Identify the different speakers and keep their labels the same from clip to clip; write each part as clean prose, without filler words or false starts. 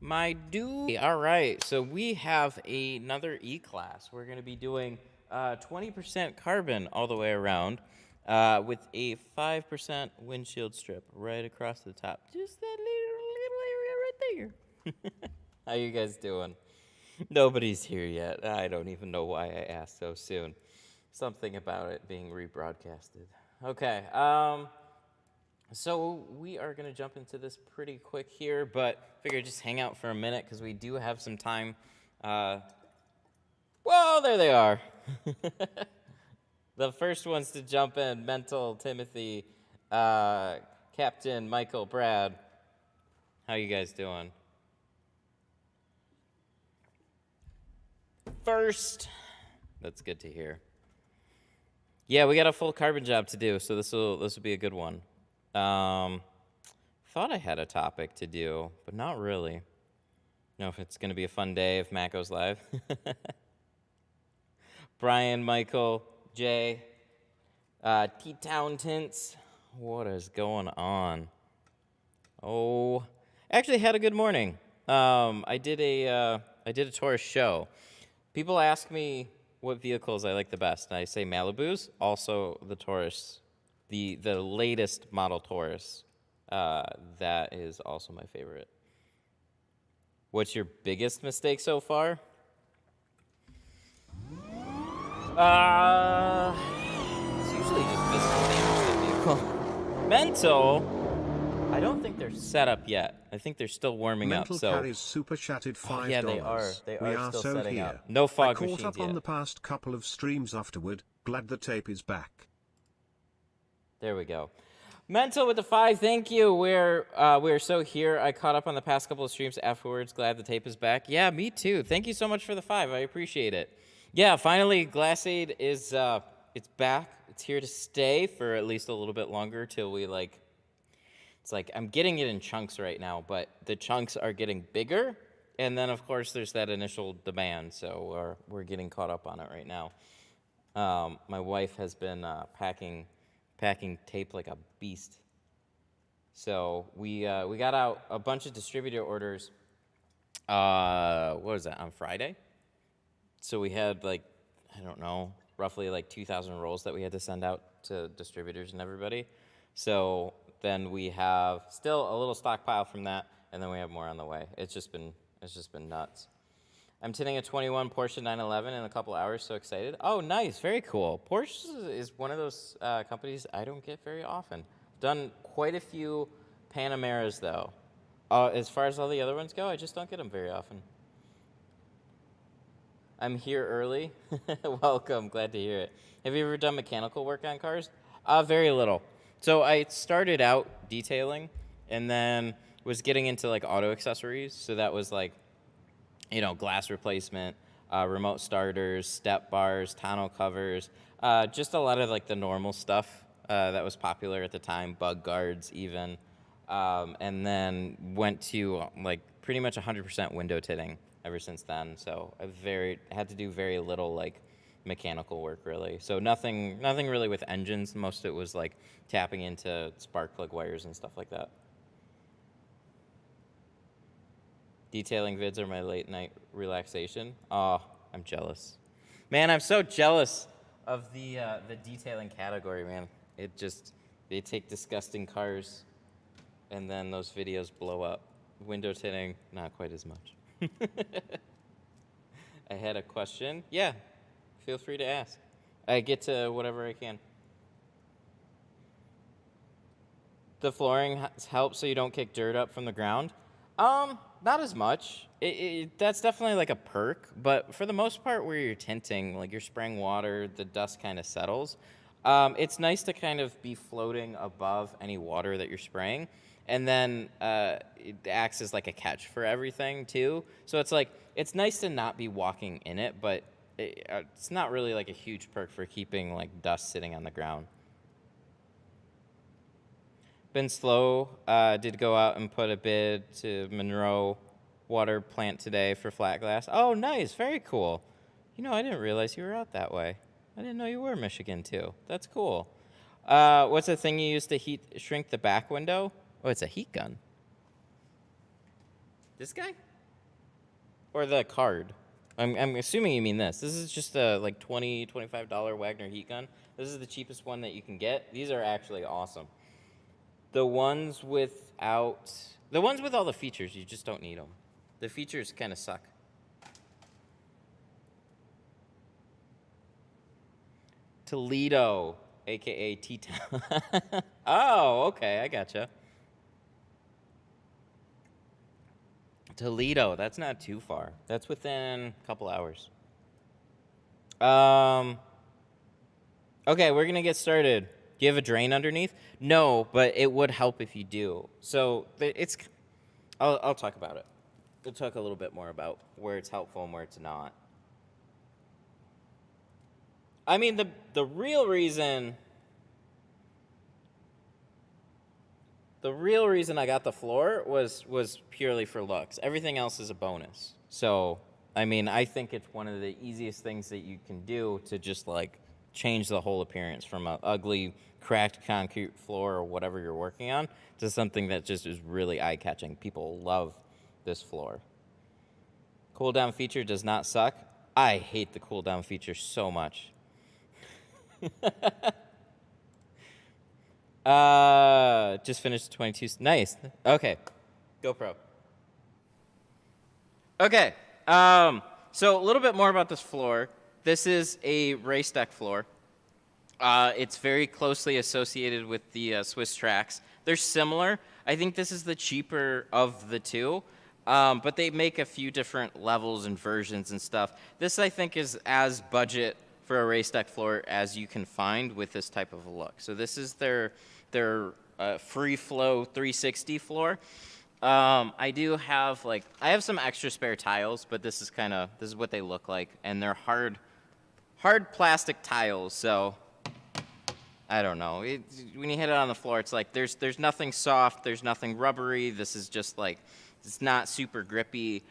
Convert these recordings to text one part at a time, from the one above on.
Speaker 1: My dude. All right, so we have another E-Class. We're going to be doing 20% carbon all the way around with a 5% windshield strip right across the top. Just that little area right there. How you guys doing? Nobody's here yet. I don't even know why I asked so soon. Something about it being rebroadcasted. Okay, so we are going to jump into this pretty quick here, but figure just hang out for a minute because we do have some time. Well, there they are. The first ones to jump in, Mental, Timothy, Captain, Michael, Brad. How you guys doing? First, that's good to hear. Yeah, we got a full carbon job to do, so this will be a good one. Thought I had a topic to do, but not really. Know if it's going to be a fun day if Matt goes live. Brian, Michael, Jay, T-Town Tints. What is going on? Oh, actually had a good morning. I did a tourist show. People ask me what vehicles I like the best, and I say Malibus. Also, the Taurus, the latest model Taurus. That is also my favorite. What's your biggest mistake so far? It's usually just physical damage to the vehicle. Mental. I don't think they're set up yet. I think they're still warming up. So
Speaker 2: carries super chatted $5.
Speaker 1: yeah, they are. They
Speaker 2: we
Speaker 1: are still
Speaker 2: so
Speaker 1: setting
Speaker 2: here.
Speaker 1: up. No fog
Speaker 2: I caught
Speaker 1: machines
Speaker 2: up on
Speaker 1: yet.
Speaker 2: the past couple of streams afterward. Glad the tape is back.
Speaker 1: There we go. Mental with the 5, thank you. We're so here. I caught up on the past couple of streams afterwards. Glad the tape is back. Yeah, me too. Thank you so much for the 5. I appreciate it. Yeah, finally, Glassade is it's back. It's here to stay for at least a little bit longer till we It's like I'm getting it in chunks right now, but the chunks are getting bigger, and then of course there's that initial demand. So we're getting caught up on it right now. My wife has been packing tape like a beast. So we got out a bunch of distributor orders. What was that, on Friday? So we had roughly 2,000 rolls that we had to send out to distributors and everybody. So then we have still a little stockpile from that, and then we have more on the way. It's just been nuts. I'm tinting a 21 Porsche 911 in a couple hours, so excited. Oh, nice, very cool. Porsche is one of those companies I don't get very often. Done quite a few Panameras, though. As far as all the other ones go, I just don't get them very often. I'm here early. Welcome, glad to hear it. Have you ever done mechanical work on cars? Very little. So I started out detailing, and then was getting into auto accessories. So that was glass replacement, remote starters, step bars, tonneau covers, just a lot of the normal stuff that was popular at the time, bug guards even, and then went to pretty much 100% window tinting ever since then. So I had to do very little mechanical work really. So nothing really with engines. Most of it was tapping into spark plug wires and stuff like that. Detailing vids are my late night relaxation. Oh, I'm jealous. Man, I'm so jealous of the detailing category, man. They take disgusting cars and then those videos blow up. Window tinting, not quite as much. I had a question. Yeah, feel free to ask. I get to whatever I can. The flooring helps so you don't kick dirt up from the ground. Not as much. That's definitely a perk, but for the most part where you're tinting, you're spraying water, the dust kind of settles. It's nice to kind of be floating above any water that you're spraying, and then it acts as a catch for everything too. So it's nice to not be walking in it, but it's not really a huge perk for keeping dust sitting on the ground. Been slow. Did go out and put a bid to Monroe water plant today for flat glass. Oh, nice. Very cool. I didn't realize you were out that way. I didn't know you were Michigan, too. That's cool. What's the thing you use to shrink the back window? Oh, it's a heat gun. This guy? Or the card? I'm assuming you mean this. This is just a like $20, $25 Wagner heat gun. This is the cheapest one that you can get. These are actually awesome. The ones with all the features, you just don't need them. The features kind of suck. Toledo, aka T-Town. Oh, okay, I gotcha. Toledo, that's not too far. That's within a couple hours. Okay, we're gonna get started. Do you have a drain underneath? No, but it would help if you do. So I'll talk about it. We'll talk a little bit more about where it's helpful and where it's not. I mean, the real reason I got the floor was purely for looks. Everything else is a bonus. So, I mean, I think it's one of the easiest things that you can do to just like change the whole appearance from an ugly, cracked concrete floor or whatever you're working on to something that just is really eye-catching. People love this floor. Cool-down feature does not suck. I hate the cool-down feature so much. Just finished 22. Nice. Okay. GoPro. Okay. So a little bit more about this floor. This is a race deck floor. It's very closely associated with the Swiss Tracks. They're similar. I think this is the cheaper of the two, but they make a few different levels and versions and stuff. This, I think, is as budget for a race deck floor as you can find with this type of a look. So this is their free flow 360 floor. I do have I have some extra spare tiles, but this is what they look like, and they're hard plastic tiles. So I don't know. When you hit it on the floor, it's like there's nothing soft, there's nothing rubbery. This is just it's not super grippy.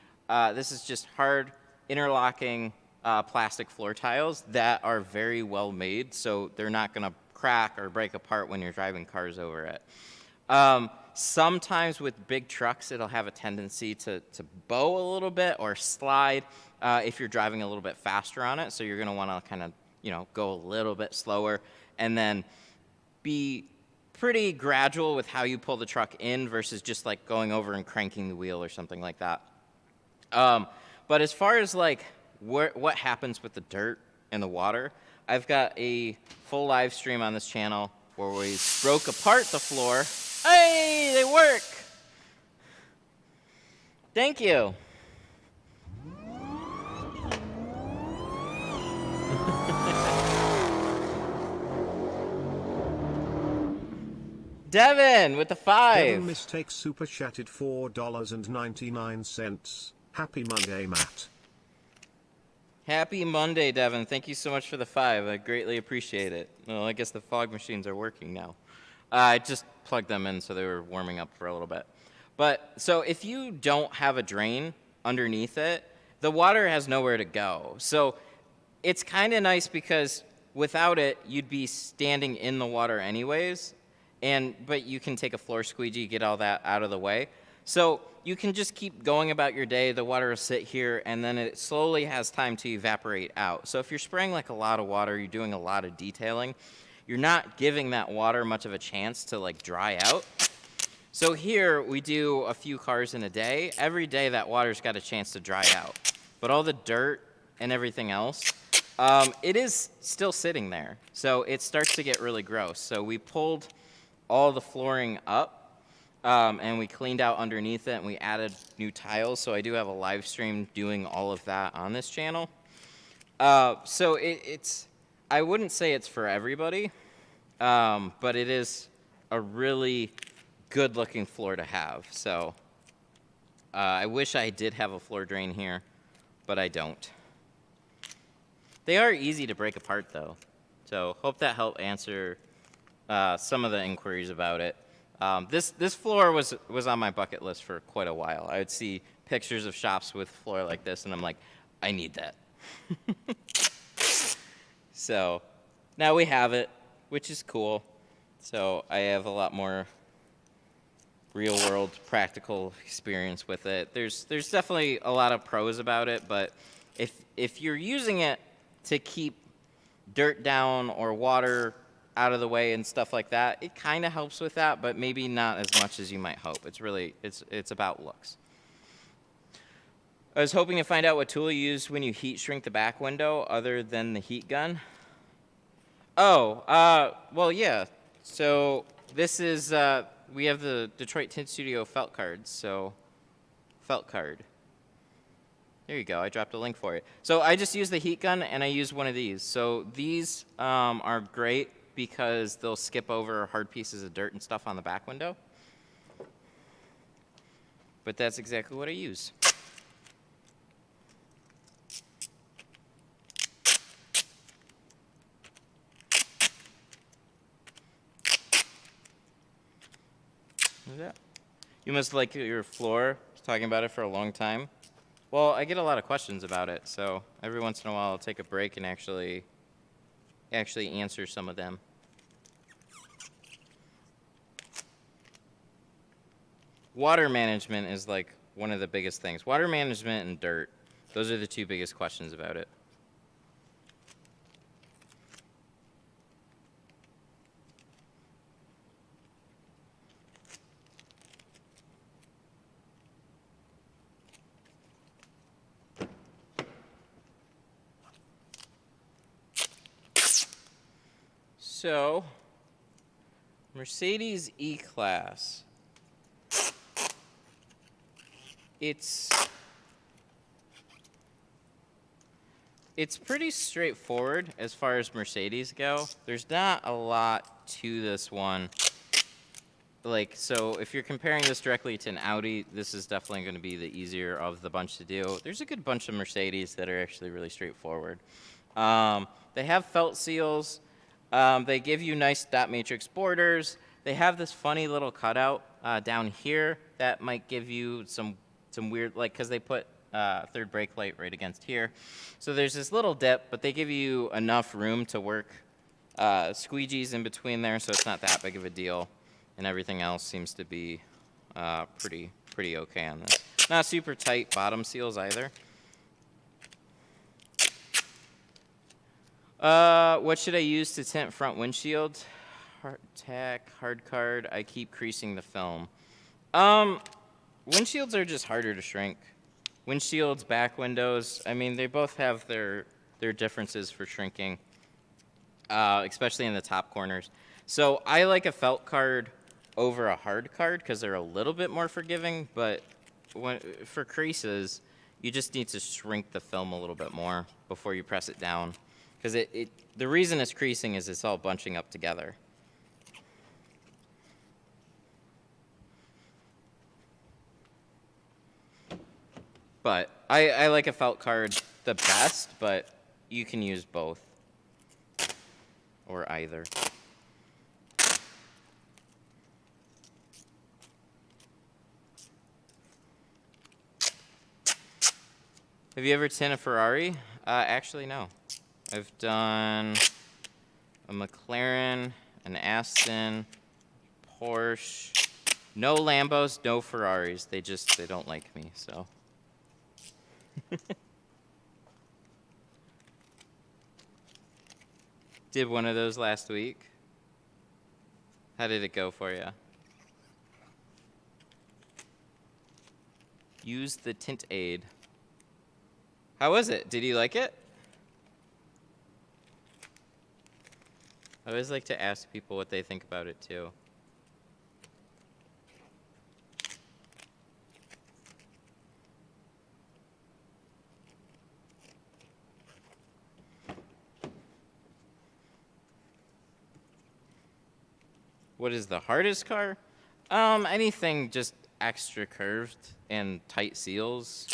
Speaker 1: This is just hard interlocking plastic floor tiles that are very well made, so they're not gonna crack or break apart when you're driving cars over it. Sometimes with big trucks, it'll have a tendency to bow a little bit or slide if you're driving a little bit faster on it. So you're gonna wanna kind of, go a little bit slower and then be pretty gradual with how you pull the truck in versus just going over and cranking the wheel or something like that. But as far as what happens with the dirt and the water, I've got a full live stream on this channel where we broke apart the floor. Hey, they work! Thank you. Devin with the 5.
Speaker 2: Devin Mistake super chatted $4.99. Happy Monday, Matt.
Speaker 1: Happy Monday, Devin. Thank you so much for the 5. I greatly appreciate it. Well, I guess the fog machines are working now. I just plugged them in so they were warming up for a little bit. But so if you don't have a drain underneath it, the water has nowhere to go. So it's kind of nice because without it, you'd be standing in the water anyways. But you can take a floor squeegee, get all that out of the way. So you can just keep going about your day. The water will sit here, and then it slowly has time to evaporate out. So if you're spraying a lot of water, you're doing a lot of detailing, you're not giving that water much of a chance to dry out. So here we do a few cars in a day. Every day that water's got a chance to dry out. But all the dirt and everything else, it is still sitting there. So it starts to get really gross. So we pulled all the flooring up, and we cleaned out underneath it, and we added new tiles. So I do have a live stream doing all of that on this channel. So I wouldn't say it's for everybody, but it is a really good-looking floor to have. So I wish I did have a floor drain here, but I don't. They are easy to break apart, though. So hope that helped answer some of the inquiries about it. This floor was on my bucket list for quite a while. I would see pictures of shops with floor like this, and I'm like, I need that. So now we have it, which is cool. So I have a lot more real world practical experience with it. There's definitely a lot of pros about it, but if you're using it to keep dirt down or water out of the way and stuff like that, it kind of helps with that, but maybe not as much as you might hope. It's about looks. I was hoping to find out what tool you use when you heat shrink the back window other than the heat gun. Oh, well, yeah. So this is, we have the Detroit Tint Studio felt cards, so felt card. There you go, I dropped a link for it. So I just use the heat gun and I use one of these. So these are great because they'll skip over hard pieces of dirt and stuff on the back window. But that's exactly what I use. That? You must like your floor. I was talking about it for a long time. Well, I get a lot of questions about it, so every once in a while I'll take a break and actually answer some of them. Water management is like one of the biggest things. Water management and dirt. Those are the two biggest questions about it. So, Mercedes E-Class. It's pretty straightforward as far as Mercedes go. There's not a lot to this one. Like, so if you're comparing this directly to an Audi, this is definitely going to be the easier of the bunch to do. There's a good bunch of Mercedes that are actually really straightforward. They have felt seals. They give you nice dot matrix borders. They have this funny little cutout down here that might give you some weird, like, because they put third brake light right against here. So there's this little dip, but they give you enough room to work squeegees in between there, so it's not that big of a deal. And everything else seems to be pretty okay on this. Not super tight bottom seals either. What should I use to tint front windshield? Hard card. I keep creasing the film. Windshields are just harder to shrink. Windshields, back windows, I mean, they both have their differences for shrinking, especially in the top corners. So I like a felt card over a hard card because they're a little bit more forgiving, but for creases, you just need to shrink the film a little bit more before you press it down. Because the reason it's creasing is it's all bunching up together. But I like a felt card the best, but you can use both. Or either. Have you ever tinted a Ferrari? Actually, no. I've done a McLaren, an Aston, Porsche. No Lambos, no Ferraris. They don't like me, so. Did one of those last week. How did it go for you? Use the tint aid. How was it? Did you like it? I always like to ask people what they think about it too. What is the hardest car? Anything just extra curved and tight seals.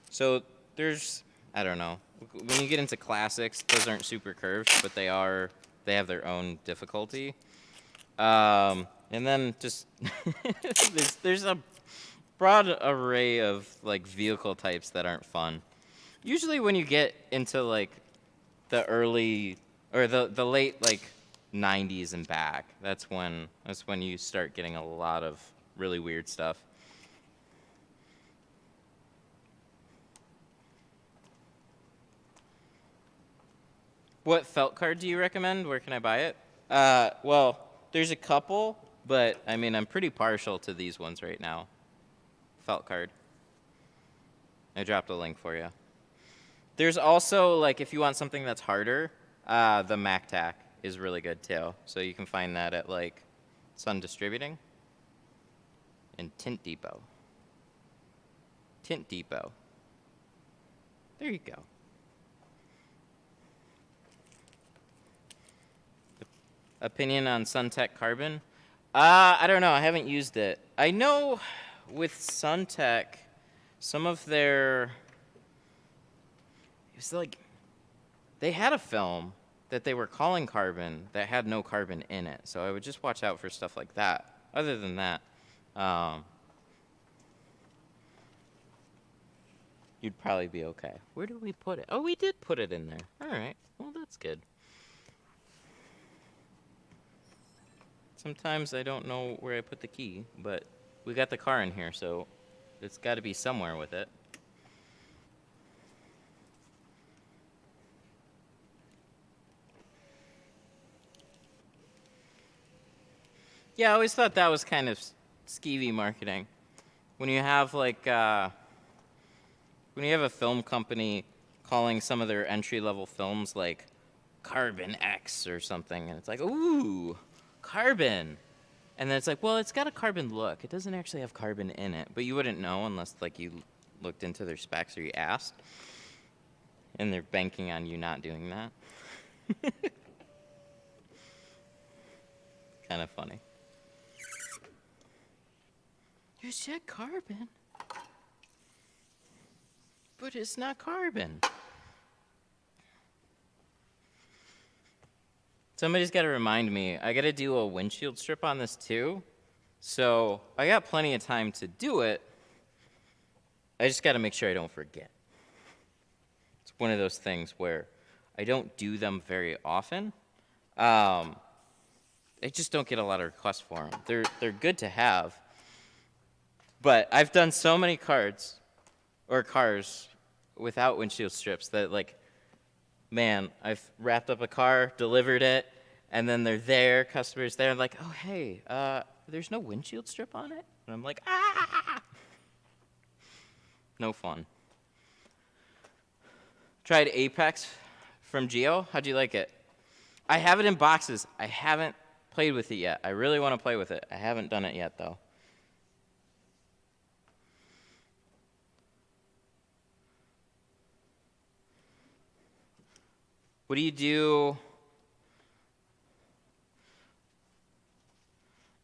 Speaker 1: So there's, I don't know. When you get into classics, those aren't super curved, but they have their own difficulty. And then just there's a broad array of like vehicle types that aren't fun. Usually when you get into like the early or the late like 90s and back. That's when you start getting a lot of really weird stuff. What felt card do you recommend? Where can I buy it? Well, there's a couple, but I mean, I'm pretty partial to these ones right now. Felt card. I dropped a link for you. There's also, like, if you want something that's harder, the MacTac is really good too. So you can find that at, like, Sun Distributing and Tint Depot. Tint Depot. There you go. Opinion on SunTech Carbon? I don't know. I haven't used it. I know with SunTech, some of their... It's like they had a film that they were calling Carbon that had no carbon in it. So I would just watch out for stuff like that. Other than that, you'd probably be okay. Where did we put it? Oh, we did put it in there. All right. Well, that's good. Sometimes I don't know where I put the key, but we got the car in here, so it's got to be somewhere with it. Yeah, I always thought that was kind of skeevy marketing. When you have like, when you have a film company calling some of their entry-level films like Carbon X or something, and it's like, ooh, carbon. And then it's like, well, it's got a carbon look. It doesn't actually have carbon in it, but you wouldn't know unless like you looked into their specs or you asked. And they're banking on you not doing that. Kind of funny. You said carbon, but it's not carbon. Somebody's got to remind me. I got to do a windshield strip on this too. So I got plenty of time to do it. I just got to make sure I don't forget. It's one of those things where I don't do them very often. I just don't get a lot of requests for them. They're good to have. But I've done so many cars without windshield strips that, like, man, I've wrapped up a car, delivered it, and then they're there, customers there, and like, oh, hey, there's no windshield strip on it? And I'm like, ah! No fun. Tried Apex from Geo. How'd you like it? I have it in boxes. I haven't played with it yet. I really want to play with it. I haven't done it yet, though. What do you do?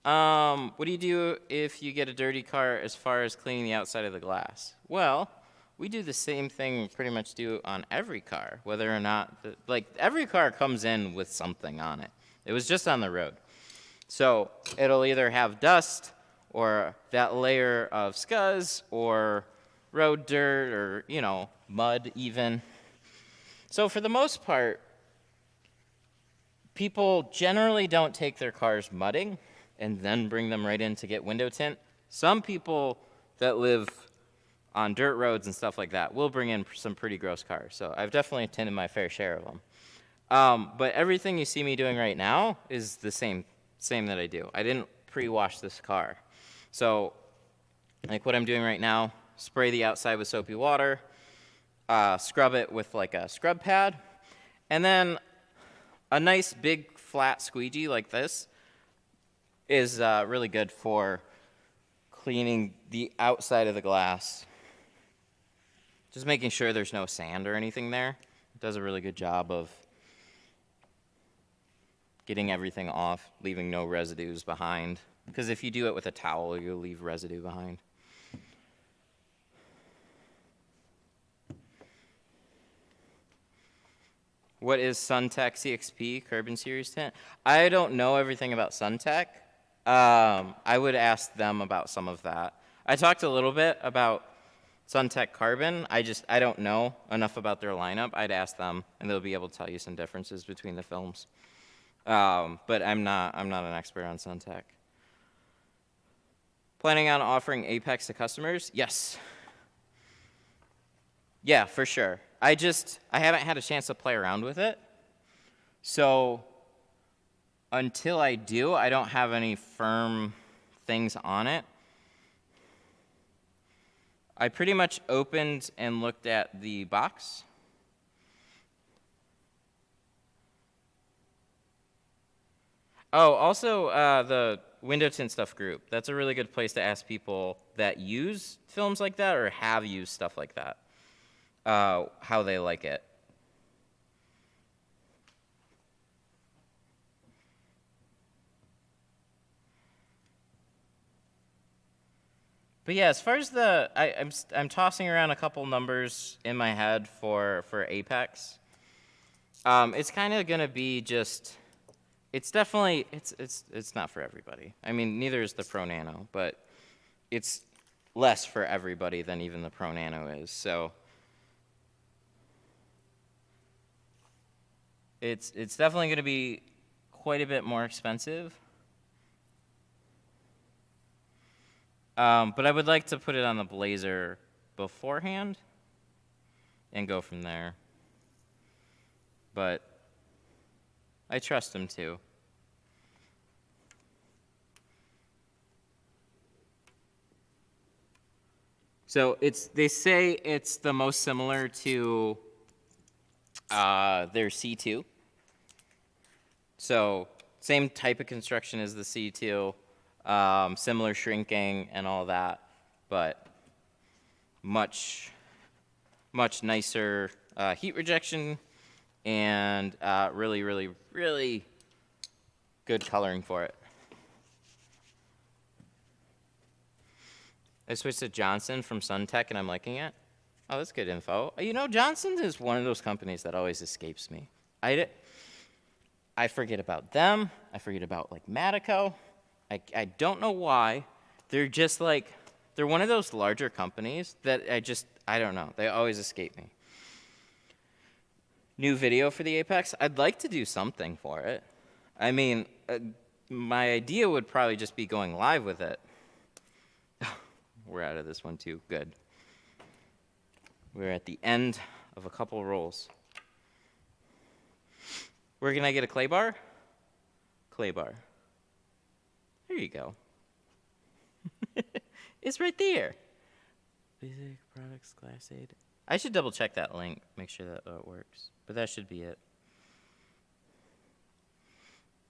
Speaker 1: What do you do if you get a dirty car as far as cleaning the outside of the glass? Well, we do the same thing we pretty much do on every car, whether or not, like, every car comes in with something on it. It was just on the road. So it'll either have dust or that layer of scuzz or road dirt or, you know, mud even. So for the most part, people generally don't take their cars mudding and then bring them right in to get window tint. Some people that live on dirt roads and stuff like that will bring in some pretty gross cars. So I've definitely tinted my fair share of them. But everything you see me doing right now is the same that I do. I didn't pre-wash this car. So like what I'm doing right now, spray the outside with soapy water, scrub it with like a scrub pad, and then a nice big flat squeegee like this is really good for cleaning the outside of the glass. Just making sure there's no sand or anything there. It does a really good job of getting everything off, leaving no residues behind. Because if you do it with a towel, you'll leave residue behind. What is SunTech CXP Carbon Series tint? I don't know everything about SunTech. I would ask them about some of that. I talked a little bit about SunTech Carbon. I don't know enough about their lineup. I'd ask them, and they'll be able to tell you some differences between the films. But I'm not an expert on Suntech. Planning on offering Apex to customers? Yes. Yeah, for sure. I haven't had a chance to play around with it. So until I do, I don't have any firm things on it. I pretty much opened and looked at the box. Oh, also the Window Tint Stuff group. That's a really good place to ask people that use films like that or have used stuff like that, how they like it. But yeah, as far as I'm tossing around a couple numbers in my head for Apex. It's kind of gonna be just. It's definitely it's not for everybody. I mean, neither is the Pro Nano, but it's less for everybody than even the Pro Nano is. So it's definitely going to be quite a bit more expensive. But I would like to put it on the Blazer beforehand and go from there. But I trust him too. So they say it's the most similar to their C2. So same type of construction as the C2, similar shrinking and all that, but much nicer heat rejection and really, really, really good coloring for it. I switched to Johnson from Suntech, and I'm liking it. Oh, that's good info. You know, Johnson is one of those companies that always escapes me. I forget about them. I forget about, like, Matico. I don't know why. They're just, like, they're one of those larger companies that I don't know. They always escape me. New video for the Apex? I'd like to do something for it. I mean, my idea would probably just be going live with it. We're out of this one too. Good. We're at the end of a couple rolls. Where can I get a clay bar? Clay bar. There you go. It's right there. Basic products, Glassade. I should double check that link, make sure that it works. But that should be it.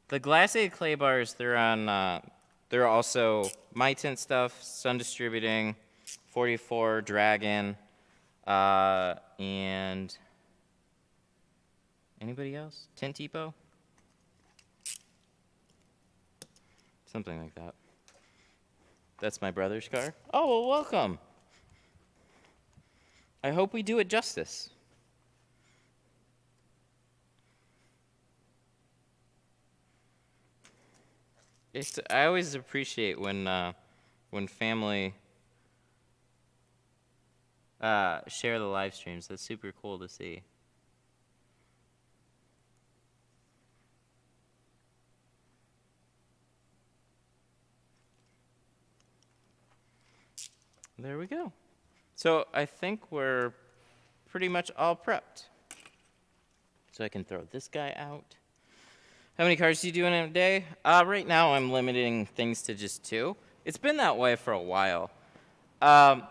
Speaker 1: The Glassade clay bars, they're on. They're also My Tint Stuff, Sun Distributing, 44 Dragon, and anybody else? Tint Depot? Something like that. That's my brother's car. Oh, well, welcome. I hope we do it justice. I always appreciate when family share the live streams. That's super cool to see. There we go. So I think we're pretty much all prepped. So I can throw this guy out. How many cards do you do in a day? Right now I'm limiting things to just 2. It's been that way for a while.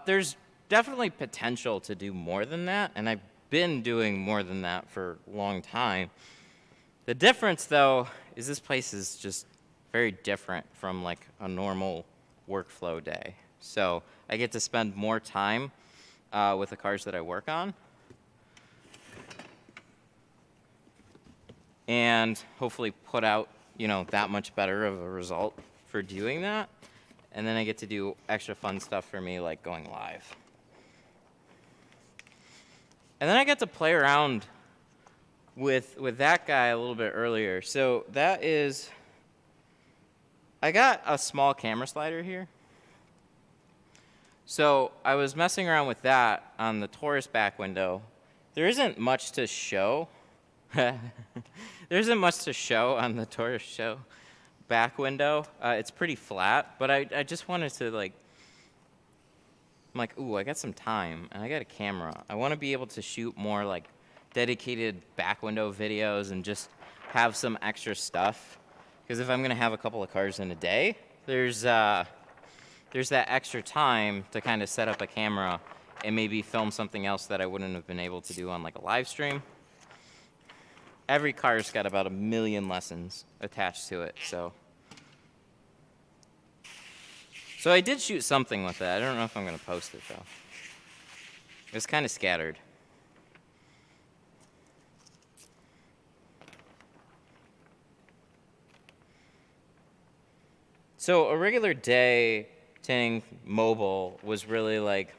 Speaker 1: There's definitely potential to do more than that, and I've been doing more than that for a long time. The difference, though, is this place is just very different from like a normal workflow day. So I get to spend more time with the cards that I work on. And hopefully put out, that much better of a result for doing that. And then I get to do extra fun stuff for me, like going live. And then I get to play around with that guy a little bit earlier. So that is, I got a small camera slider here. So I was messing around with that on the Taurus back window. There isn't much to show. There isn't much to show on the tortoise show back window. It's pretty flat, but I just wanted to like, I'm like, ooh, I got some time and I got a camera. I want to be able to shoot more like dedicated back window videos and just have some extra stuff. Because if I'm gonna have a couple of cars in a day, there's that extra time to kind of set up a camera and maybe film something else that I wouldn't have been able to do on like a live stream. Every car's got about 1 million lessons attached to it, so I did shoot something with that. I don't know if I'm gonna post it though. It was kind of scattered. So a regular day tinting mobile was really like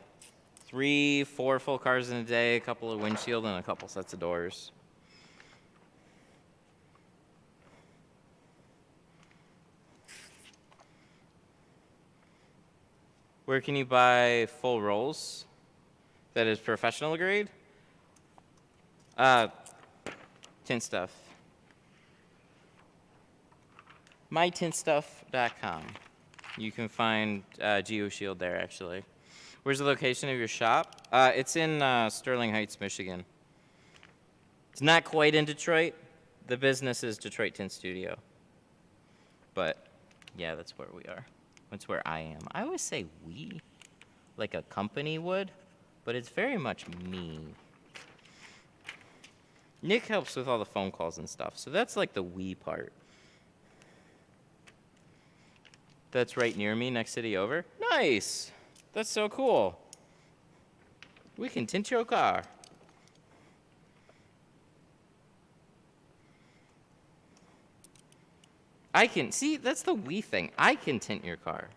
Speaker 1: 3-4 full cars in a day, a couple of windshield, and a couple sets of doors. Where can you buy full rolls that is professional grade? Tint Stuff. MyTintStuff.com. You can find GeoShield there, actually. Where's the location of your shop? It's in Sterling Heights, Michigan. It's not quite in Detroit. The business is Detroit Tint Studio. But, yeah, that's where we are. That's where I am. I always say we, like a company would, but it's very much me. Nick helps with all the phone calls and stuff, so that's like the we part. That's right near me, next city over. Nice! That's so cool. We can tint your car. I can, see, that's the we thing. I can tint your car.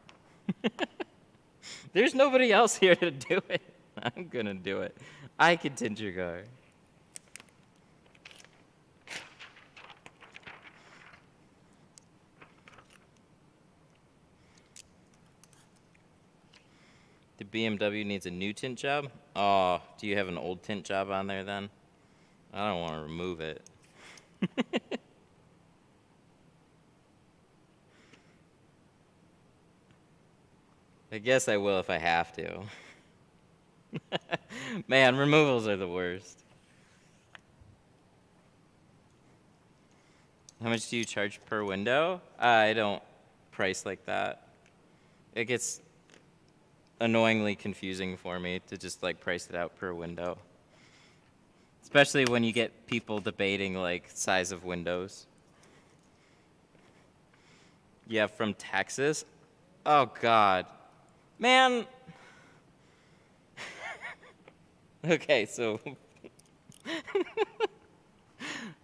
Speaker 1: There's nobody else here to do it. I'm gonna do it. I can tint your car. The BMW needs a new tint job? Oh, do you have an old tint job on there then? I don't want to remove it. I guess I will if I have to. Man, removals are the worst. How much do you charge per window? I don't price like that. It gets annoyingly confusing for me to just like price it out per window. Especially when you get people debating like size of windows. Yeah, from Texas? Oh God. Man. Okay, so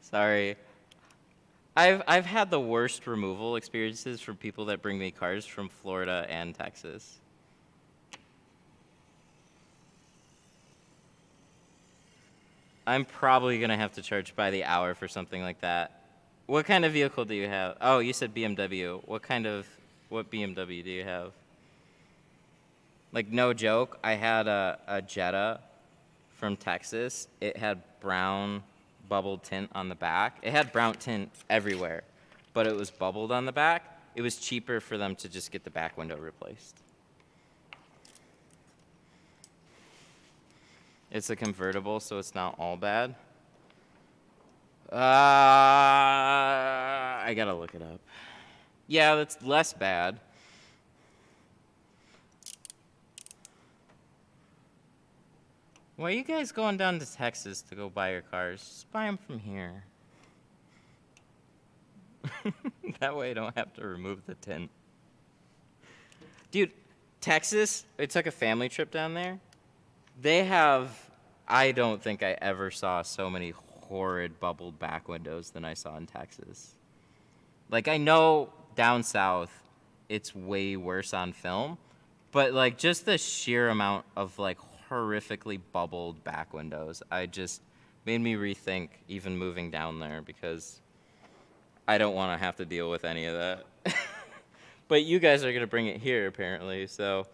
Speaker 1: sorry. I've had the worst removal experiences from people that bring me cars from Florida and Texas. I'm probably gonna have to charge by the hour for something like that. What kind of vehicle do you have? Oh, you said BMW. What BMW do you have? Like, no joke, I had a Jetta from Texas. It had brown bubbled tint on the back. It had brown tint everywhere, but it was bubbled on the back. It was cheaper for them to just get the back window replaced. It's a convertible, so it's not all bad. I gotta look it up. Yeah, that's less bad. Why are you guys going down to Texas to go buy your cars? Just buy them from here. That way I don't have to remove the tint. Dude, Texas, I took a family trip down there. They have, I don't think I ever saw so many horrid bubbled back windows than I saw in Texas. Like, I know down south it's way worse on film, but like just the sheer amount of like horrifically bubbled back windows, I just made me rethink even moving down there because I don't want to have to deal with any of that. But you guys are going to bring it here apparently, so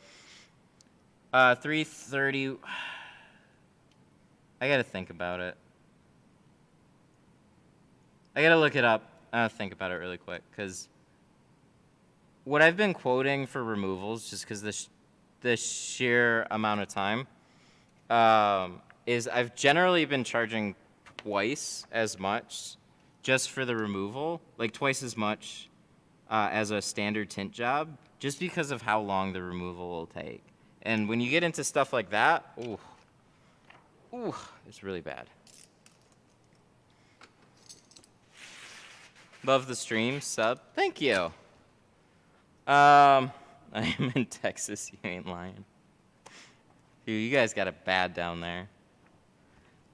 Speaker 1: 330. I got to think about it. I gotta look it up. Think about it really quick, because what I've been quoting for removals, just because the sheer amount of time, is I've generally been charging twice as much just for the removal, like twice as much as a standard tint job, just because of how long the removal will take. And when you get into stuff like that, ooh, it's really bad. Love the stream, sub. Thank you. I am in Texas, you ain't lying. Dude, you guys got it bad down there.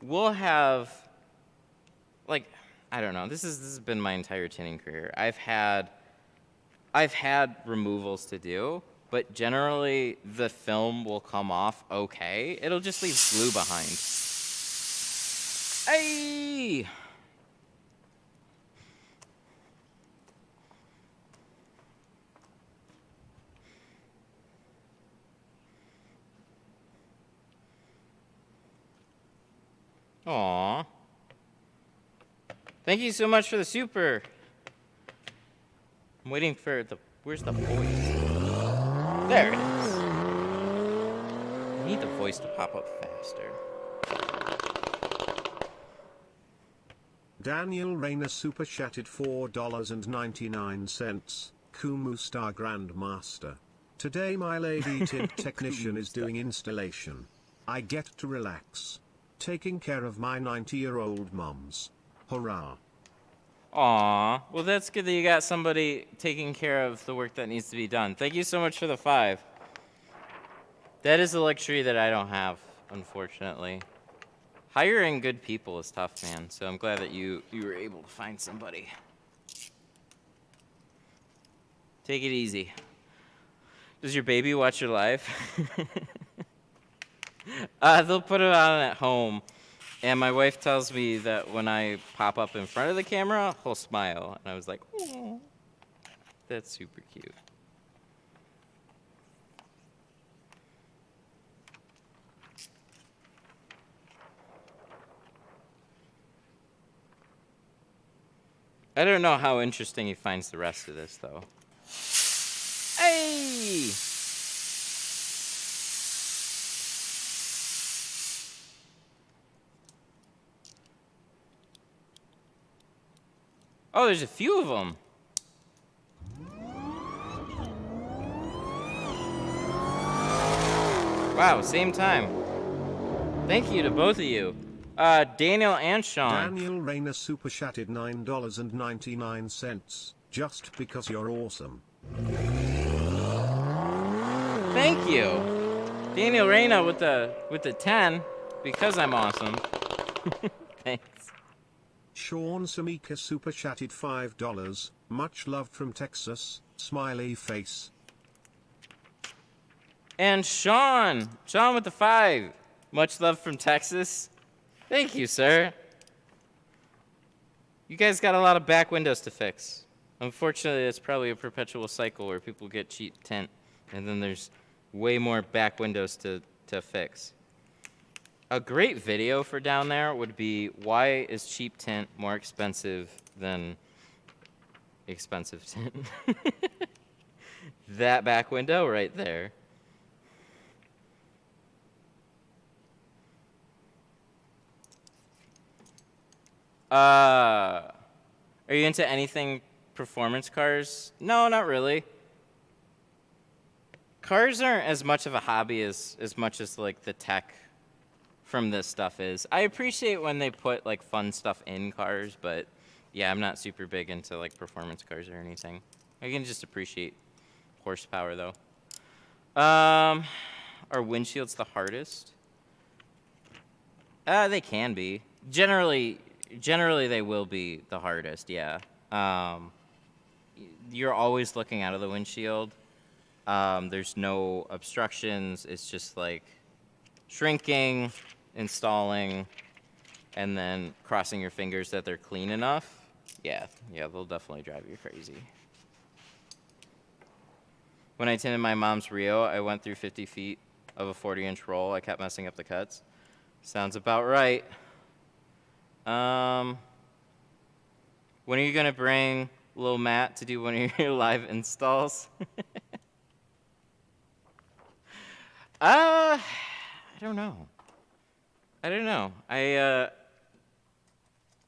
Speaker 1: We'll have, like, I don't know. This has been my entire tinting career. I've had removals to do, but generally the film will come off okay. It'll just leave glue behind. Hey! Aww. Thank you so much for the super. I'm waiting for where's the voice? There it is. I need the voice to pop up faster.
Speaker 2: Daniel Rayner super chatted $4.99. Kumu Star Grandmaster. Today my lady tint technician is doing installation. I get to relax. Taking care of my 90-year-old mums. Hurrah.
Speaker 1: Aw, well that's good that you got somebody taking care of the work that needs to be done. Thank you so much for the 5. That is a luxury that I don't have, unfortunately. Hiring good people is tough, man, so I'm glad that you were able to find somebody. Take it easy. Does your baby watch your live? They'll put it on at home. And my wife tells me that when I pop up in front of the camera, he'll smile. And I was like, oh, that's super cute. I don't know how interesting he finds the rest of this, though. Hey! Oh, there's a few of them. Wow, same time. Thank you to both of you. Daniel and Sean.
Speaker 2: Daniel Rayner super chatted $9.99. Just because you're awesome.
Speaker 1: Thank you. Daniel Reyna with the 10, because I'm awesome. Thanks.
Speaker 2: Sean Samika super chatted $5. Much love from Texas. Smiley face.
Speaker 1: And Sean with the 5. Much love from Texas. Thank you, sir. You guys got a lot of back windows to fix. Unfortunately, it's probably a perpetual cycle where people get cheap tint, and then there's way more back windows to fix. A great video for down there would be, why is cheap tint more expensive than expensive tint? That back window right there. Are you into anything performance cars? No, not really. Cars aren't as much of a hobby as much as like the tech from this stuff is. I appreciate when they put like fun stuff in cars, but yeah, I'm not super big into like performance cars or anything. I can just appreciate horsepower though. Are windshields the hardest? They can be. Generally they will be the hardest, yeah. You're always looking out of the windshield. There's no obstructions. It's just like shrinking, installing, and then crossing your fingers that they're clean enough. Yeah, they'll definitely drive you crazy. When I tinted my mom's Rio, I went through 50 feet of a 40-inch roll. I kept messing up the cuts. Sounds about right. When are you gonna bring Lil Matt to do one of your live installs? I don't know. I don't know.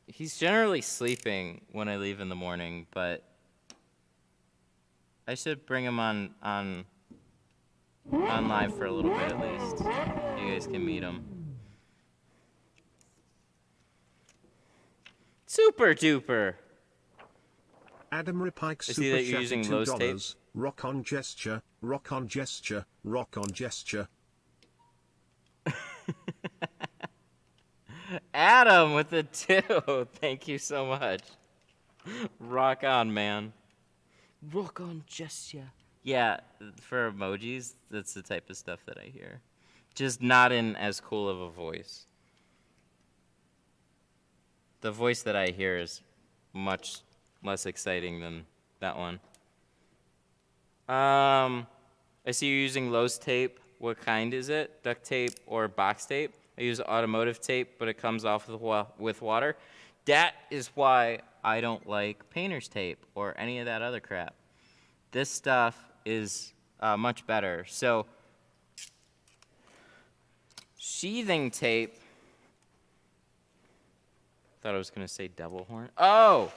Speaker 1: He's generally sleeping when I leave in the morning, but I should bring him on live for a little bit at least. You guys can meet him. Super duper.
Speaker 2: Adam Repike
Speaker 1: I see that you're
Speaker 2: super
Speaker 1: using
Speaker 2: chatted
Speaker 1: Lowe's tape.
Speaker 2: $2. Rock on gesture, rock on gesture, rock on gesture.
Speaker 1: Adam with the 2. Thank you so much. Rock on, man. Rock on gesture. Yeah, for emojis, that's the type of stuff that I hear. Just not in as cool of a voice. The voice that I hear is much less exciting than that one. I see you're using Lowe's tape. What kind is it? Duct tape or box tape? I use automotive tape, but it comes off with water. That is why I don't like painter's tape or any of that other crap. This stuff is much better. So, sheathing tape. Thought I was gonna say devil horn. Oh,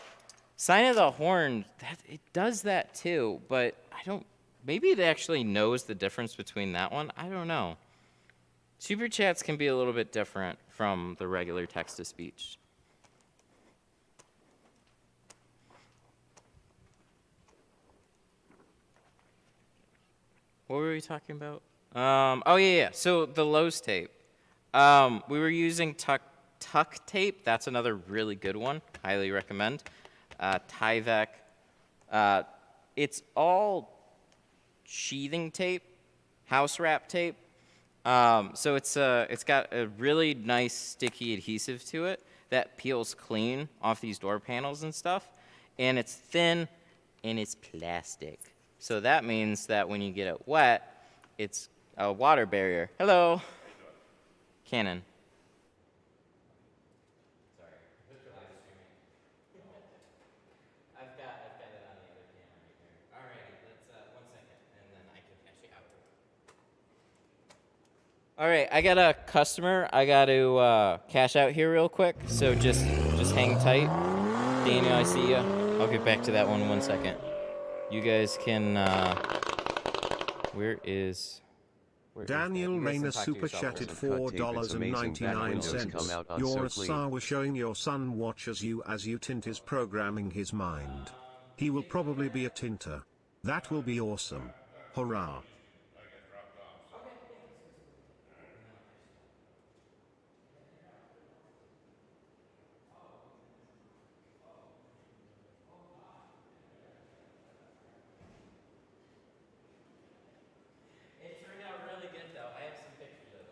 Speaker 1: sign of the horn. It does that too, but I don't. Maybe it actually knows the difference between that one. I don't know. Super chats can be a little bit different from the regular text to speech. What were we talking about? Oh yeah. So the Lowe's tape. We were using Tuck tape. That's another really good one. Highly recommend. Tyvek. It's all sheathing tape, house wrap tape. So it's got a really nice sticky adhesive to it that peels clean off these door panels and stuff. And it's thin and it's plastic. So that means that when you get it wet, it's a water barrier. Hello. Canon. Sorry. Live streaming. I've got it on the other camera right here. Alrighty, let's 1 second, and then I can cash you out. All right, I got a customer. I got to cash out here real quick, so just hang tight. Daniel, I see you. I'll get back to that one in 1 second. You guys can. Where is
Speaker 2: Daniel Rayner super chatted $4.99. Your Asa was showing your son watches you as you tint is programming his mind. He will probably be a tinter. That will be awesome. Hurrah.
Speaker 1: It turned out really good though. I have some pictures of it.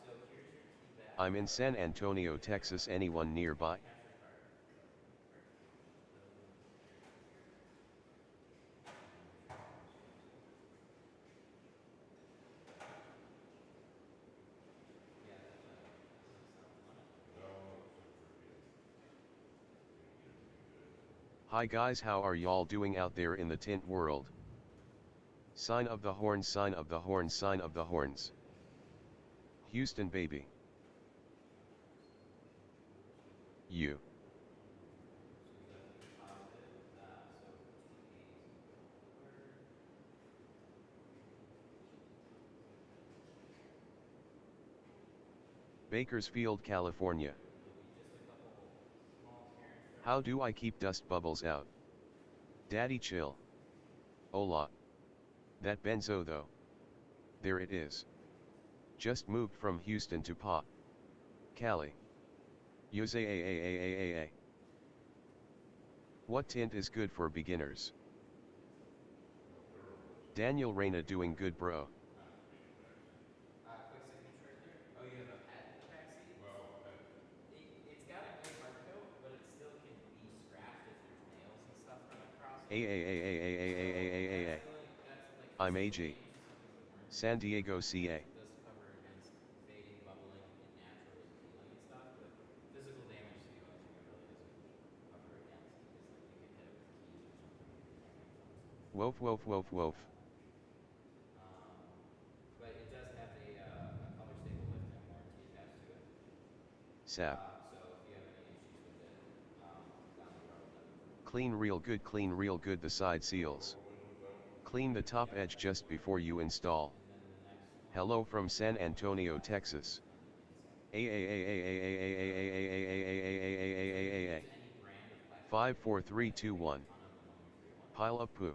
Speaker 1: So here's your key back.
Speaker 3: I'm in San Antonio, Texas. Anyone nearby? Hi guys, how are y'all doing out there in the tint world? Sign of the horn, sign of the horn, sign of the horns. Houston baby. You. Bakersfield, California. How do I keep dust bubbles out? Daddy chill. Hola. That benzo though. There it is. Just moved from Houston to Cali. Yose. What tint is good for beginners? Daniel Reyna doing good bro.
Speaker 1: Quick signature here. Oh, you have a pet in the back seat? It's got a good hard coat, but it still can be scratched if there's nails and stuff running across it.
Speaker 3: I'm AG. San Diego, CA.
Speaker 1: It does cover against fading, bubbling, and naturally peeling and stuff, but physical damage to the electric, it really isn't.
Speaker 3: Woof woof woof woof.
Speaker 1: But it does have a color stable lifetime warranty attached to it.
Speaker 3: Sap.
Speaker 1: So if you have any issues with it down the road, that would work.
Speaker 3: Clean real good the side seals. Clean the top edge just before you install. Hello from San Antonio, Texas. A 54321. Pile of poo.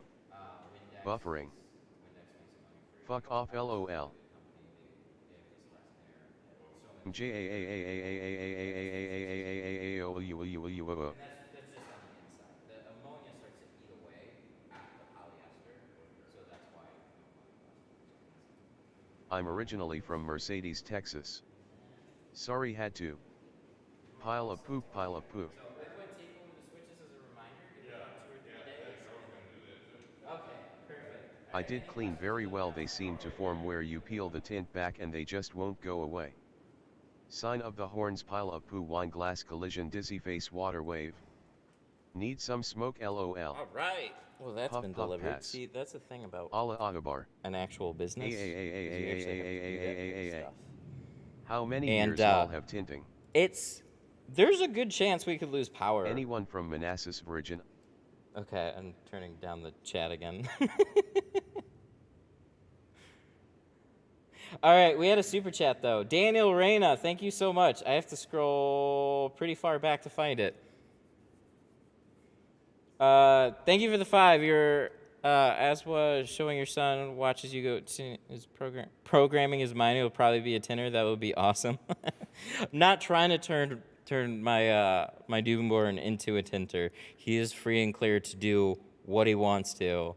Speaker 3: Buffering. Fuck off LOL.
Speaker 1: That's just on the inside. The ammonia starts to eat away at the polyester, so that's why.
Speaker 3: I'm originally from Mercedes, Texas. Sorry had to. Pile of poop, pile of poop.
Speaker 1: So I put tape over the switches as a reminder. Give it about 2 or 3 days. Okay, perfect.
Speaker 3: I did clean very well. They seem to form where you peel the tint back and they just won't go away. Sign of the horns, pile of poo, wine glass collision, dizzy face, water wave. Need some smoke LOL.
Speaker 1: All right. Well, that's
Speaker 3: Puff,
Speaker 1: been
Speaker 3: puff,
Speaker 1: delivered.
Speaker 3: pass.
Speaker 1: See, that's the thing about
Speaker 3: Allah Akbar.
Speaker 1: an actual business. is you actually have to do that kind of stuff.
Speaker 3: How many
Speaker 1: And,
Speaker 3: years all have tinting?
Speaker 1: There's a good chance we could lose power.
Speaker 3: Anyone from Manassas, Virgin?
Speaker 1: Okay, I'm turning down the chat again. All right, we had a super chat though. Daniel Reyna, thank you so much. I have to scroll pretty far back to find it. Thank you for the 5. Your as was showing your son watches you go to his programming his mind. It'll probably be a tinner. That would be awesome. I'm not trying to turn my my Duvenborn into a tinter. He is free and clear to do what he wants to,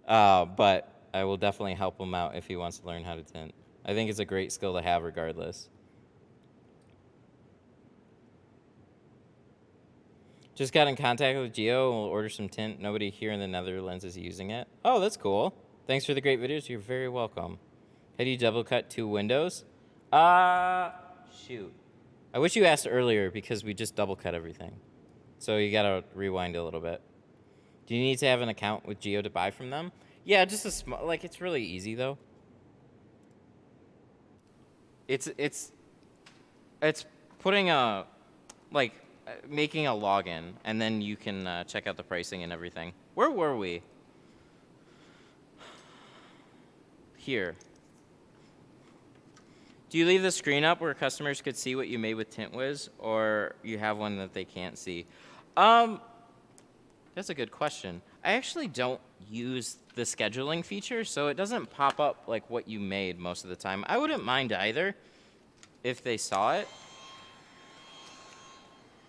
Speaker 1: but I will definitely help him out if he wants to learn how to tint. I think it's a great skill to have regardless. Just got in contact with Geo and we'll order some tint. Nobody here in the Netherlands is using it. Oh, that's cool. Thanks for the great videos. You're very welcome. How do you double cut 2 windows? Shoot. I wish you asked earlier because we just double cut everything. So you gotta rewind a little bit. Do you need to have an account with Geo to buy from them? Yeah, just a small, like it's really easy though. It's putting a, like, making a login, and then you can check out the pricing and everything. Where were we? Here. Do you leave the screen up where customers could see what you made with TintWiz, or you have one that they can't see? That's a good question. I actually don't use the scheduling feature, so it doesn't pop up like what you made most of the time. I wouldn't mind either if they saw it.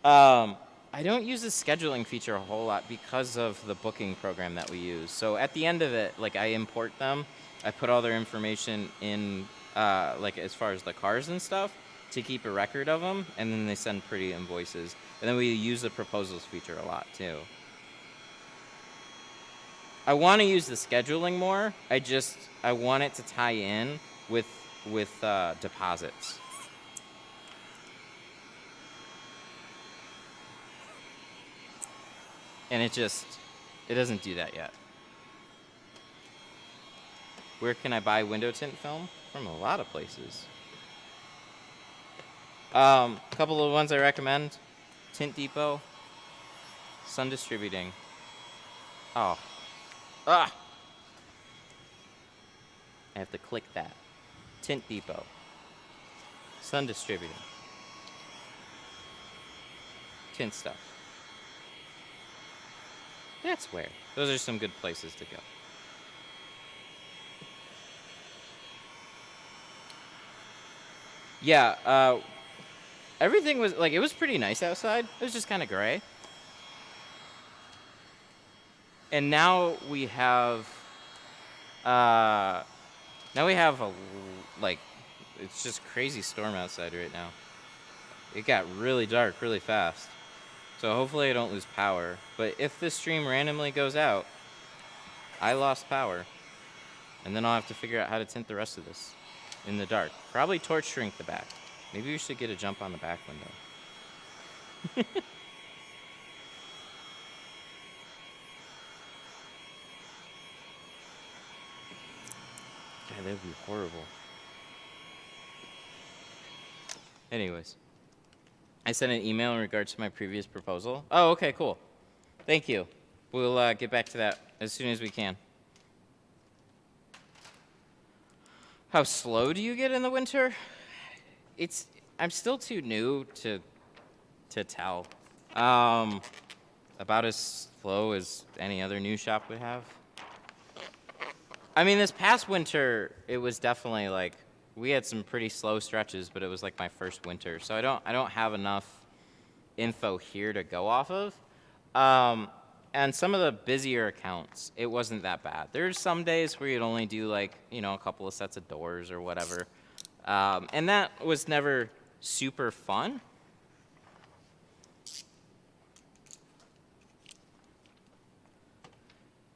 Speaker 1: I don't use the scheduling feature a whole lot because of the booking program that we use. So at the end of it, like I import them, I put all their information in, like as far as the cars and stuff, to keep a record of them, and then they send pretty invoices. And then we use the proposals feature a lot too. I want to use the scheduling more. I want it to tie in with deposits. And it doesn't do that yet. Where can I buy window tint film? From a lot of places. A couple of ones I recommend. Tint Depot. Sun Distributing. Oh. Ah! I have to click that. Tint Depot. Sun Distributing. Tint Stuff. That's where. Those are some good places to go. Yeah, everything was, like, it was pretty nice outside. It was just kind of gray. And now we have, a, like, it's just crazy storm outside right now. It got really dark really fast. So hopefully I don't lose power. But if this stream randomly goes out, I lost power. And then I'll have to figure out how to tint the rest of this in the dark. Probably torch shrink the back. Maybe we should get a jump on the back window. that'd be horrible. Anyways. I sent an email in regards to my previous proposal. Oh, okay, cool. Thank you. We'll get back to that as soon as we can. How slow do you get in the winter? I'm still too new to tell. About as slow as any other new shop would have. I mean, this past winter, it was definitely like, we had some pretty slow stretches, but it was like my first winter, so I don't have enough info here to go off of. And some of the busier accounts, it wasn't that bad. There's some days where you'd only do like, you know, a couple of sets of doors or whatever. And that was never super fun.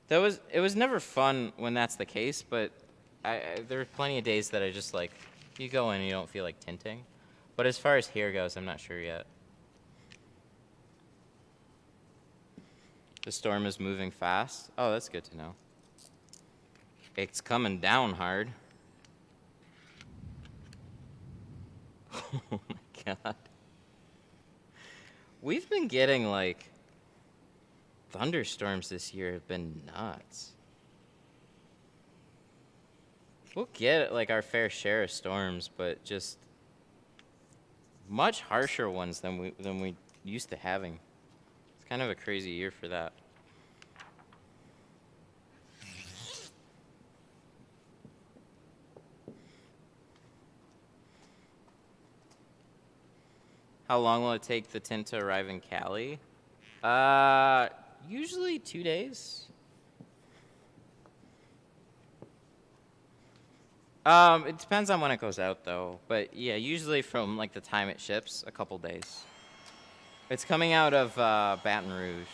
Speaker 1: It was never fun when that's the case, but there are plenty of days that I just like, you go in and you don't feel like tinting. But as far as here goes, I'm not sure yet. The storm is moving fast. Oh, that's good to know. It's coming down hard. Oh my god. We've been getting like thunderstorms this year have been nuts. We'll get like our fair share of storms, but just much harsher ones than we used to having. It's kind of a crazy year for that. How long will it take the tint to arrive in Cali? Usually 2 days. It depends on when it goes out, though. But yeah, usually from like the time it ships, a couple days. It's coming out of Baton Rouge.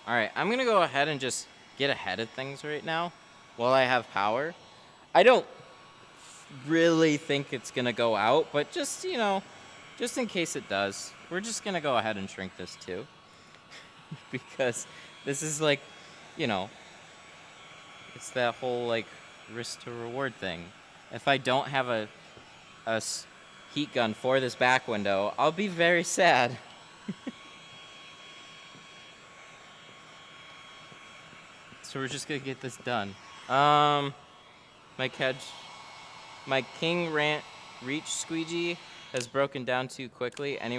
Speaker 1: All right, I'm gonna go ahead and just get ahead of things right now while I have power. I don't really think it's gonna go out, but just, you know, just in case it does, we're just gonna go ahead and shrink this too. Because this is like, you know, it's that whole like risk to reward thing. If I don't have a heat gun for this back window, I'll be very sad. So we're just gonna get this done. My King Reach squeegee has broken down too quickly. Any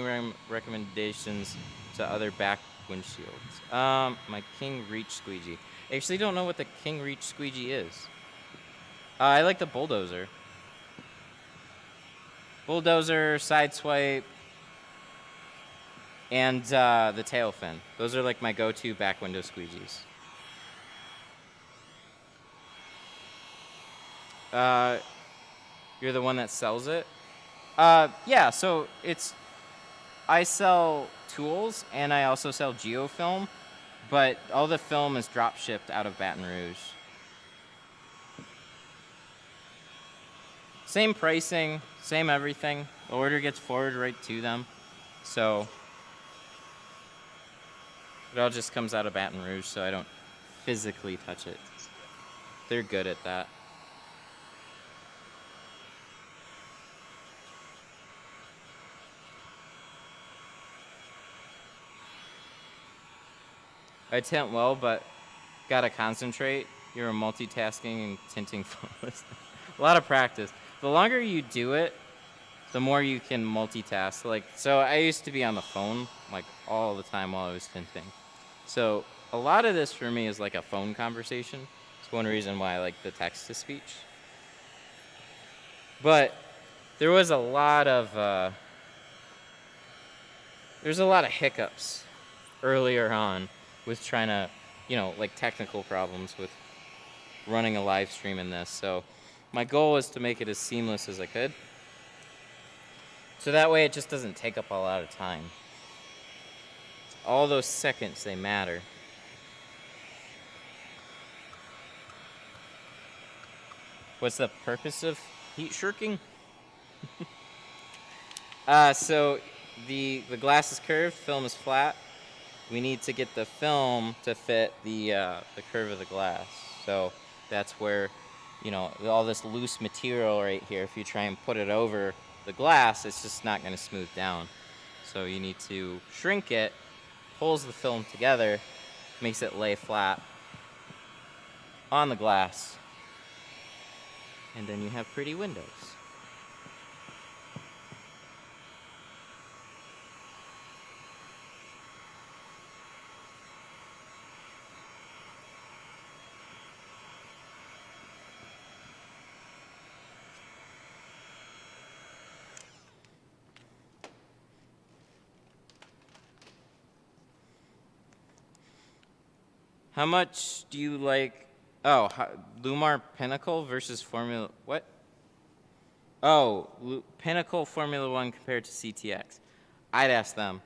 Speaker 1: recommendations to other back windshields? My King Reach squeegee. I actually don't know what the King Reach squeegee is. I like the bulldozer. Bulldozer, sideswipe, and the tail fin. Those are like my go-to back window squeegees. You're the one that sells it? Yeah, so I sell tools and I also sell geofilm, but all the film is drop shipped out of Baton Rouge. Same pricing, same everything. The order gets forwarded right to them. So it all just comes out of Baton Rouge, so I don't physically touch it. They're good at that. I tint well, but gotta concentrate. You're multitasking and tinting flawless. A lot of practice. The longer you do it, the more you can multitask. Like, so I used to be on the phone like all the time while I was tinting. So a lot of this for me is like a phone conversation. It's one reason why I like the text-to-speech. But there was a lot of there's a lot of hiccups earlier on with trying to, you know, like technical problems with running a live stream in this. So my goal was to make it as seamless as I could. So that way it just doesn't take up a lot of time. All those seconds, they matter. What's the purpose of heat shirking? So the glass is curved, film is flat. we need to get the film to fit the curve of the glass. So that's where, all this loose material right here, if you try and put it over the glass, it's just not going to smooth down. So you need to shrink it, pulls the film together, makes it lay flat on the glass, and then you have pretty windows. How much do you like? Oh, Lumar Pinnacle versus Formula. What? Oh, Pinnacle Formula One compared to CTX. I'd ask them.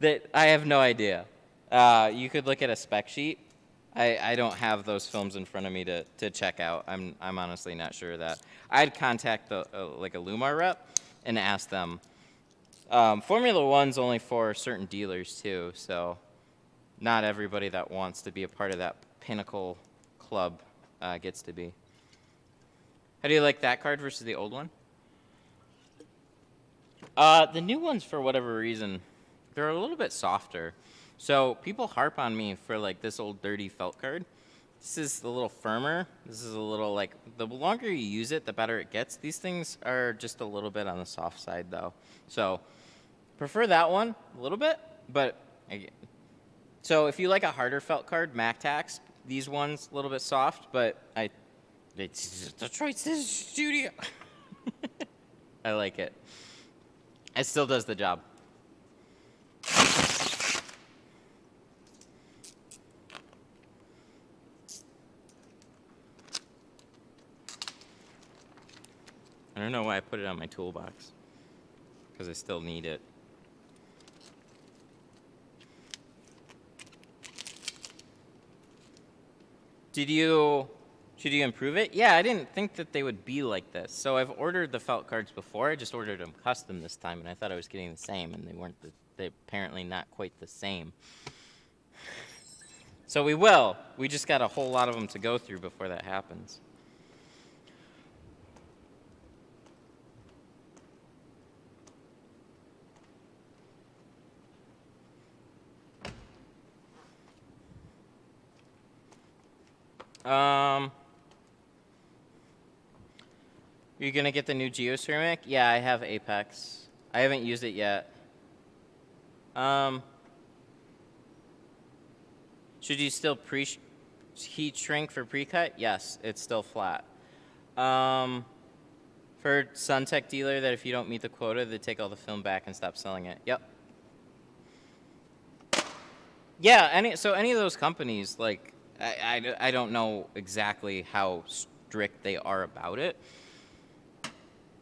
Speaker 1: That I have no idea. You could look at a spec sheet. I don't have those films in front of me to check out. I'm honestly not sure of that. I'd contact like a Lumar rep and ask them. Formula One's only for certain dealers too, so not everybody that wants to be a part of that Pinnacle club gets to be. How do you like that card versus the old one? The new ones, for whatever reason, they're a little bit softer. So people harp on me for like this old dirty felt card. This is a little firmer. This is a little like, the longer you use it, the better it gets. These things are just a little bit on the soft side though. So prefer that one a little bit, but so if you like a harder felt card, MacTax, these ones a little bit soft, but it's Detroit Studio. I like it. It still does the job. I don't know why I put it on my toolbox, because I still need it. Should you improve it? Yeah, I didn't think that they would be like this. So I've ordered the felt cards before. I just ordered them custom this time, and I thought I was getting the same, and they weren't. They're apparently not quite the same. So we will. We just got a whole lot of them to go through before that happens. You're gonna get the new Geoceramic? Yeah, I have Apex. I haven't used it yet. Should you still heat shrink for pre-cut? Yes, it's still flat. For Suntech dealer, that if you don't meet the quota, they take all the film back and stop selling it. Yep. Yeah, any of those companies, like, I don't know exactly how strict they are about it.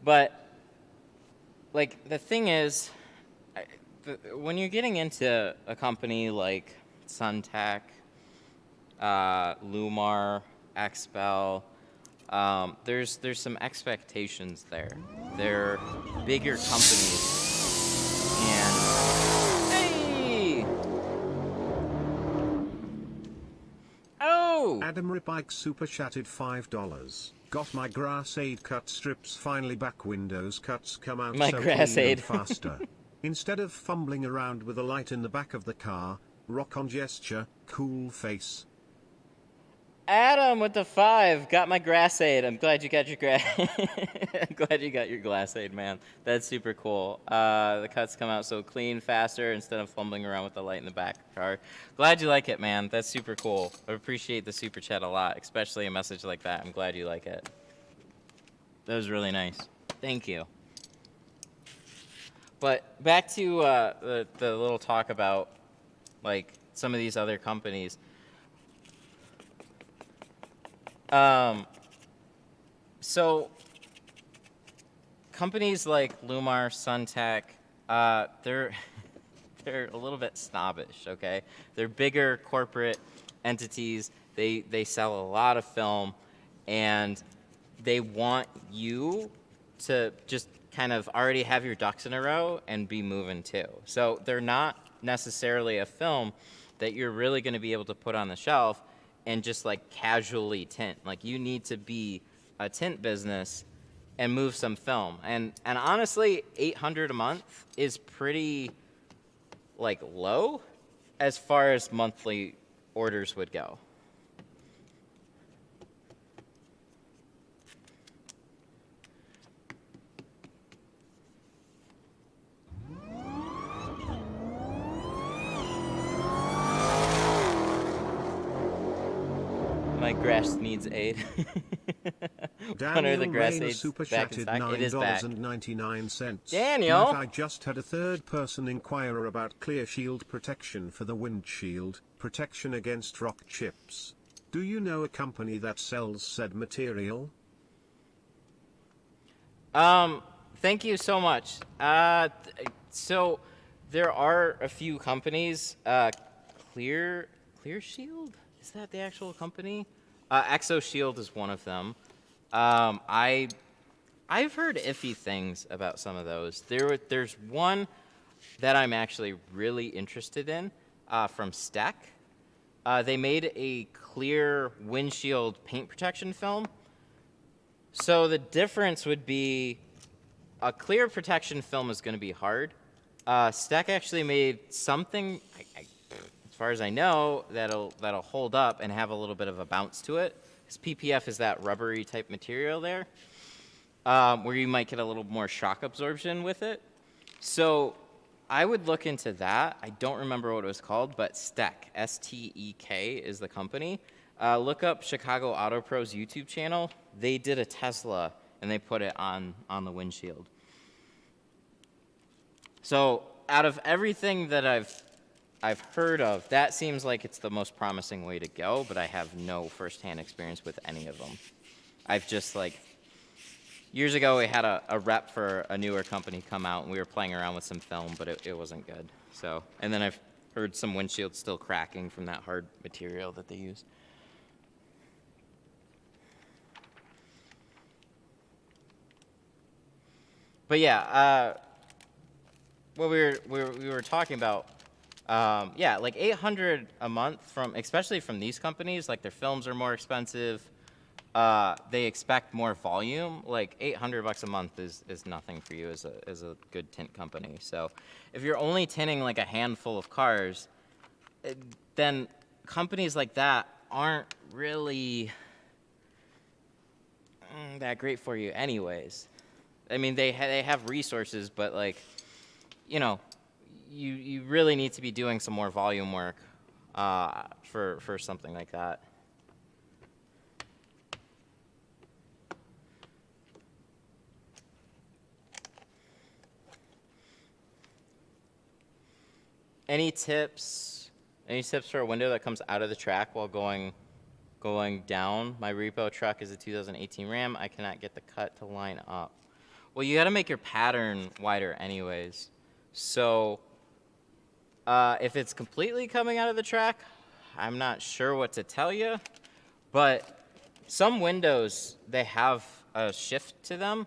Speaker 1: But, like, the thing is, when you're getting into a company like Suntech, Lumar, XPEL, there's some expectations there. They're bigger companies, and hey, oh,
Speaker 2: Adam Ripike super chatted $5. Got my grass aid cut strips finally back. Windows cuts come out
Speaker 1: My
Speaker 2: so
Speaker 1: grass
Speaker 2: clean
Speaker 1: aid.
Speaker 2: and faster. Instead of fumbling around with a light in the back of the car, rock on gesture, cool face.
Speaker 1: Adam with the 5 got my grass aid. I'm glad you got your I'm glad you got your glass aid, man. That's super cool. The cuts come out so clean, faster, instead of fumbling around with the light in the back of the car. Glad you like it, man. That's super cool. I appreciate the super chat a lot, especially a message like that. I'm glad you like it. That was really nice. Thank you. But back to the little talk about like some of these other companies. So companies like Lumar, Suntech, they're a little bit snobbish, okay? They're bigger corporate entities. They sell a lot of film, and they want you to just kind of already have your ducks in a row and be moving too. So they're not necessarily a film that you're really going to be able to put on the shelf and just like casually tint. Like you need to be a tint business and move some film. And honestly, $800 a month is pretty like low as far as monthly orders would go. My grass needs aid. Hunter, the
Speaker 2: Daniel
Speaker 1: grass
Speaker 2: Rayner
Speaker 1: aid's
Speaker 2: super
Speaker 1: back in
Speaker 2: chatted
Speaker 1: stock. It is back.
Speaker 2: $9.99.
Speaker 1: Daniel!
Speaker 2: Matt, I just had a third person inquire about clear shield protection for the windshield, protection against rock chips. Do you know a company that sells said material?
Speaker 1: Thank you so much. So there are a few companies. Clear Shield? Is that the actual company? Exo Shield is one of them. I've heard iffy things about some of those. There's one that I'm actually really interested in from Steck. They made a clear windshield paint protection film. So the difference would be a clear protection film is going to be hard. Steck actually made something, as far as I know, that'll hold up and have a little bit of a bounce to it. Because PPF is that rubbery type material there, where you might get a little more shock absorption with it. So I would look into that. I don't remember what it was called, but Steck, S-T-E-K is the company. Look up Chicago Auto Pro's YouTube channel. They did a Tesla, and they put it on the windshield. So out of everything that I've heard of, that seems like it's the most promising way to go, but I have no firsthand experience with any of them. I've just like, years ago we had a rep for a newer company come out, and we were playing around with some film, but it wasn't good. So, and then I've heard some windshields still cracking from that hard material that they use. But yeah, what we were talking about, yeah, like $800 a month from, especially from these companies, like their films are more expensive. They expect more volume. Like $800 a month is nothing for you as a good tint company. So if you're only tinting like a handful of cars, then companies like that aren't really that great for you anyways. I mean, they have resources, but like, you know, you really need to be doing some more volume work for something like that. Any tips for a window that comes out of the track while going down? My repo truck is a 2018 Ram. I cannot get the cut to line up. Well, you got to make your pattern wider anyways. So if it's completely coming out of the track, I'm not sure what to tell you. But some windows, they have a shift to them.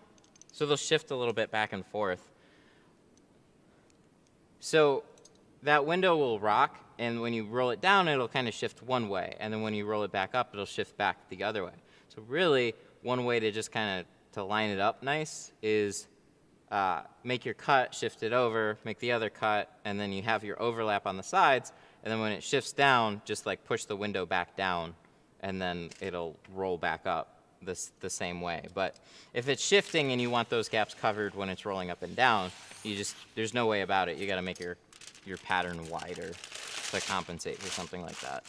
Speaker 1: So they'll shift a little bit back and forth. So that window will rock, and when you roll it down, it'll kind of shift one way. And then when you roll it back up, it'll shift back the other way. So really, one way to just kind of to line it up nice is make your cut, shift it over, make the other cut, and then you have your overlap on the sides, and then when it shifts down, just like push the window back down, and then it'll roll back up the same way. But if it's shifting and you want those gaps covered when it's rolling up and down, there's no way about it. You got to make your pattern wider to compensate for something like that.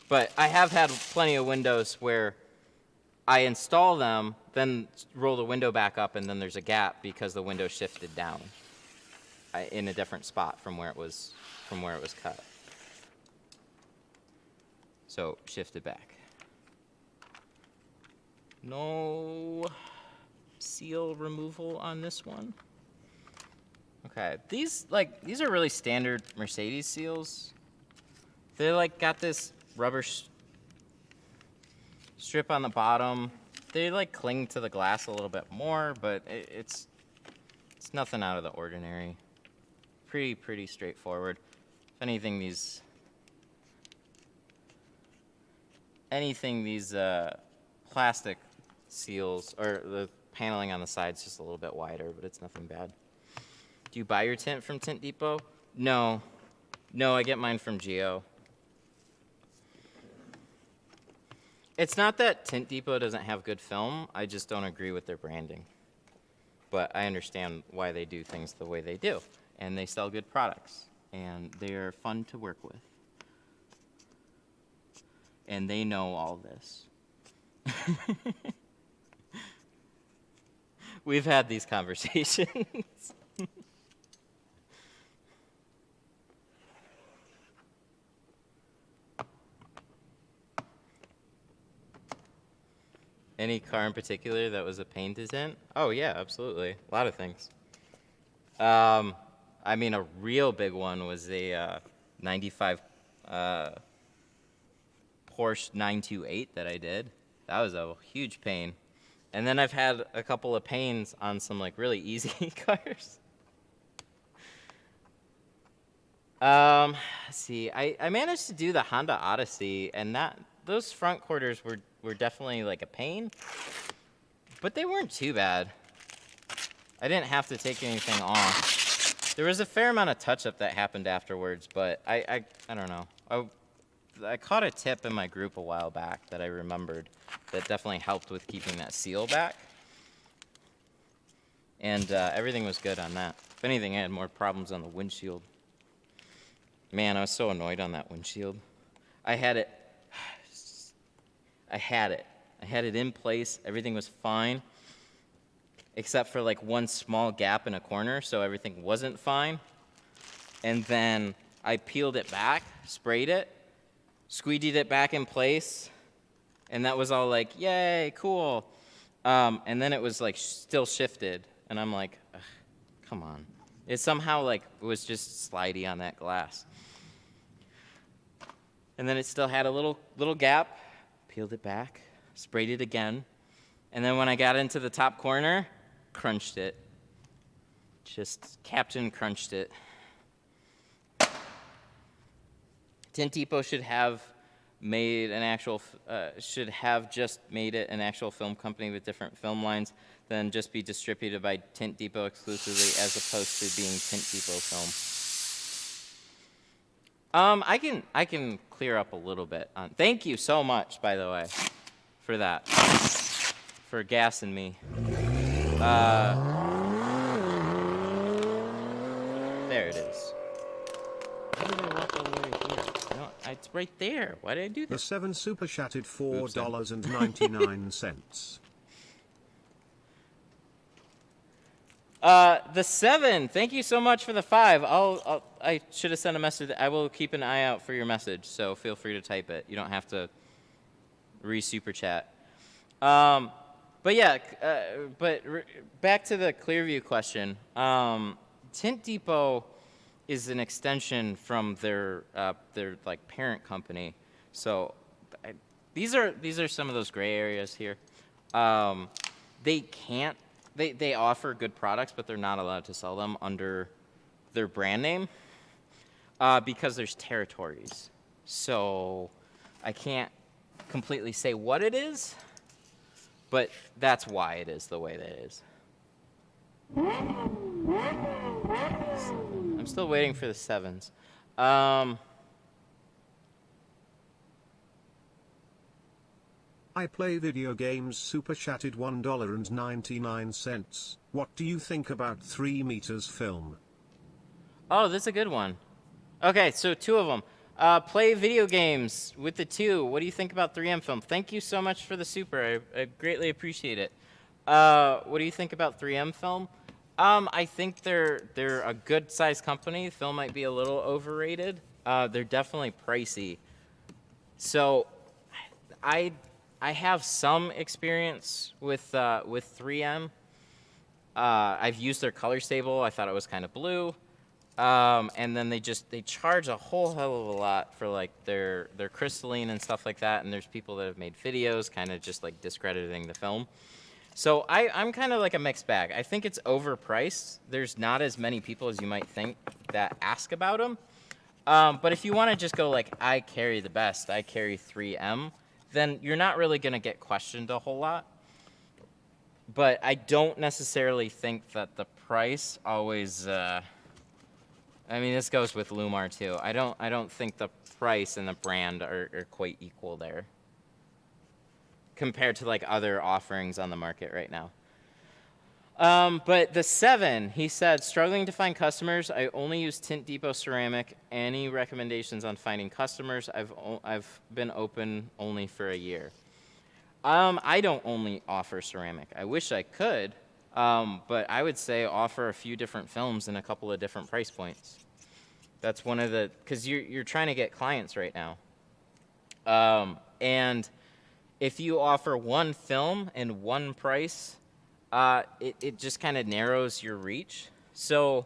Speaker 1: But I have had plenty of windows where I install them, then roll the window back up, and then there's a gap because the window shifted down in a different spot from where it was cut. So shifted back. No seal removal on this one. Okay, these are really standard Mercedes seals. They like got this rubber strip on the bottom. They like cling to the glass a little bit more, but it's nothing out of the ordinary. pretty straightforward. If anything, these plastic seals or the paneling on the side's just a little bit wider, but it's nothing bad. Do you buy your tint from Tint Depot? No, I get mine from Geo. It's not that Tint Depot doesn't have good film. I just don't agree with their branding. But I understand why they do things the way they do. And they sell good products. And they're fun to work with. And they know all this. We've had these conversations. Any car in particular that was a pain to tint? Oh yeah, absolutely. A lot of things. I mean, a real big one was a 95 Porsche 928 that I did. That was a huge pain. And then I've had a couple of pains on some like really easy cars. Let's see. I managed to do the Honda Odyssey, and those front quarters were definitely like a pain, but they weren't too bad. I didn't have to take anything off. There was a fair amount of touch-up that happened afterwards, but I don't know. I caught a tip in my group a while back that I remembered that definitely helped with keeping that seal back. And everything was good on that. If anything, I had more problems on the windshield. Man, I was so annoyed on that windshield. I had it in place. Everything was fine, except for like one small gap in a corner, so everything wasn't fine. And then I peeled it back, sprayed it, squeegeed it back in place, and that was all like, yay, cool. And then it was like still shifted, and I'm like, ugh, come on. It somehow like was just slidey on that glass. And then it still had a little gap, peeled it back, sprayed it again, and then when I got into the top corner, crunched it. Just Captain crunched it. Tint Depot should have made an actual, just made it an actual film company with different film lines than just be distributed by Tint Depot exclusively as opposed to being Tint Depot film. I can clear up a little bit on. Thank you so much, by the way, for that, for gassing me. There it is. Why did I walk all the way here? No, it's right there. Why did I do that?
Speaker 2: The 7 super chatted $4.99.
Speaker 1: The 7. Thank you so much for the 5. I should have sent a message. I will keep an eye out for your message, so feel free to type it. You don't have to re-super chat. But yeah, back to the Clearview question. Tint Depot is an extension from their like parent company. So these are some of those gray areas here. They offer good products, but they're not allowed to sell them under their brand name because there's territories. So I can't completely say what it is, but that's why it is the way that it is. I'm still waiting for the 7s.
Speaker 2: I play video games super chatted $1.99. What do you think about 3 meters film?
Speaker 1: Oh, that's a good one. Okay, so 2 of them. Play video games with the 2. What do you think about 3M film? Thank you so much for the super. I greatly appreciate it. What do you think about 3M film? I think they're a good sized company. Film might be a little overrated. They're definitely pricey. So I have some experience with 3M. I've used their color stable. I thought it was kind of blue. And then they charge a whole hell of a lot for like their crystalline and stuff like that. And there's people that have made videos kind of just like discrediting the film. So I'm kind of like a mixed bag. I think it's overpriced. There's not as many people as you might think that ask about them. But if you want to just go like, I carry the best, I carry 3M, then you're not really going to get questioned a whole lot. But I don't necessarily think that the price always, I mean, this goes with Lumar too. I don't think the price and the brand are quite equal there compared to like other offerings on the market right now. But the 7, he said, struggling to find customers. I only use Tint Depot ceramic. Any recommendations on finding customers? I've been open only for a year. I don't only offer ceramic. I wish I could, but I would say offer a few different films and a couple of different price points. That's one of the, because you're trying to get clients right now. And if you offer one film and one price, it just kind of narrows your reach. So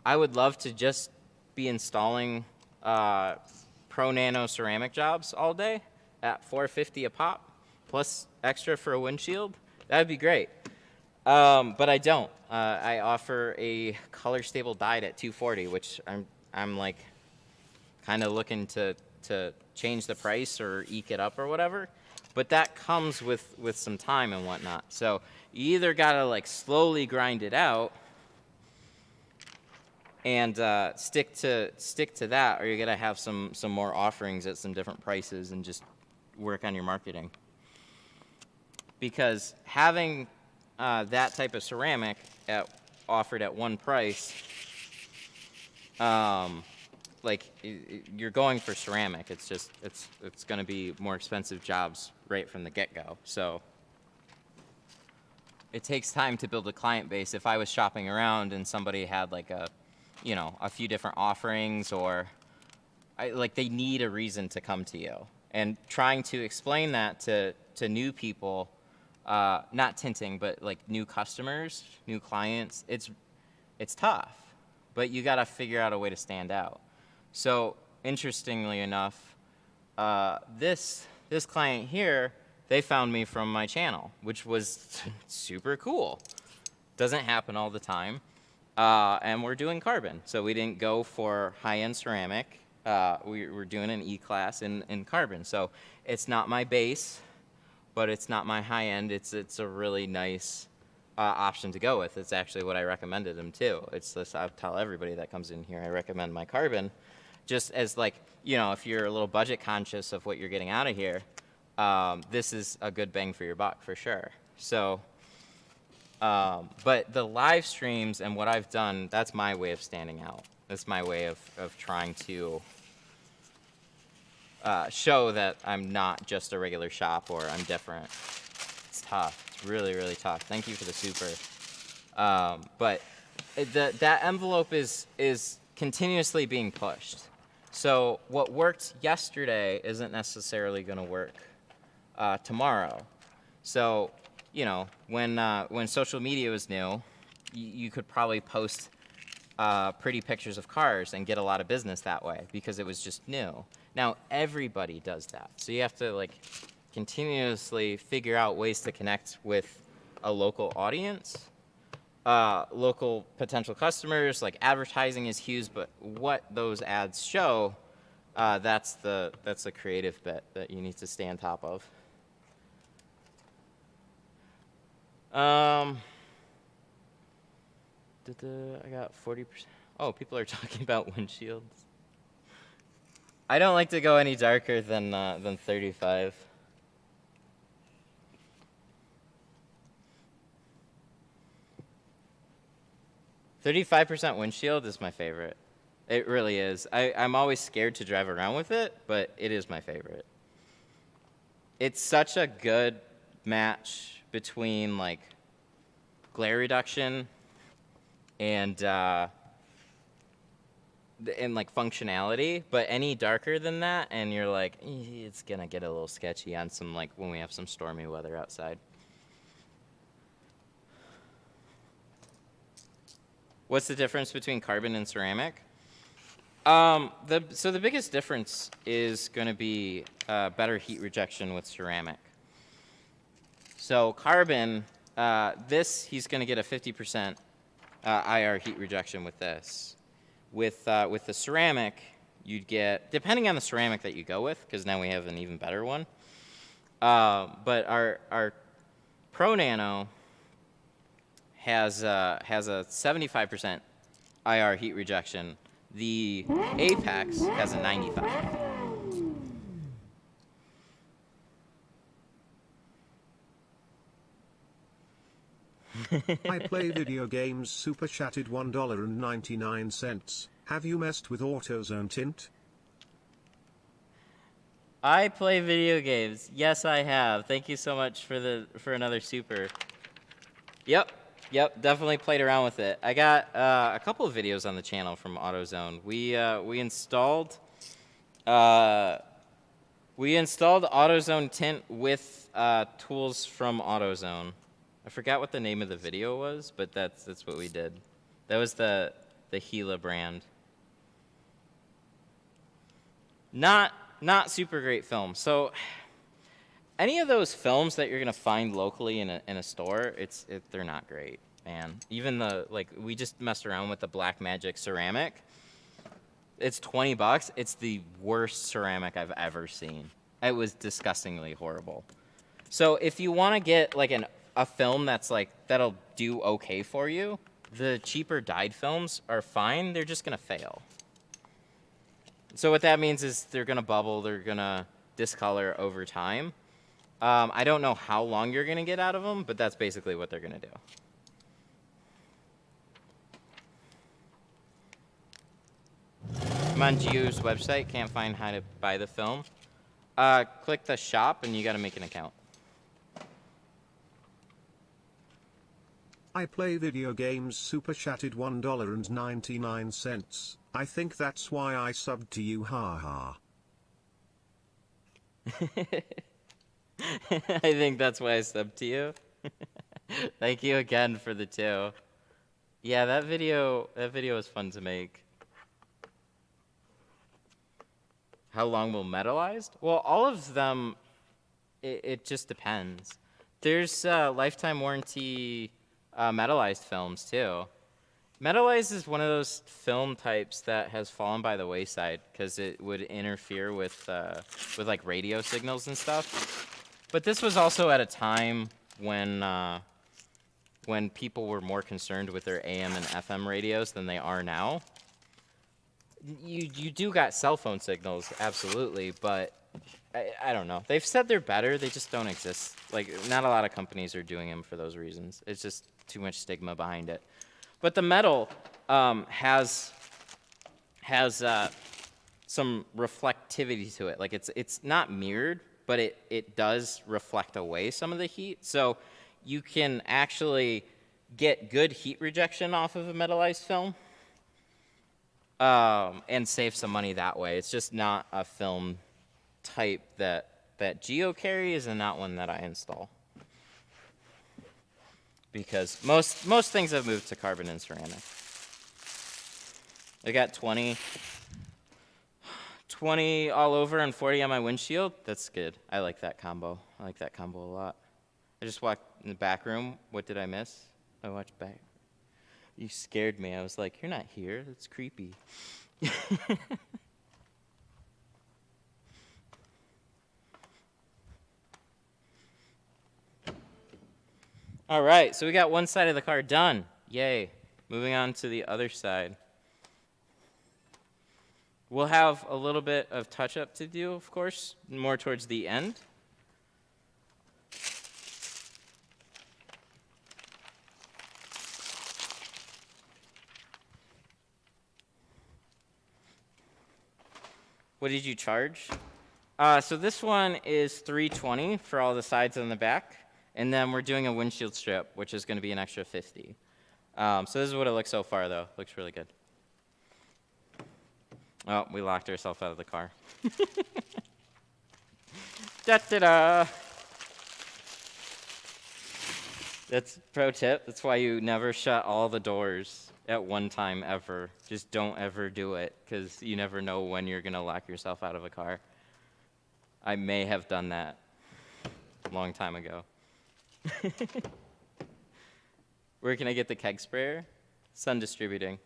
Speaker 1: I would love to just be installing Pro Nano ceramic jobs all day at $450 a pop, plus extra for a windshield. That would be great. But I don't. I offer a color stable dyed at $240, which I'm like kind of looking to change the price or eke it up or whatever. But that comes with some time and whatnot. So you either gotta like slowly grind it out and stick to that, or you're gonna have some more offerings at some different prices and just work on your marketing. Because having that type of ceramic offered at one price, like you're going for ceramic. It's just it's going to be more expensive jobs right from the get-go. So it takes time to build a client base. If I was shopping around and somebody had like a few different offerings, or they need a reason to come to you, and trying to explain that to new people, not tinting, but like new customers, new clients, it's tough, but you got to figure out a way to stand out. So interestingly enough, this client here, they found me from my channel, which was super cool. Doesn't happen all the time. And we're doing carbon. So we didn't go for high-end ceramic. We're doing an E-class in carbon. So it's not my base, but it's not my high-end. It's a really nice option to go with. It's actually what I recommended them too. It's this, I tell everybody that comes in here, I recommend my carbon, just as like, if you're a little budget conscious of what you're getting out of here, this is a good bang for your buck for sure. So, but the live streams and what I've done, that's my way of standing out. That's my way of trying to show that I'm not just a regular shop or I'm different. It's tough. It's really, really tough. Thank you for the super. But that envelope is continuously being pushed. So what worked yesterday isn't necessarily going to work tomorrow. So, when social media was new, you could probably post pretty pictures of cars and get a lot of business that way because it was just new. Now everybody does that. So you have to continuously figure out ways to connect with a local audience, local potential customers. Like advertising is huge, but what those ads show, that's the creative bit that you need to stay on top of. I got 40%. Oh, people are talking about windshields. I don't like to go any darker than 35. "35% windshield" is my favorite. It really is. I'm always scared to drive around with it, but it is my favorite. It's such a good match between glare reduction and functionality, but any darker than that and you're like, it's gonna get a little sketchy on some when we have some stormy weather outside. What's the difference between carbon and ceramic? So the biggest difference is going to be better heat rejection with ceramic. So carbon, This, he's going to get a 50% IR heat rejection with this. With the ceramic, you'd get, depending on the ceramic that you go with, because now we have an even better one. But our Pro Nano has a 75% IR heat rejection. The Apex has a 95.
Speaker 2: I play video games. Super chatted $1.99. Have you messed with AutoZone tint?
Speaker 1: I play video games. Yes, I have. Thank you so much for another super. Yep, definitely played around with it. I got a couple of videos on the channel from AutoZone. We installed AutoZone tint with tools from AutoZone. I forgot what the name of the video was, but that's what we did. That was the Gila brand. Not super great film. So any of those films that you're gonna find locally in a store, they're not great, man. Even we just messed around with the Blackmagic ceramic. It's $20. It's the worst ceramic I've ever seen. It was disgustingly horrible. So if you want to get like a film that'll do okay for you, the cheaper dyed films are fine. They're just gonna fail. So what that means is they're gonna bubble. They're gonna discolor over time. I don't know how long you're gonna get out of them, but that's basically what they're gonna do. I'm on Geo's website, can't find how to buy the film. Click the shop and you gotta make an account.
Speaker 2: I play video games. Super chatted $1.99. I think that's why I subbed to you, haha.
Speaker 1: I think that's why I subbed to you. Thank you again for the 2. Yeah, that video was fun to make. How long will metallized? Well, all of them, it just depends. There's lifetime warranty metallized films too. Metallized is one of those film types that has fallen by the wayside because it would interfere with like radio signals and stuff. But this was also at a time when people were more concerned with their AM and FM radios than they are now. You do got cell phone signals, absolutely, but I don't know. They've said they're better, they just don't exist. Like, not a lot of companies are doing them for those reasons. It's just too much stigma behind it. But the metal has some reflectivity to it. Like, it's not mirrored, but it does reflect away some of the heat. So you can actually get good heat rejection off of a metallized film and save some money that way. It's just not a film type that Geo carries and not one that I install. Because most things have moved to carbon and ceramic. I got 20 all over and 40 on my windshield. That's good. I like that combo. I like that combo a lot. I just walked in the back room. What did I miss? I watched back. You scared me. I was like, you're not here. That's creepy. All right, so we got one side of the car done. Yay. Moving on to the other side. We'll have a little bit of touch-up to do, of course, more towards the end. What did you charge? So this one is $320 for all the sides and the back. And then we're doing a windshield strip, which is going to be an extra $50. So this is what it looks so far, though. Looks really good. Oh, we locked ourselves out of the car. Da-da-da! That's pro tip. That's why you never shut all the doors at one time ever. Just don't ever do it, because you never know when you're going to lock yourself out of a car. I may have done that a long time ago. Where can I get the keg sprayer? Sun Distributing.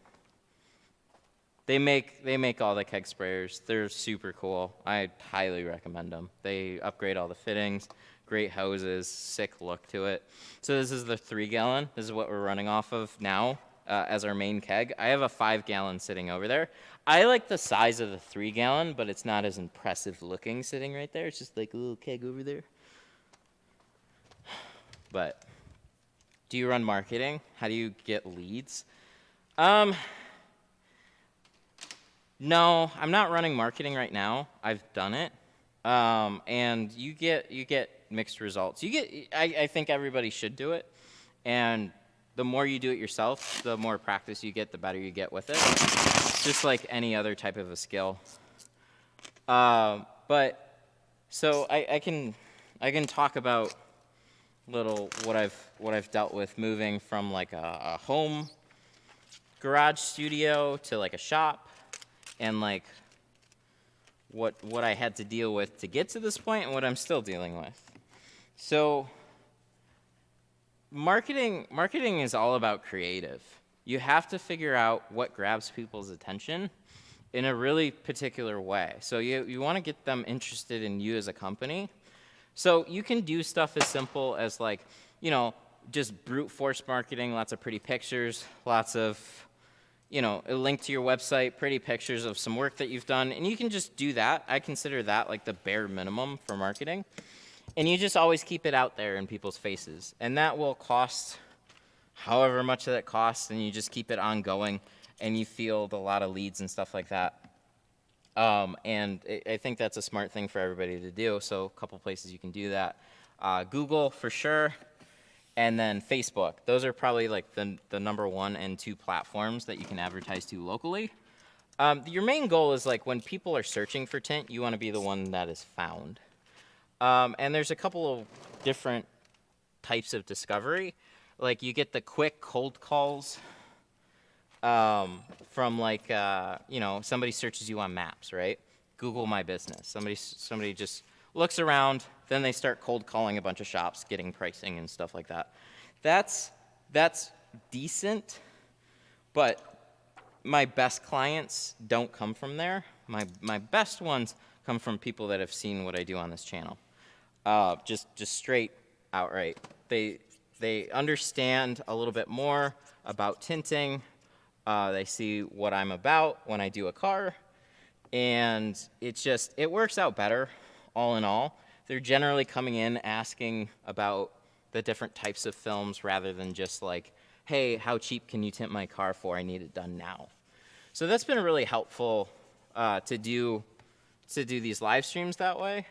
Speaker 1: They make all the keg sprayers. They're super cool. I highly recommend them. They upgrade all the fittings, great hoses, sick look to it. So this is the 3-gallon. This is what we're running off of now as our main keg. I have a 5-gallon sitting over there. I like the size of the 3-gallon, but it's not as impressive looking sitting right there. It's just like a little keg over there. But do you run marketing? How do you get leads? No, I'm not running marketing right now. I've done it, and you get mixed results. I think everybody should do it, and the more you do it yourself, the more practice you get, the better you get with it. It's just like any other type of a skill. But so I can talk about what I've dealt with moving from like a home garage studio to like a shop. And like what I had to deal with to get to this point and what I'm still dealing with. So marketing is all about creative. You have to figure out what grabs people's attention in a really particular way. So you want to get them interested in you as a company. So you can do stuff as simple as like, just brute force marketing, lots of pretty pictures, lots of a link to your website, pretty pictures of some work that you've done, and you can just do that. I consider that like the bare minimum for marketing. And you just always keep it out there in people's faces. And that will cost however much that costs, and you just keep it ongoing, and you field a lot of leads and stuff like that. And I think that's a smart thing for everybody to do, so a couple places you can do that. Google, for sure. And then Facebook. Those are probably like the number 1 and 2 platforms that you can advertise to locally. Your main goal is like when people are searching for tint, you want to be the one that is found. And there's a couple of different types of discovery. Like you get the quick cold calls from like, somebody searches you on maps, right? Google My Business. Somebody just looks around, then they start cold calling a bunch of shops, getting pricing and stuff like that. That's decent, but my best clients don't come from there. My best ones come from people that have seen what I do on this channel. Just straight outright. They understand a little bit more about tinting. They see what I'm about when I do a car, and it works out better all in all. They're generally coming in asking about the different types of films rather than just like, hey, how cheap can you tint my car for? I need it done now. So that's been really helpful to do these live streams that way.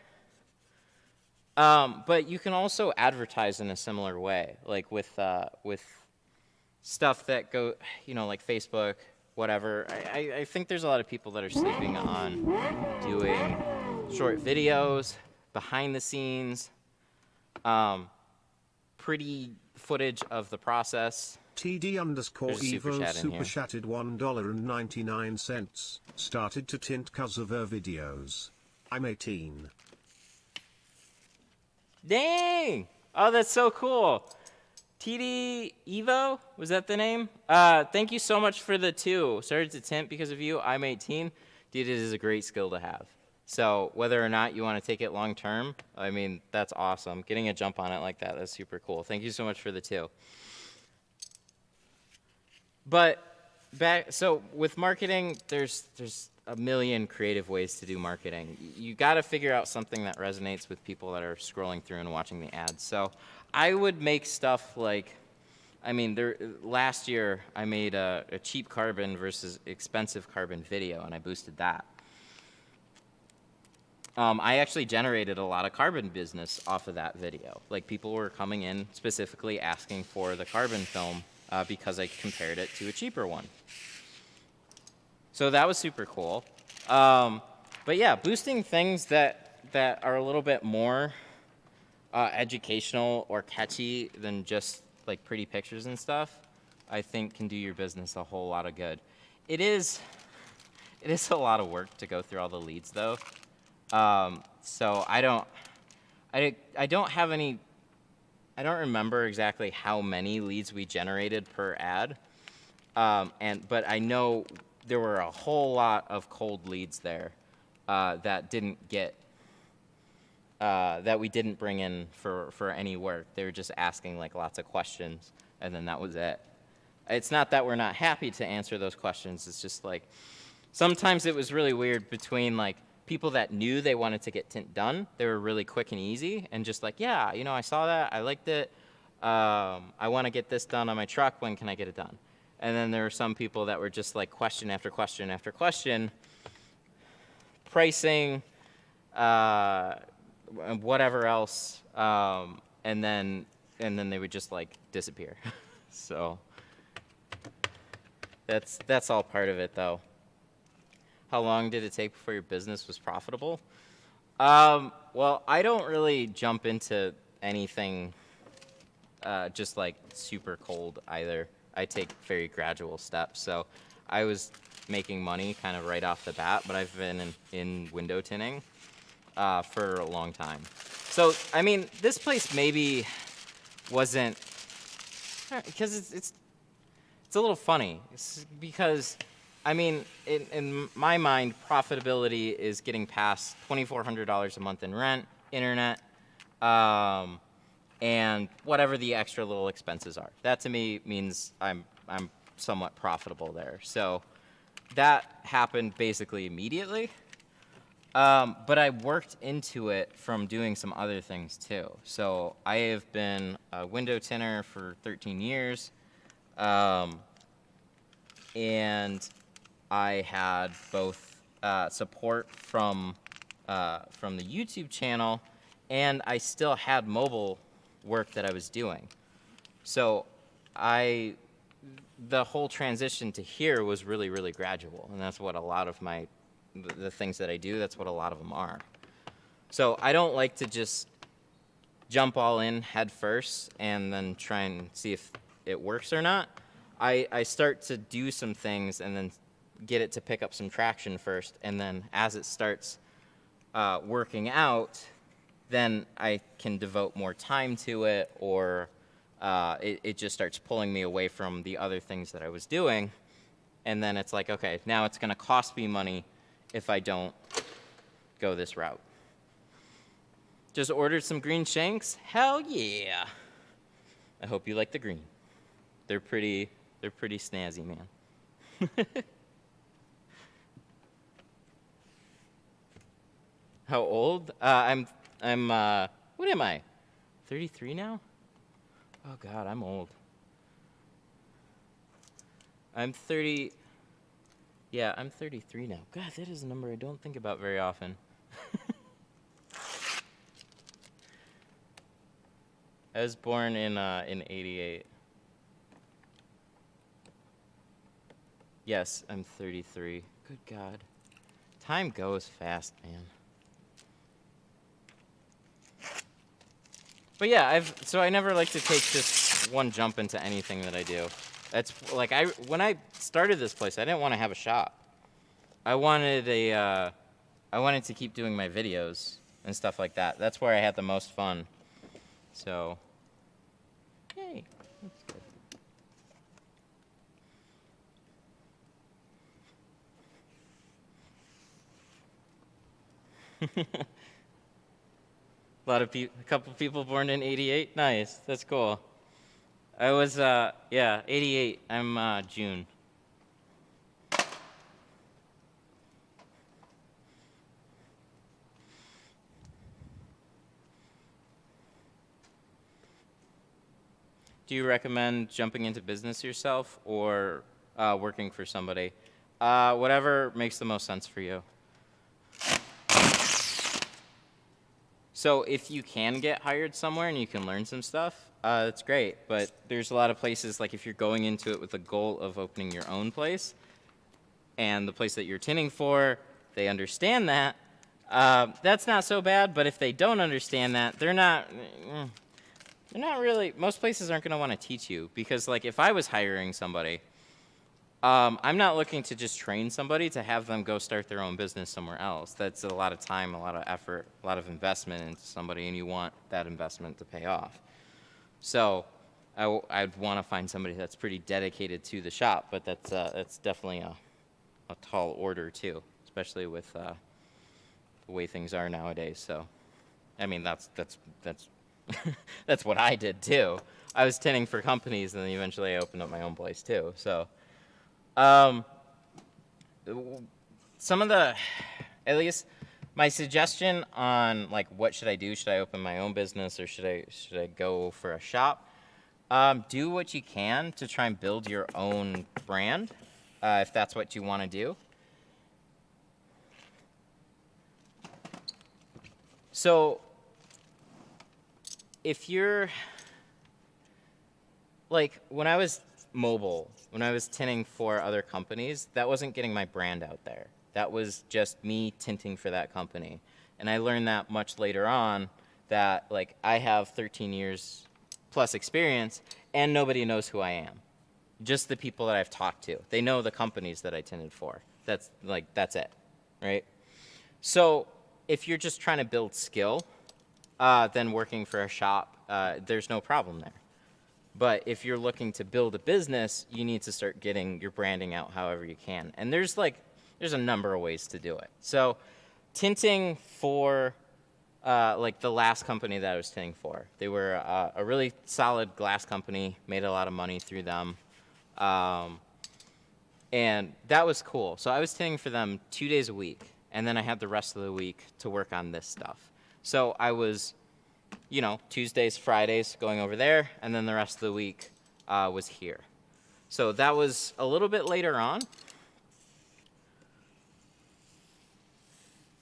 Speaker 1: But you can also advertise in a similar way, like with stuff that go, like Facebook, whatever. I think there's a lot of people that are sleeping on doing short videos, behind the scenes, pretty footage of the process.
Speaker 2: TD_Evo super chatted $1.99. Started to tint 'cause of her videos. I'm 18.
Speaker 1: Dang! Oh, that's so cool. TD Evo, was that the name? Thank you so much for the 2. Started to tint because of you. I'm 18. Dude, it is a great skill to have. So whether or not you want to take it long term, I mean, that's awesome. Getting a jump on it like that, that's super cool. Thank you so much for the 2. But so with marketing, there's a million creative ways to do marketing. You got to figure out something that resonates with people that are scrolling through and watching the ads. So I would make stuff like, last year I made a cheap carbon versus expensive carbon video, and I boosted that. I actually generated a lot of carbon business off of that video. Like people were coming in specifically asking for the carbon film because I compared it to a cheaper one. So that was super cool. But yeah, boosting things that are a little bit more educational or catchy than just like pretty pictures and stuff, I think can do your business a whole lot of good. It is a lot of work to go through all the leads though. So I don't have any I don't remember exactly how many leads we generated per ad, but I know there were a whole lot of cold leads there that didn't get that we didn't bring in for any work. They were just asking like lots of questions, and then that was it. It's not that we're not happy to answer those questions. It's just like sometimes it was really weird between like people that knew they wanted to get tint done. They were really quick and easy and just like, yeah, you know, I saw that, I liked it. I want to get this done on my truck. When can I get it done? And then there were some people that were just like question after question after question, pricing, whatever else, and then they would just like disappear. So that's all part of it, though. How long did it take before your business was profitable? Well, I don't really jump into anything just like super cold either. I take very gradual steps. So I was making money kind of right off the bat, but I've been in window tinting for a long time. So, I mean, this place maybe wasn't, because it's a little funny. It's because, I mean, in my mind, profitability is getting past $2,400 a month in rent, internet, and whatever the extra little expenses are. That to me means I'm somewhat profitable there. So that happened basically immediately. But I worked into it from doing some other things too. So I have been a window tinter for 13 years. And I had both support from the YouTube channel, and I still had mobile work that I was doing. So the whole transition to here was really, really gradual, and that's what a lot of the things that I do, that's what a lot of them are. So I don't like to just jump all in head first and then try and see if it works or not. I start to do some things and then get it to pick up some traction first, and then as it starts working out, then I can devote more time to it, or it just starts pulling me away from the other things that I was doing, and then it's like, okay, now it's going to cost me money if I don't go this route. Just ordered some green shanks? Hell yeah. I hope you like the green. They're pretty snazzy, man. How old? I'm what am I? 33 now? Oh God, I'm old. I'm 30. Yeah, I'm 33 now. God, that is a number I don't think about very often. I was born in 88. Yes, I'm 33. Good God. Time goes fast, man. But yeah, so I never like to take just one jump into anything that I do. That's like when I started this place, I didn't want to have a shop. I wanted to keep doing my videos and stuff like that. That's where I had the most fun. So, hey, that's good. A couple people born in 88. Nice, that's cool. I was, 88. I'm June. Do you recommend jumping into business yourself or working for somebody? Whatever makes the most sense for you. So if you can get hired somewhere and you can learn some stuff, that's great. But there's a lot of places, like if you're going into it with the goal of opening your own place, and the place that you're tinting for, they understand that, that's not so bad. But if they don't understand that, they're not really, most places aren't going to want to teach you. Because like if I was hiring somebody, I'm not looking to just train somebody to have them go start their own business somewhere else. That's a lot of time, a lot of effort, a lot of investment into somebody, and you want that investment to pay off. So I'd want to find somebody that's pretty dedicated to the shop, but that's definitely a tall order too, especially with the way things are nowadays. So, I mean, that's that's what I did too. I was tinting for companies, and then eventually I opened up my own place too. So, some of the, at least my suggestion on like what should I do? Should I open my own business or should I go for a shop? Do what you can to try and build your own brand, if that's what you want to do. So, if you're, like, when I was mobile, when I was tinting for other companies, that wasn't getting my brand out there. That was just me tinting for that company. And I learned that much later on, that, like, I have 13 years plus experience, and nobody knows who I am. Just the people that I've talked to. They know the companies that I tinted for. That's it, right? So if you're just trying to build skill, then working for a shop, there's no problem there. But if you're looking to build a business, you need to start getting your branding out however you can. And there's a number of ways to do it. So tinting for, like the last company that I was tinting for, they were a really solid glass company, made a lot of money through them. And that was cool. So I was tinting for them 2 days a week, and then I had the rest of the week to work on this stuff. So I was, Tuesdays, Fridays going over there, and then the rest of the week was here. So that was a little bit later on.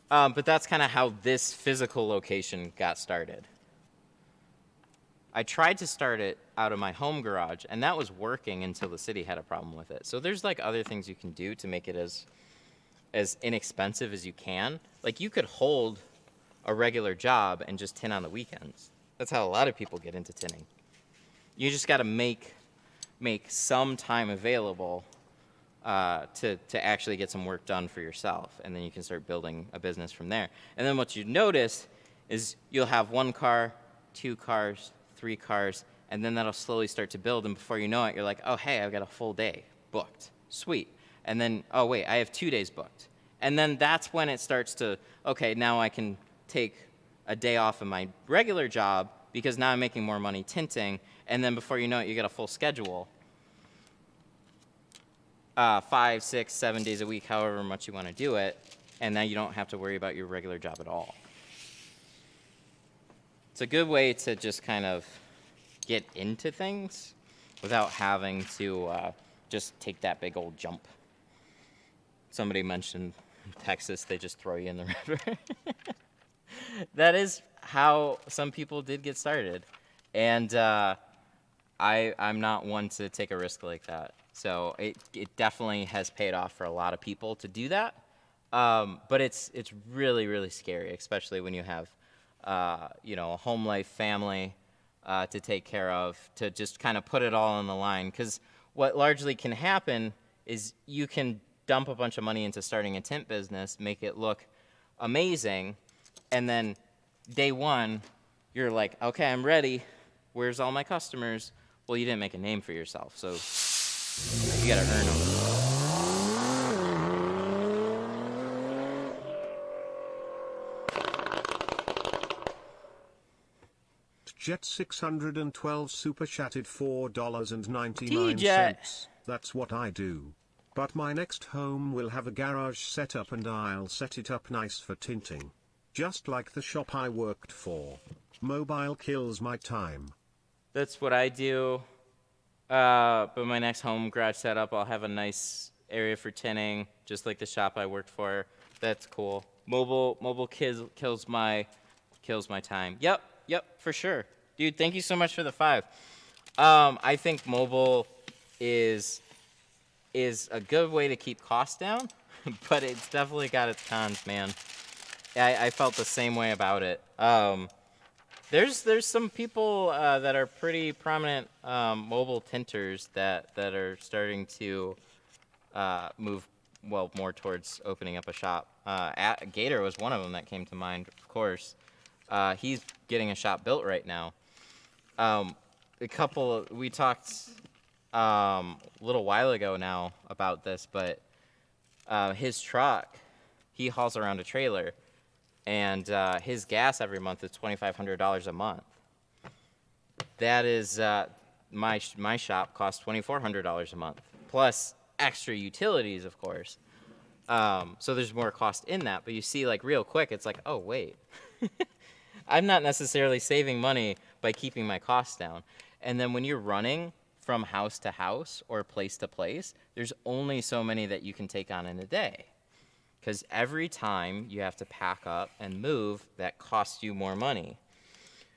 Speaker 1: But that's kind of how this physical location got started. I tried to start it out of my home garage, and that was working until the city had a problem with it. So there's like other things you can do to make it as inexpensive as you can. Like you could hold a regular job and just tint on the weekends. That's how a lot of people get into tinting. You just got to make some time available to actually get some work done for yourself, and then you can start building a business from there. And then what you notice is you'll have 1 car, 2 cars, 3 cars, and then that'll slowly start to build, and before you know it, you're like, oh, hey, I've got a full day booked. Sweet. And then, oh, wait, I have 2 days booked. And then that's when it starts to, okay, now I can take a day off of my regular job because now I'm making more money tinting, and then before you know it, you get a full schedule. 5, 6, 7 days a week, however much you want to do it, and now you don't have to worry about your regular job at all. It's a good way to just kind of get into things without having to just take that big old jump. Somebody mentioned Texas, they just throw you in the river. That is how some people did get started. And I'm not one to take a risk like that. So it definitely has paid off for a lot of people to do that. But it's really, really scary, especially when you have a home life, family to take care of, to just kind of put it all on the line. Because what largely can happen is you can dump a bunch of money into starting a tint business, make it look amazing, and then day one, you're like, okay, I'm ready. Where's all my customers? Well, you didn't make a name for yourself, so you gotta earn them.
Speaker 2: Jet 612 super chatted $4.99.
Speaker 1: T-Jet.
Speaker 2: That's what I do. But my next home will have a garage set up and I'll set it up nice for tinting. Just like the shop I worked for. Mobile kills my time.
Speaker 1: That's what I do. But my next home garage setup, I'll have a nice area for tinting, just like the shop I worked for. That's cool. Mobile kills my time. Yep, for sure. Dude, thank you so much for the 5. I think mobile is a good way to keep costs down, but it's definitely got its cons, man. I felt the same way about it. There's some people that are pretty prominent mobile tinters that are starting to move more towards opening up a shop. Gator was one of them that came to mind, of course. He's getting a shop built right now. we talked a little while ago now about this, but his truck, he hauls around a trailer, and his gas every month is $2,500 a month. That is, my shop costs $2,400 a month, plus extra utilities, of course. So there's more cost in that, but you see, like, real quick, it's like, oh, wait. I'm not necessarily saving money by keeping my costs down. And then when you're running from house to house or place to place, there's only so many that you can take on in a day. Because every time you have to pack up and move, that costs you more money.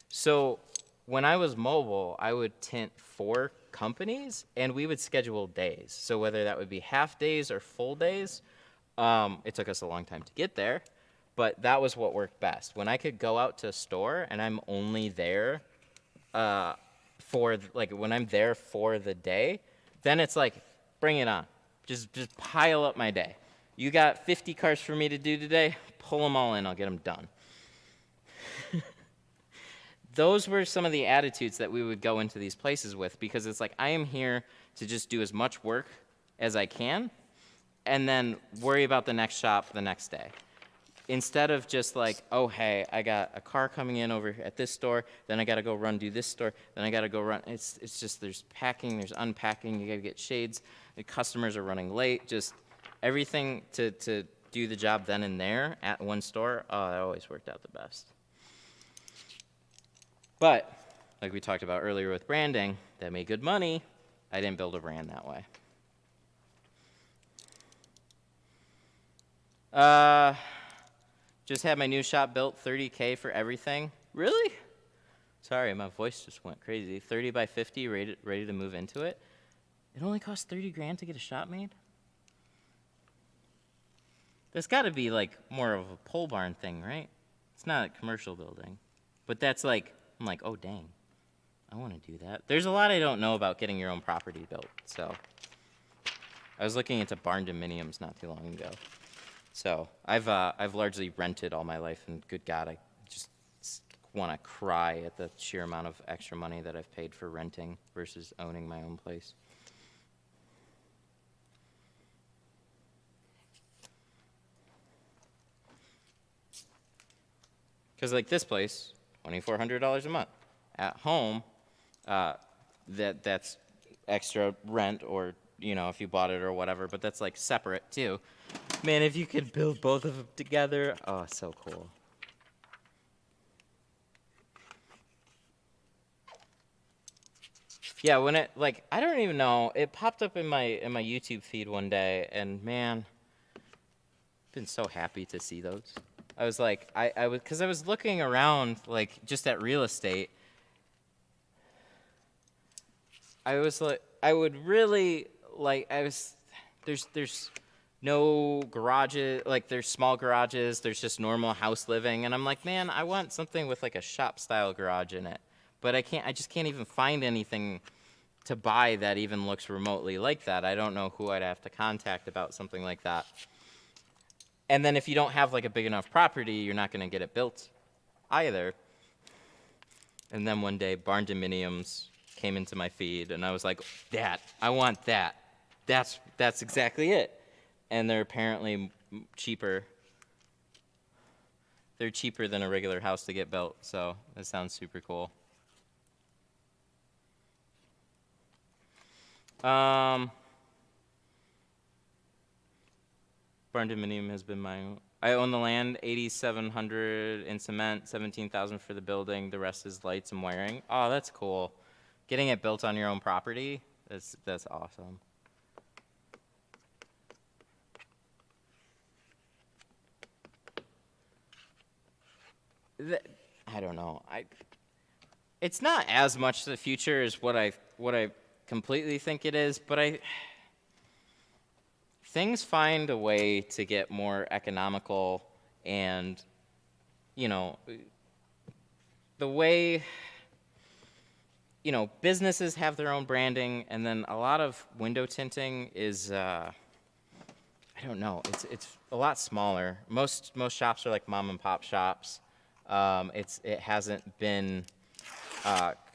Speaker 1: So when I was mobile, I would tint 4 companies, and we would schedule days. So whether that would be half days or full days, it took us a long time to get there. But that was what worked best. When I could go out to a store and I'm only there when I'm there for the day, then it's like, bring it on. Just pile up my day. You got 50 cars for me to do today? Pull them all in. I'll get them done. Those were some of the attitudes that we would go into these places with, because it's like, I am here to just do as much work as I can and then worry about the next shop the next day. Instead of just like, oh, hey, I got a car coming in over at this store, then I got to go do this store, then I got to go run. It's just, there's packing, there's unpacking, you got to get shades, the customers are running late, just everything to do the job then and there at one store. Oh, that always worked out the best. But, like we talked about earlier with branding, that made good money. I didn't build a brand that way. Just had my new shop built, $30K for everything. Really? Sorry, my voice just went crazy. 30 by 50, ready to move into it. It only cost 30 grand to get a shop made? That's got to be like more of a pole barn thing, right? It's not a commercial building. But that's like, I'm like, oh, dang. I want to do that. There's a lot I don't know about getting your own property built, so. I was looking into barn dominiums not too long ago. So I've largely rented all my life, and good God, I just want to cry at the sheer amount of extra money that I've paid for renting versus owning my own place. Because like this place, $2,400 a month. At home, that's extra rent, or if you bought it or whatever, but that's like separate too. Man, if you could build both of them together, oh, so cool. Yeah, when it, like, I don't even know, it popped up in my YouTube feed one day, and man, I've been so happy to see those. I was like, I was looking around, like, just at real estate. I was like, I would really, like, there's no garages, like there's small garages, there's just normal house living, and I'm like, man, I want something with like a shop style garage in it, but I just can't even find anything to buy that even looks remotely like that. I don't know who I'd have to contact about something like that. And then if you don't have like a big enough property, you're not going to get it built either. And then one day, barn dominiums came into my feed, and I was like, that, I want that. That's exactly it. And they're apparently cheaper. They're cheaper than a regular house to get built, so that sounds super cool. Barn dominium has been I own the land, $8,700 in cement, $17,000 for the building. The rest is lights and wiring. Oh, that's cool. Getting it built on your own property, that's awesome. I don't know. It's not as much the future as what I completely think it is, but things find a way to get more economical, and the way businesses have their own branding, and then a lot of window tinting is I don't know. It's a lot smaller. Most shops are like mom and pop shops. It hasn't been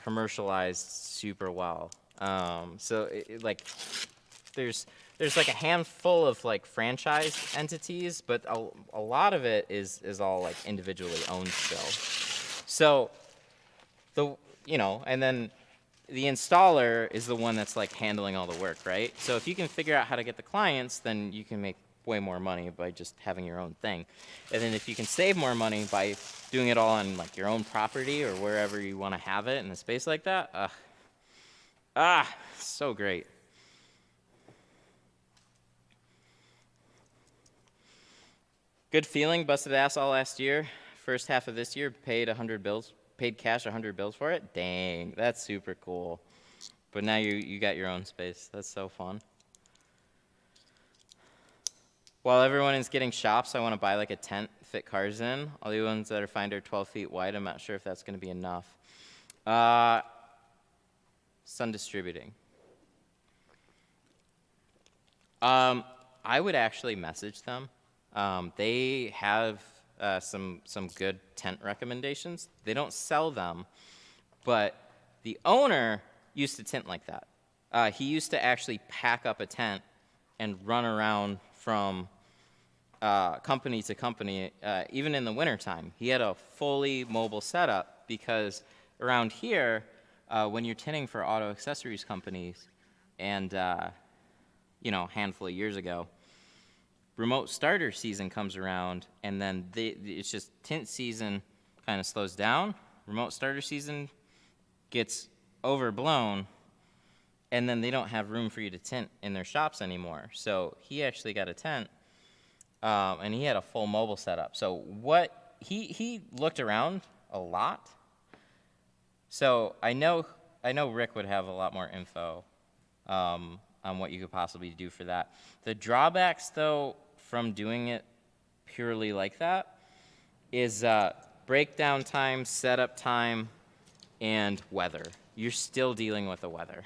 Speaker 1: commercialized super well. Like there's like a handful of like franchise entities, but a lot of it is all like individually owned still. So and then the installer is the one that's like handling all the work, right? So if you can figure out how to get the clients, then you can make way more money by just having your own thing. And then if you can save more money by doing it all on like your own property or wherever you want to have it in a space like that, so great. Good feeling, busted ass all last year. First half of this year, paid cash 100 bills for it. Dang, that's super cool. But now you got your own space. That's so fun. While everyone is getting shops, I want to buy like a tent, fit cars in. All the ones that are fined are 12 feet wide. I'm not sure if that's going to be enough. Sun distributing. I would actually message them. They have some good tent recommendations. They don't sell them, but the owner used to tent like that. He used to actually pack up a tent and run around from company to company, even in the wintertime. He had a fully mobile setup because around here, when you're tenting for auto accessories companies, and a handful of years ago, remote starter season comes around, and then it's just tent season kind of slows down. Remote starter season gets overblown, and then they don't have room for you to tent in their shops anymore. So he actually got a tent, and he had a full mobile setup. So he looked around a lot. So I know Rick would have a lot more info on what you could possibly do for that. The drawbacks, though, from doing it purely like that is breakdown time, setup time, and weather. You're still dealing with the weather.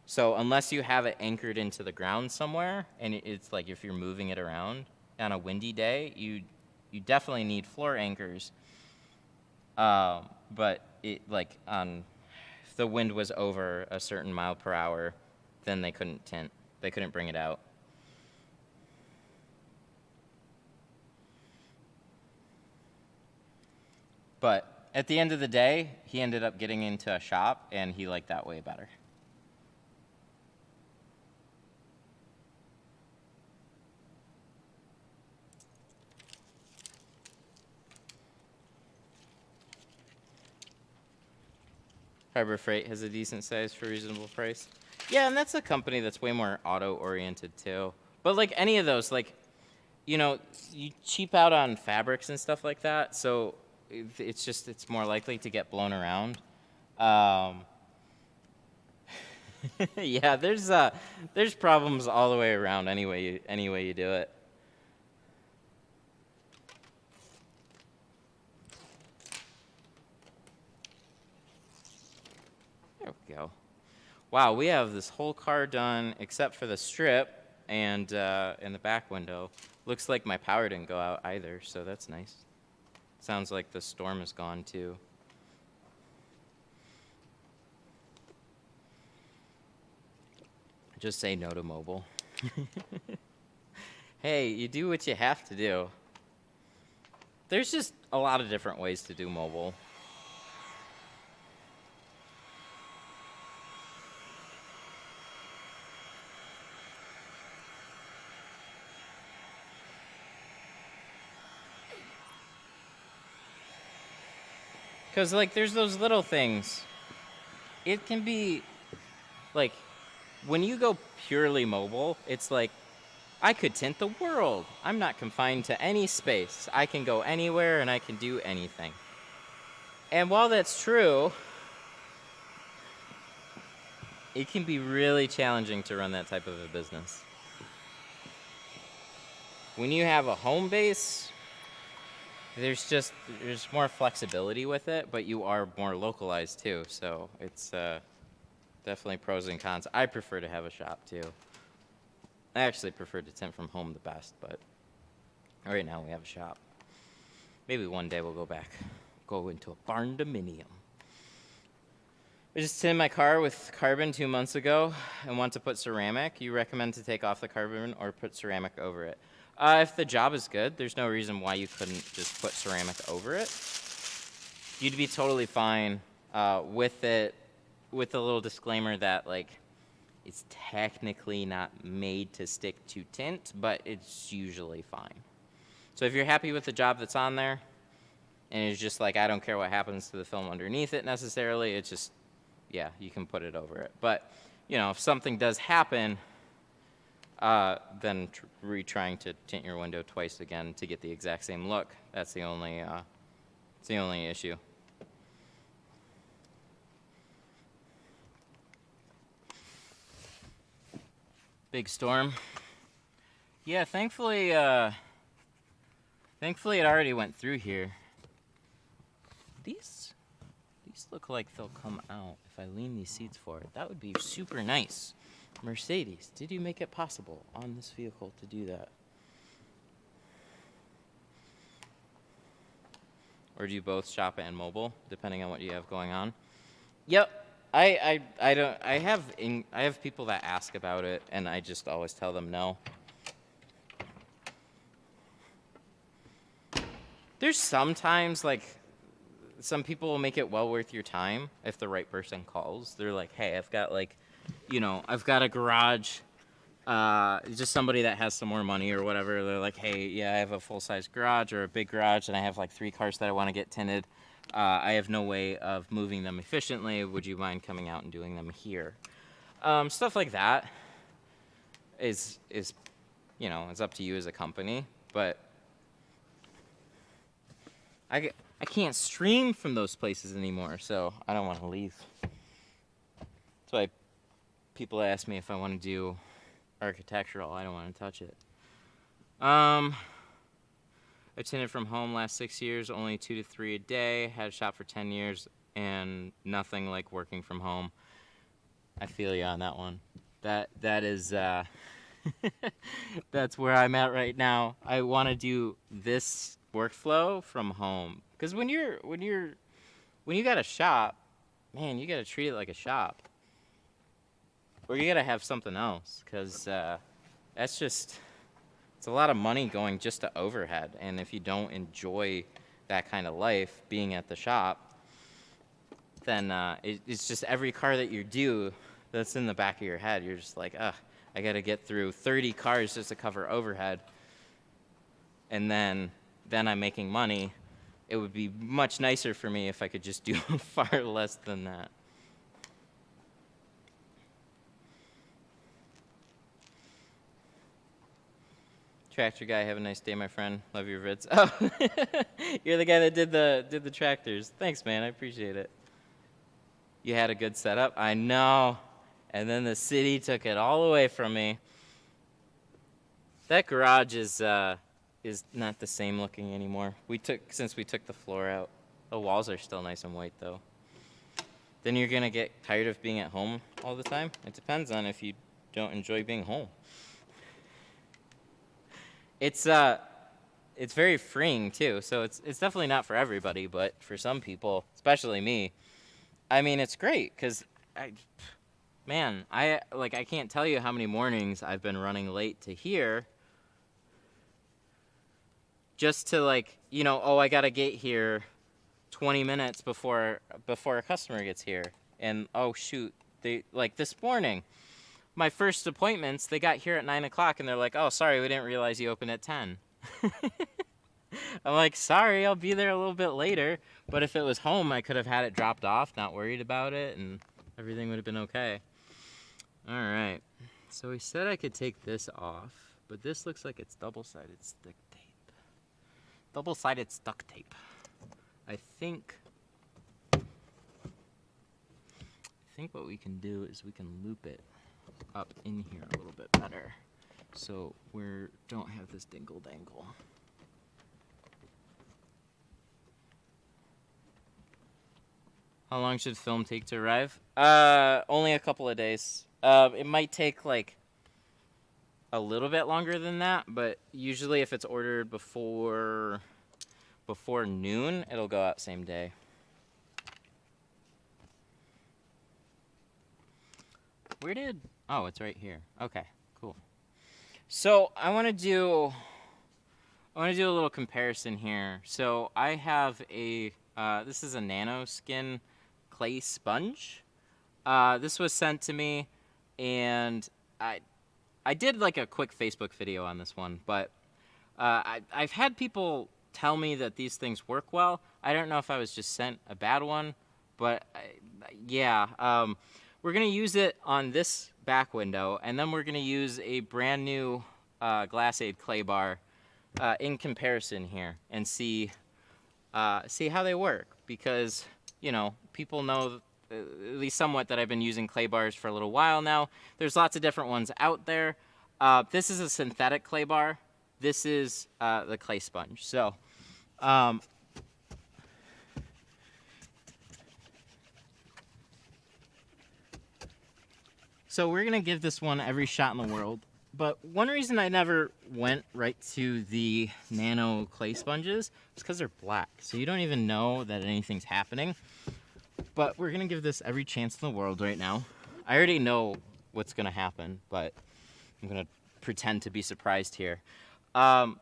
Speaker 1: So unless you have it anchored into the ground somewhere, and it's like if you're moving it around on a windy day, you definitely need floor anchors. But if the wind was over a certain mile per hour, then they couldn't tent. They couldn't bring it out. But at the end of the day, he ended up getting into a shop, and he liked that way better. Harbor Freight has a decent size for a reasonable price. Yeah, and that's a company that's way more auto-oriented, too. But like any of those, you cheap out on fabrics and stuff like that, so it's more likely to get blown around. Yeah, there's problems all the way around any way you do it. There we go. Wow, we have this whole car done except for the strip and in the back window. Looks like my power didn't go out either, so that's nice. Sounds like the storm is gone too. Just say no to mobile. Hey, you do what you have to do. There's just a lot of different ways to do mobile. Because, there's those little things. It can be, when you go purely mobile, it's like, I could tint the world. I'm not confined to any space. I can go anywhere and I can do anything. And while that's true, it can be really challenging to run that type of a business. When you have a home base, there's more flexibility with it, but you are more localized too. So it's definitely pros and cons. I prefer to have a shop too. I actually prefer to tent from home the best, but right now we have a shop. Maybe one day we'll go into a barn dominium. I just tinted my car with carbon 2 months ago and want to put ceramic. You recommend to take off the carbon or put ceramic over it? If the job is good, there's no reason why you couldn't just put ceramic over it. You'd be totally fine with it, with a little disclaimer that, like, it's technically not made to stick to tint, but it's usually fine. So if you're happy with the job that's on there, and it's just like, I don't care what happens to the film underneath it necessarily, it's just, yeah, you can put it over it. But, you know, if something does happen, then retrying to tint your window twice again to get the exact same look, that's the only issue. Big storm. Yeah, thankfully it already went through here. These look like they'll come out if I lean these seats forward. That would be super nice. Mercedes, did you make it possible on this vehicle to do that? Or do you both shop and mobile, depending on what you have going on? Yep. I have people that ask about it, and I just always tell them no. There's sometimes, like, some people will make it well worth your time if the right person calls. They're like, hey, I've got, like, you know, I've got a garage, just somebody that has some more money or whatever. They're like, hey, yeah, I have a full-size garage or a big garage, and I have, like, 3 cars that I want to get tinted. I have no way of moving them efficiently. Would you mind coming out and doing them here? Stuff like that is, you know, it's up to you as a company, but I can't stream from those places anymore, so I don't want to leave. That's why people ask me if I want to do architectural. I don't want to touch it. I tinted from home last 6 years, only 2 to 3 a day. Had a shop for 10 years, and nothing like working from home. I feel you on that one. That is that's where I'm at right now. I want to do this workflow from home, because when you got a shop, man, you got to treat it like a shop, or you got to have something else, because that's just. It's a lot of money going just to overhead, and if you don't enjoy that kind of life, being at the shop, then it's just every car that you do that's in the back of your head, you're just like, ugh, I got to get through 30 cars just to cover overhead, and then I'm making money. It would be much nicer for me if I could just do far less than that. Tractor guy, have a nice day, my friend. Love your vids. Oh, you're the guy that did the tractors. Thanks, man. I appreciate it. You had a good setup. I know. And then the city took it all away from me. That garage is not the same looking anymore. Since we took the floor out. The walls are still nice and white though. Then you're gonna get tired of being at home all the time. It depends on if you don't enjoy being home. It's very freeing too, so it's definitely not for everybody, but for some people, especially me, I mean, it's great, because I can't tell you how many mornings I've been running late to here just to, like, you know, oh, I gotta get here 20 minutes before a customer gets here, and oh shoot, this morning, my first appointments, they got here at 9 o'clock, and they're like, oh, sorry, we didn't realize you opened at 10. I'm like, sorry, I'll be there a little bit later. But if it was home, I could have had it dropped off, not worried about it, and everything would have been okay. All right. So he said I could take this off, but this looks like it's double-sided stick tape. Double-sided stuck tape. I think what we can do is we can loop it up in here a little bit better, so we don't have this dingle dangle. How long should film take to arrive? Only a couple of days. It might take like a little bit longer than that, but usually if it's ordered before noon, it'll go out same day. Where did... Oh, it's right here. Okay, cool. So I want to do a little comparison here. So I have a... this is a Nanoskin clay sponge. This was sent to me, and I did like a quick Facebook video on this one, but I've had people tell me that these things work well. I don't know if I was just sent a bad one, but yeah. We're going to use it on this back window, and then we're going to use a brand new Glasaid clay bar in comparison here and see how they work, because, you know, people know at least somewhat that I've been using clay bars for a little while now. There's lots of different ones out there. This is a synthetic clay bar. This is the clay sponge. So so we're gonna give this one every shot in the world. But one reason I never went right to the nano clay sponges is because they're black, so you don't even know that anything's happening. But we're gonna give this every chance in the world right now. I already know what's gonna happen, but I'm gonna pretend to be surprised here. As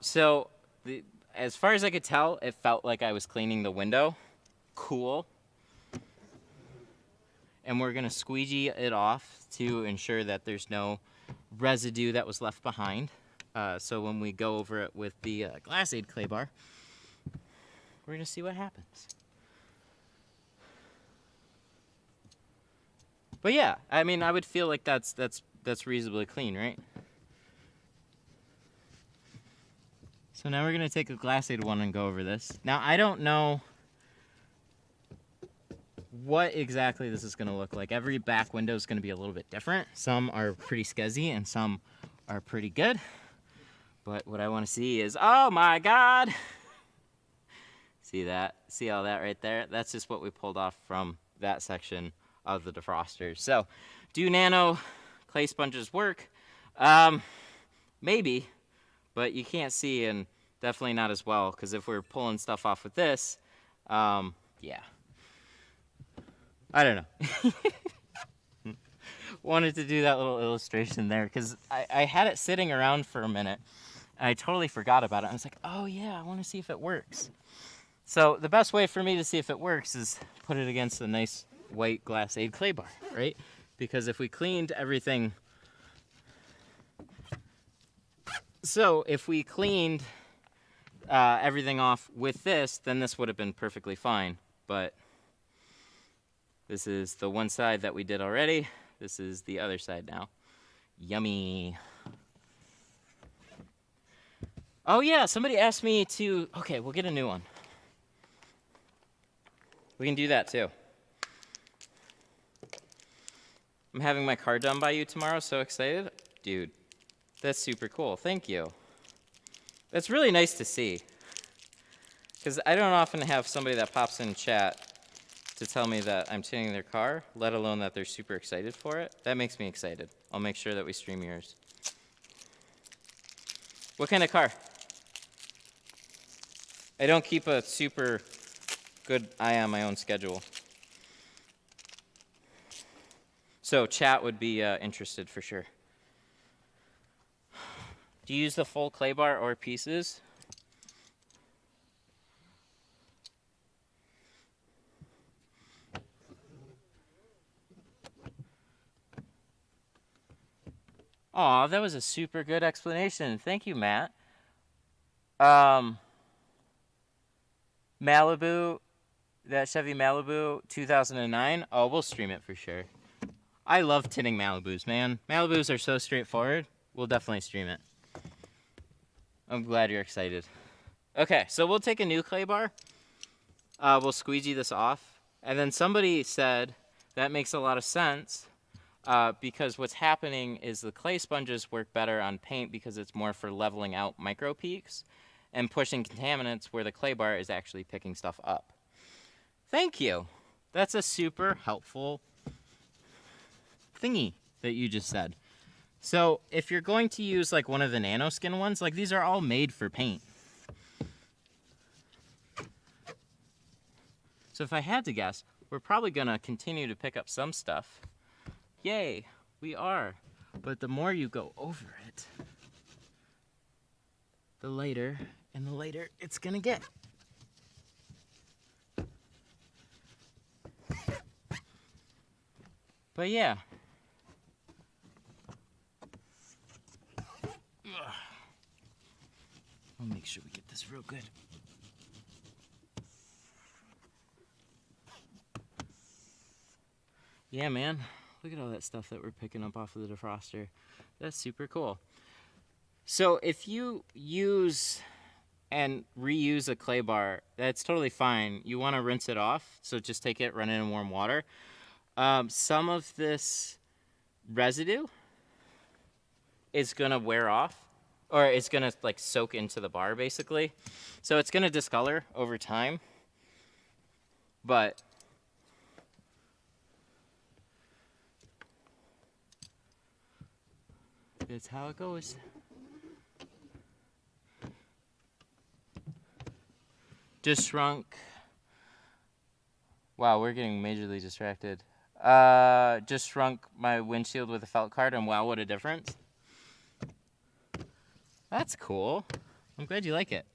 Speaker 1: far as I could tell, it felt like I was cleaning the window. Cool. And we're gonna squeegee it off to ensure that there's no residue that was left behind. So when we go over it with the Glasaid clay bar, we're gonna see what happens. But yeah, I mean, I would feel like that's reasonably clean, right? So now we're gonna take a Glasaid one and go over this. Now I don't know what exactly this is gonna look like. Every back window is gonna be a little bit different. Some are pretty scuzzy and some are pretty good. But what I wanna see is, oh my God! See that? See all that right there? That's just what we pulled off from that section of the defrosters. So, do nano clay sponges work? Maybe, but you can't see, and definitely not as well, because if we're pulling stuff off with this, yeah. I don't know. Wanted to do that little illustration there, because I had it sitting around for a minute, and I totally forgot about it. I was like, oh yeah, I want to see if it works. So the best way for me to see if it works is put it against a nice white Glasaid clay bar, right? Because if we cleaned everything... So if we cleaned everything off with this, then this would have been perfectly fine. But this is the one side that we did already. This is the other side now. Yummy. Oh yeah, somebody asked me to... Okay, we'll get a new one. We can do that too. I'm having my car done by you tomorrow, so excited. Dude, that's super cool. Thank you. That's really nice to see. Because I don't often have somebody that pops in chat to tell me that I'm tuning their car, let alone that they're super excited for it. That makes me excited. I'll make sure that we stream yours. What kind of car? I don't keep a super good eye on my own schedule. So chat would be interested for sure. Do you use the full clay bar or pieces? Aw, that was a super good explanation. Thank you, Matt. Malibu, that Chevy Malibu 2009. Oh, we'll stream it for sure. I love tinning Malibus, man. Malibus are so straightforward. We'll definitely stream it. I'm glad you're excited. Okay, so we'll take a new clay bar. We'll squeegee this off. And then somebody said that makes a lot of sense because what's happening is the clay sponges work better on paint because it's more for leveling out micro peaks and pushing contaminants where the clay bar is actually picking stuff up. Thank you. That's a super helpful thingy that you just said. So if you're going to use like one of the Nanoskin ones, like these are all made for paint. So if I had to guess, we're probably gonna continue to pick up some stuff. Yay, We are. But the more you go over it, the lighter and the lighter it's gonna get. But yeah. I'll make sure we get this real good. Yeah, man. Look at all that stuff that we're picking up off of the defroster. That's super cool. So if you use and reuse a clay bar, that's totally fine. You want to rinse it off, so just take it, run it in warm water. Some of this residue is gonna wear off, or it's gonna like soak into the bar basically. So it's gonna discolor over time, but that's how it goes. Just shrunk. Wow, we're getting majorly distracted. Just shrunk my windshield with a felt card, and wow, what a difference. That's cool. I'm glad you like it.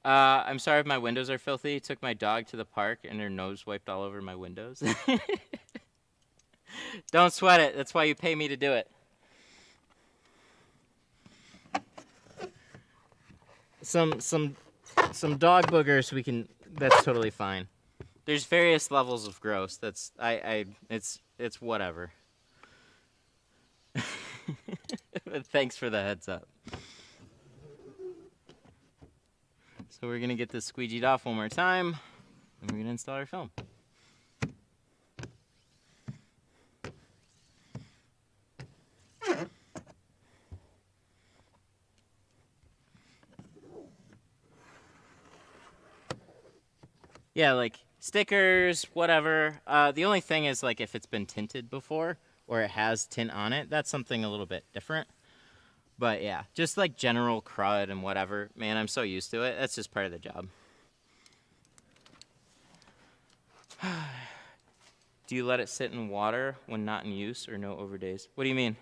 Speaker 1: I'm sorry if my windows are filthy. Took my dog to the park and her nose wiped all over my windows. Don't sweat it. That's why you pay me to do it. Some dog boogers we can. That's totally fine. There's various levels of gross. That's it's whatever. But thanks for the heads up. So we're gonna get this squeegeed off one more time, and we're gonna install our film. Yeah, like stickers, whatever. The only thing is, like, if it's been tinted before or it has tint on it, that's something a little bit different. But yeah, just like general crud and whatever. Man, I'm so used to it. That's just part of the job. Do you let it sit in water when not in use or no overdays? What do you mean?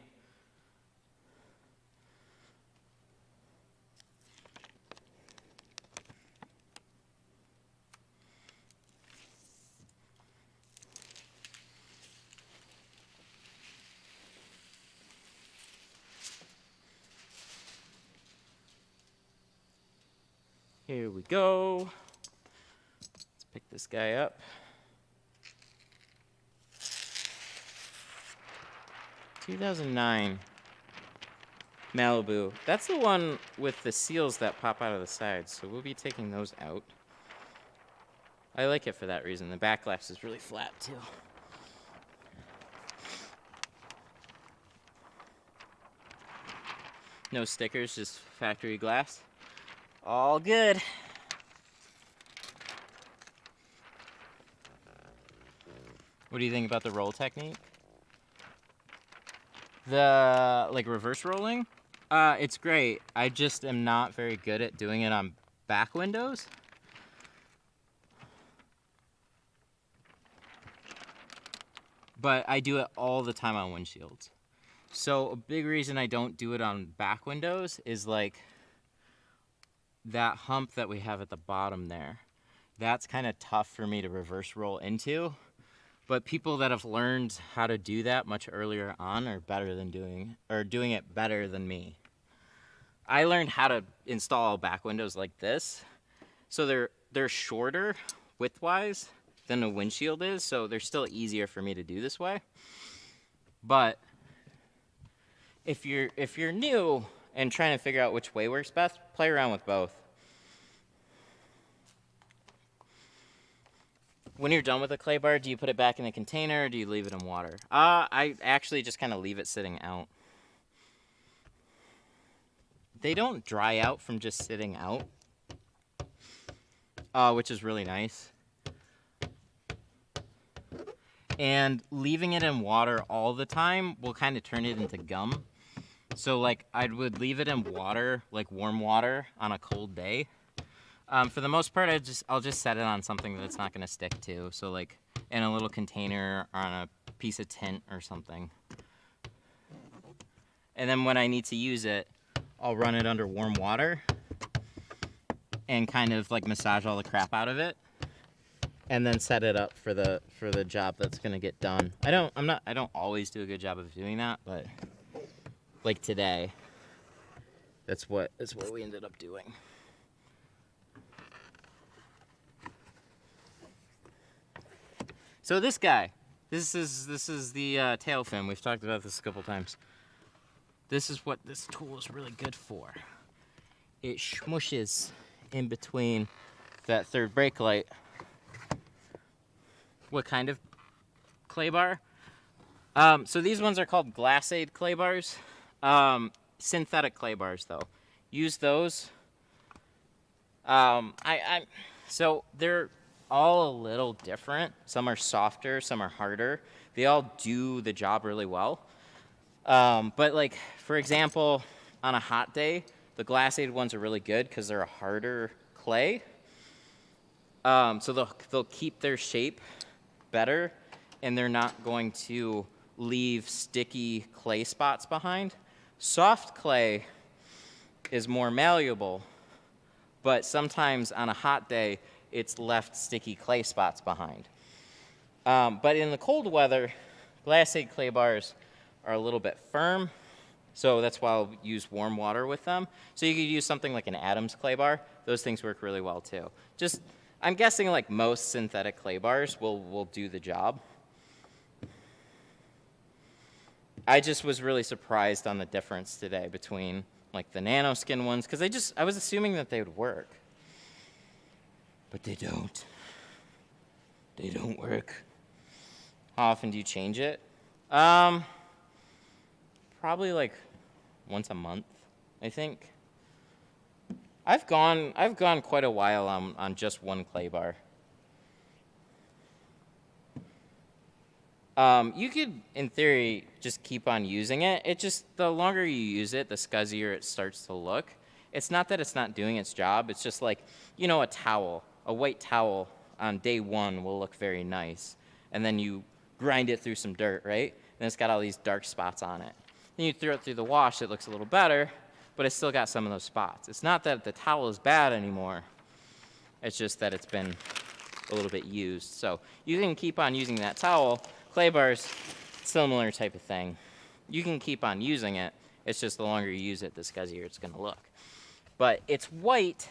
Speaker 1: Here we go. Let's pick this guy up. 2009 Malibu. That's the one with the seals that pop out of the sides, so we'll be taking those out. I like it for that reason. The back glass is really flat too. No stickers, just factory glass. All good. What do you think about the roll technique? The, like, reverse rolling? It's great. I just am not very good at doing it on back windows. But I do it all the time on windshields. So a big reason I don't do it on back windows is, like, that hump that we have at the bottom there. That's kind of tough for me to reverse roll into. But people that have learned how to do that much earlier on are better than doing it better than me. I learned how to install back windows like this. So they're shorter width-wise than a windshield is, so they're still easier for me to do this way. But if you're new and trying to figure out which way works best, play around with both. When you're done with the clay bar, do you put it back in the container or do you leave it in water? I actually just kind of leave it sitting out. They don't dry out from just sitting out, which is really nice. And leaving it in water all the time will kind of turn it into gum. So, like, I would leave it in water, like warm water, on a cold day. For the most part, I'll just set it on something that it's not going to stick to. So, like, in a little container on a piece of tint or something. And then when I need to use it, I'll run it under warm water and kind of like massage all the crap out of it, and then set it up for the job that's gonna get done. I don't always do a good job of doing that, but like today, that's what we ended up doing. So this guy, this is the tail fin. We've talked about this a couple times. This is what this tool is really good for. It smushes in between that third brake light. What kind of clay bar? So these ones are called Glacade clay bars. Synthetic clay bars, though. Use those. So they're all a little different. Some are softer, some are harder. They all do the job really well. But like, for example, on a hot day, the Glacade ones are really good because they're a harder clay. So they'll keep their shape better, and they're not going to leave sticky clay spots behind. Soft clay is more malleable, but sometimes on a hot day, it's left sticky clay spots behind. But in the cold weather, Glacade clay bars are a little bit firm, so that's why I'll use warm water with them. So you could use something like an Adams clay bar. Those things work really well too. Just, I'm guessing like most synthetic clay bars will do the job. I just was really surprised on the difference today between like the NanoSkin ones, because I was assuming that they would work. But they don't. They don't work. How often do you change it? Probably like once a month, I think. I've gone quite a while on just one clay bar. You could, in theory, just keep on using it. It just, the longer you use it, the scuzzier it starts to look. It's not that it's not doing its job. It's just like, you know, a white towel on day one will look very nice. And then you grind it through some dirt, right? And it's got all these dark spots on it. Then you throw it through the wash, it looks a little better, but it's still got some of those spots. It's not that the towel is bad anymore. It's just that it's been a little bit used. So you can keep on using that towel. Clay bars, similar type of thing. You can keep on using it. It's just the longer you use it, the scuzzier it's going to look. But it's white,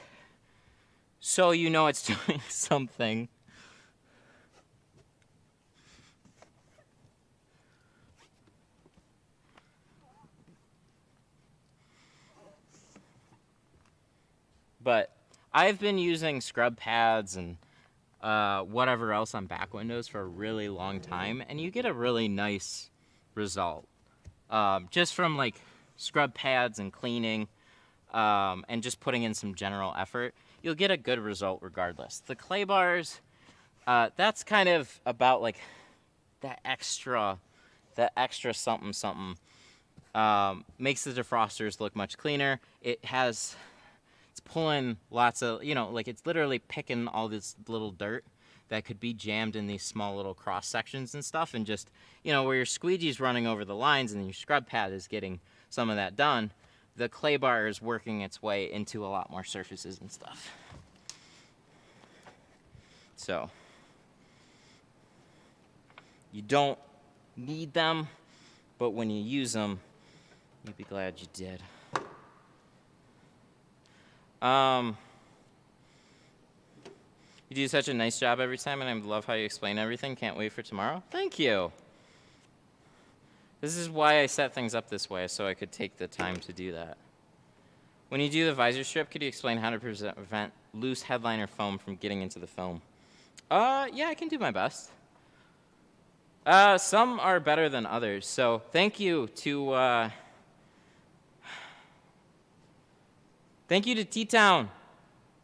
Speaker 1: so you know it's doing something. But I've been using scrub pads and whatever else on back windows for a really long time, and you get a really nice result. Just from like scrub pads and cleaning and just putting in some general effort, you'll get a good result regardless. The clay bars, that's kind of about like that extra something something. Makes the defrosters look much cleaner. It's pulling lots of, you know, like it's literally picking all this little dirt that could be jammed in these small little cross sections and stuff, and just, you know, where your squeegee's running over the lines and your scrub pad is getting some of that done, the clay bar is working its way into a lot more surfaces and stuff. So you don't need them, but when you use them, you'll be glad you did. You do such a nice job every time, and I love how you explain everything. Can't wait for tomorrow. Thank you. This is why I set things up this way, so I could take the time to do that. When you do the visor strip, could you explain how to prevent loose headliner foam from getting into the film? Yeah, I can do my best. Some are better than others, so thank you to T-Town.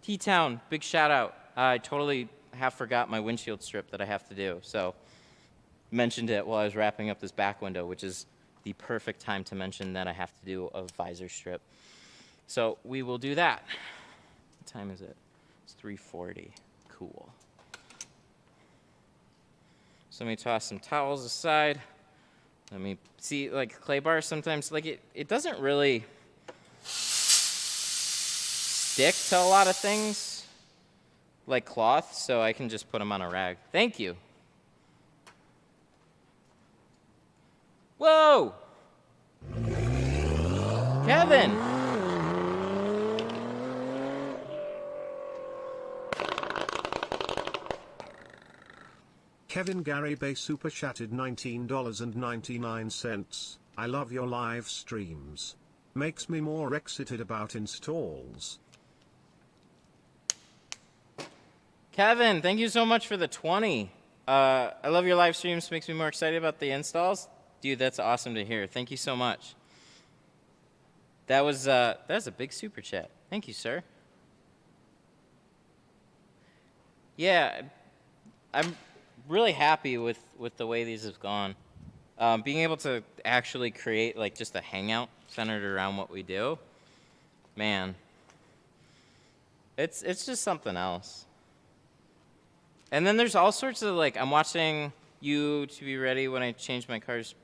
Speaker 1: T-Town, big shout out. I totally half forgot my windshield strip that I have to do, so mentioned it while I was wrapping up this back window, which is the perfect time to mention that I have to do a visor strip. So we will do that. What time is it? It's 3:40. Cool. So let me toss some towels aside. Let me see, like clay bars sometimes, like it doesn't really stick to a lot of things like cloth, so I can just put them on a rag. Thank you. Whoa! Kevin!
Speaker 2: Kevin Gary Bay super chatted $19.99. I love your live streams. Makes me more excited about installs.
Speaker 1: Kevin, thank you so much for the 20. I love your live streams. Makes me more excited about the installs. Dude, that's awesome to hear. Thank you so much. That was a big super chat. Thank you, sir. Yeah, I'm really happy with the way these have gone. Being able to actually create like just a hangout centered around what we do, man, it's just something else. And then there's all sorts of like, I'm watching you to be ready when I change my car's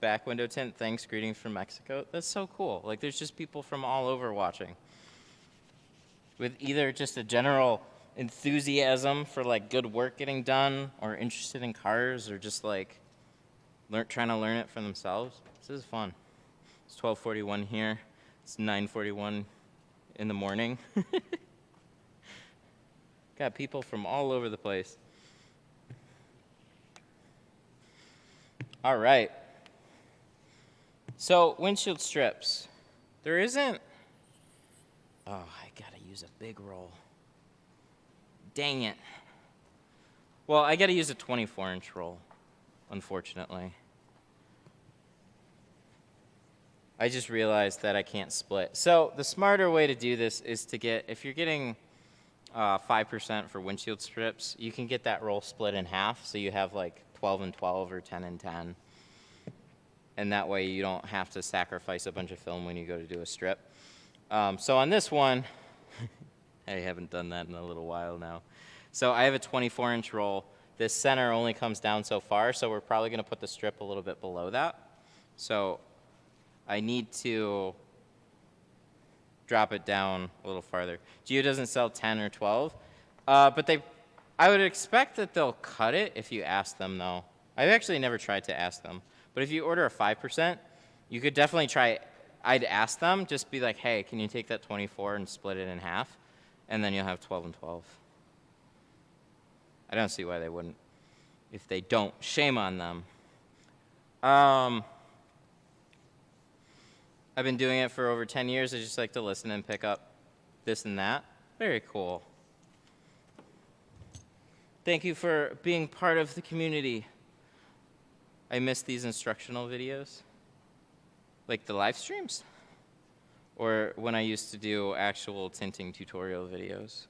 Speaker 1: back window tint. Thanks, greetings from Mexico. That's so cool. Like there's just people from all over watching with either just a general enthusiasm for like good work getting done or interested in cars or just like trying to learn it for themselves. This is fun. It's 12:41 here. It's 9:41 in the morning. Got people from all over the place. All right. So windshield strips. There isn't. Oh, I gotta use a big roll. Dang it. Well, I gotta use a 24-inch roll, unfortunately. I just realized that I can't split. So the smarter way to do this is to get, if you're getting 5% for windshield strips, you can get that roll split in half, so you have like 12 and 12 or 10 and 10. And that way you don't have to sacrifice a bunch of film when you go to do a strip. So on this one, I haven't done that in a little while now. So I have a 24-inch roll. This center only comes down so far, so we're probably going to put the strip a little bit below that. So I need to drop it down a little farther. Geo doesn't sell 10 or 12, but I would expect that they'll cut it if you ask them, though. I've actually never tried to ask them. But if you order a 5%, you could definitely try. I'd ask them, just be like, hey, can you take that 24 and split it in half? And then you'll have 12 and 12. I don't see why they wouldn't. If they don't, shame on them. I've been doing it for over 10 years. I just like to listen and pick up this and that. Very cool. Thank you for being part of the community. I miss these instructional videos. Like the live streams? Or when I used to do actual tinting tutorial videos.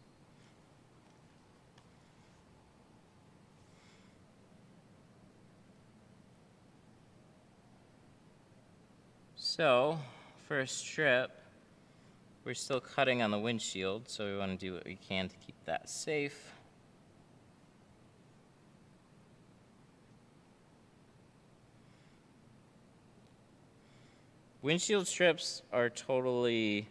Speaker 1: So, for a strip, we're still cutting on the windshield, so we want to do what we can to keep that safe. Windshield strips are totally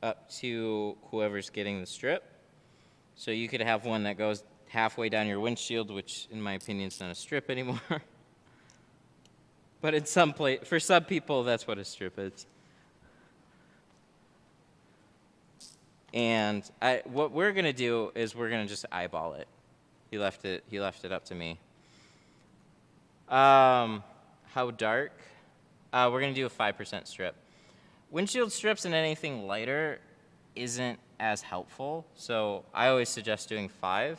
Speaker 1: up to whoever's getting the strip. So you could have one that goes halfway down your windshield, which in my opinion is not a strip anymore. But in for some people, that's what a strip is. And what we're gonna do is we're gonna just eyeball it. He left it up to me. How dark? We're gonna do a 5% strip. Windshield strips and anything lighter isn't as helpful, so I always suggest doing 5.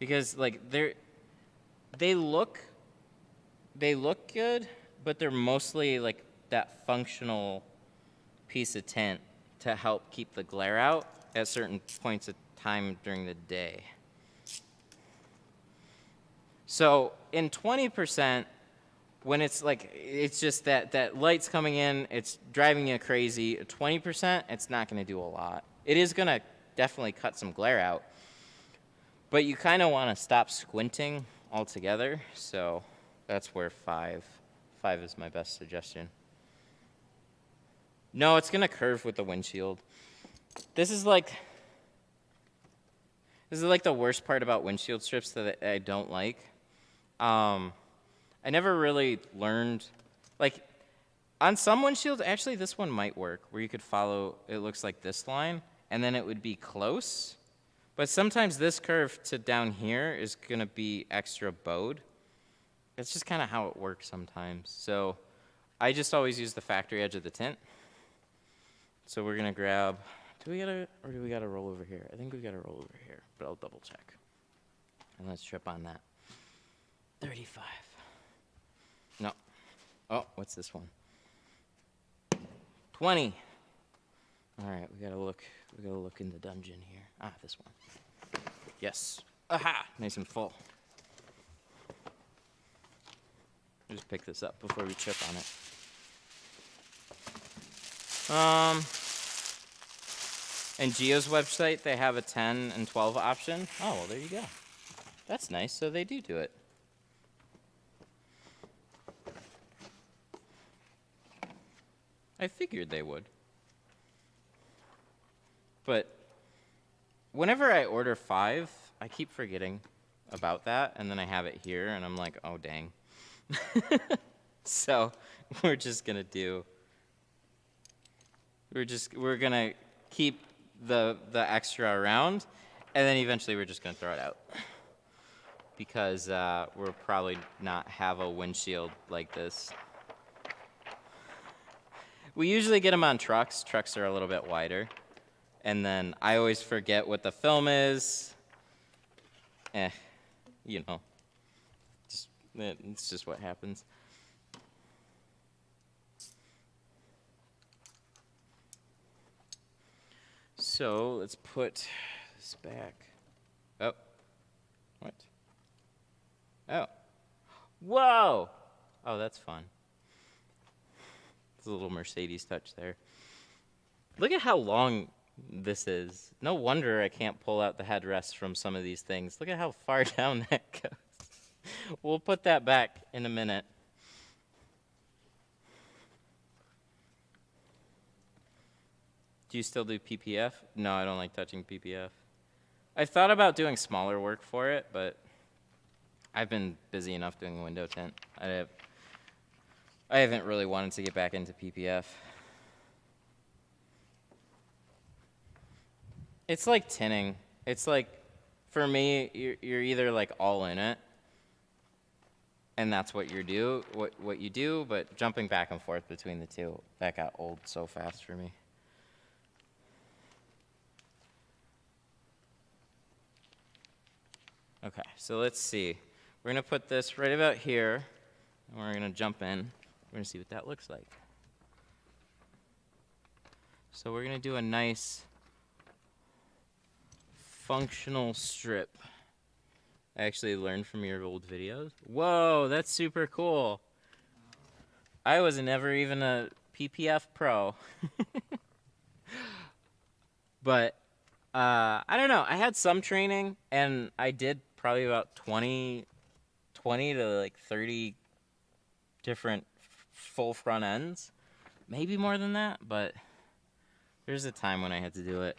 Speaker 1: Because like they look good, but they're mostly like that functional piece of tint to help keep the glare out at certain points of time during the day. So in 20%, when it's like, it's just that light's coming in, it's driving you crazy, 20%, it's not gonna do a lot. It is gonna definitely cut some glare out, But you kind of want to stop squinting altogether, so that's where 5 is my best suggestion. No, it's going to curve with the windshield. This is like the worst part about windshield strips that I don't like. I never really learned, like, on some windshields, actually this one might work, where you could follow, it looks like this line, and then it would be close. But sometimes this curve to down here is going to be extra bowed. It's just kind of how it works sometimes. So I just always use the factory edge of the tint. So we're going to grab, do we got to roll over here? I think we got to roll over here, but I'll double check. And let's trip on that. 35. No. Oh, what's this one? 20. All right, we got to look in the dungeon here. Ah, this one. Yes. Aha! Nice and full. Just pick this up before we chip on it. And Geo's website, they have a 10 and 12 option. Oh, well, there you go. That's nice. So they do it. I figured they would. But whenever I order 5, I keep forgetting about that, and then I have it here, and I'm like, oh, dang. So we're just going to do, we're going to keep the extra around, and then eventually we're just going to throw it out. Because we'll probably not have a windshield like this. We usually get them on trucks. Trucks are a little bit wider. And then I always forget what the film is. You know. It's just what happens. So let's put this back. Oh. What? Oh. Whoa! Oh, that's fun. There's a little Mercedes touch there. Look at how long this is. No wonder I can't pull out the headrest from some of these things. Look at how far down that goes. We'll put that back in a minute. Do you still do PPF? No, I don't like touching PPF. I've thought about doing smaller work for it, but I've been busy enough doing window tint. I haven't really wanted to get back into PPF. It's like tinning. It's like, for me, you're either like all in it, and that's what you do, but jumping back and forth between the two, that got old so fast for me. Okay, so let's see. We're going to put this right about here, and we're going to jump in. We're going to see what that looks like. So we're going to do a nice functional strip. I actually learned from your old videos. Whoa, that's super cool. I was never even a PPF pro. But I don't know. I had some training, and I did probably about 20 to like 30 different full front ends. Maybe more than that, but there's a time when I had to do it.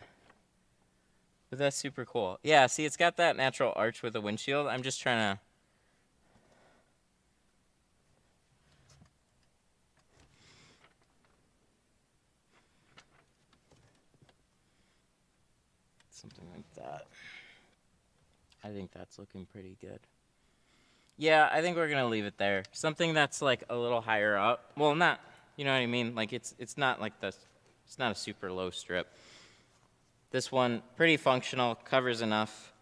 Speaker 1: But that's super cool. Yeah, see, it's got that natural arch with the windshield. I'm just trying to... something like that. I think that's looking pretty good. Yeah, I think we're going to leave it there. Something that's like a little higher up. Well, not, you know what I mean? Like it's not like this, it's not a super low strip. This one, pretty functional, covers enough.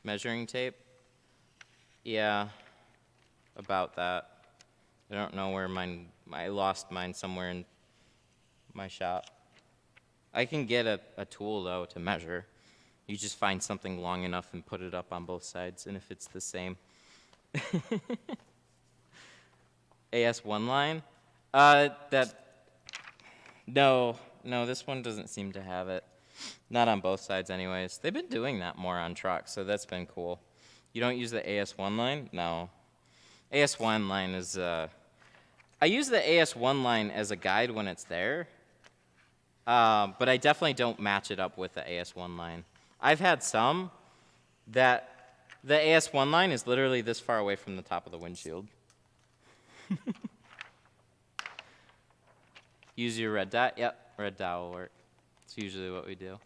Speaker 1: Measuring tape? Yeah, about that. I don't know where mine, I lost mine somewhere in my shop. I can get a tool, though, to measure. You just find something long enough and put it up on both sides, and if it's the same. AS1 line? No, No, this one doesn't seem to have it. Not on both sides anyways. They've been doing that more on trucks, so that's been cool. You don't use the AS1 line? No. AS1 line is, I use the AS1 line as a guide when it's there, but I definitely don't match it up with the AS1 line. I've had some that the AS1 line is literally this far away from the top of the windshield. Use your red dot? Yep, red dot will work. It's usually what we do.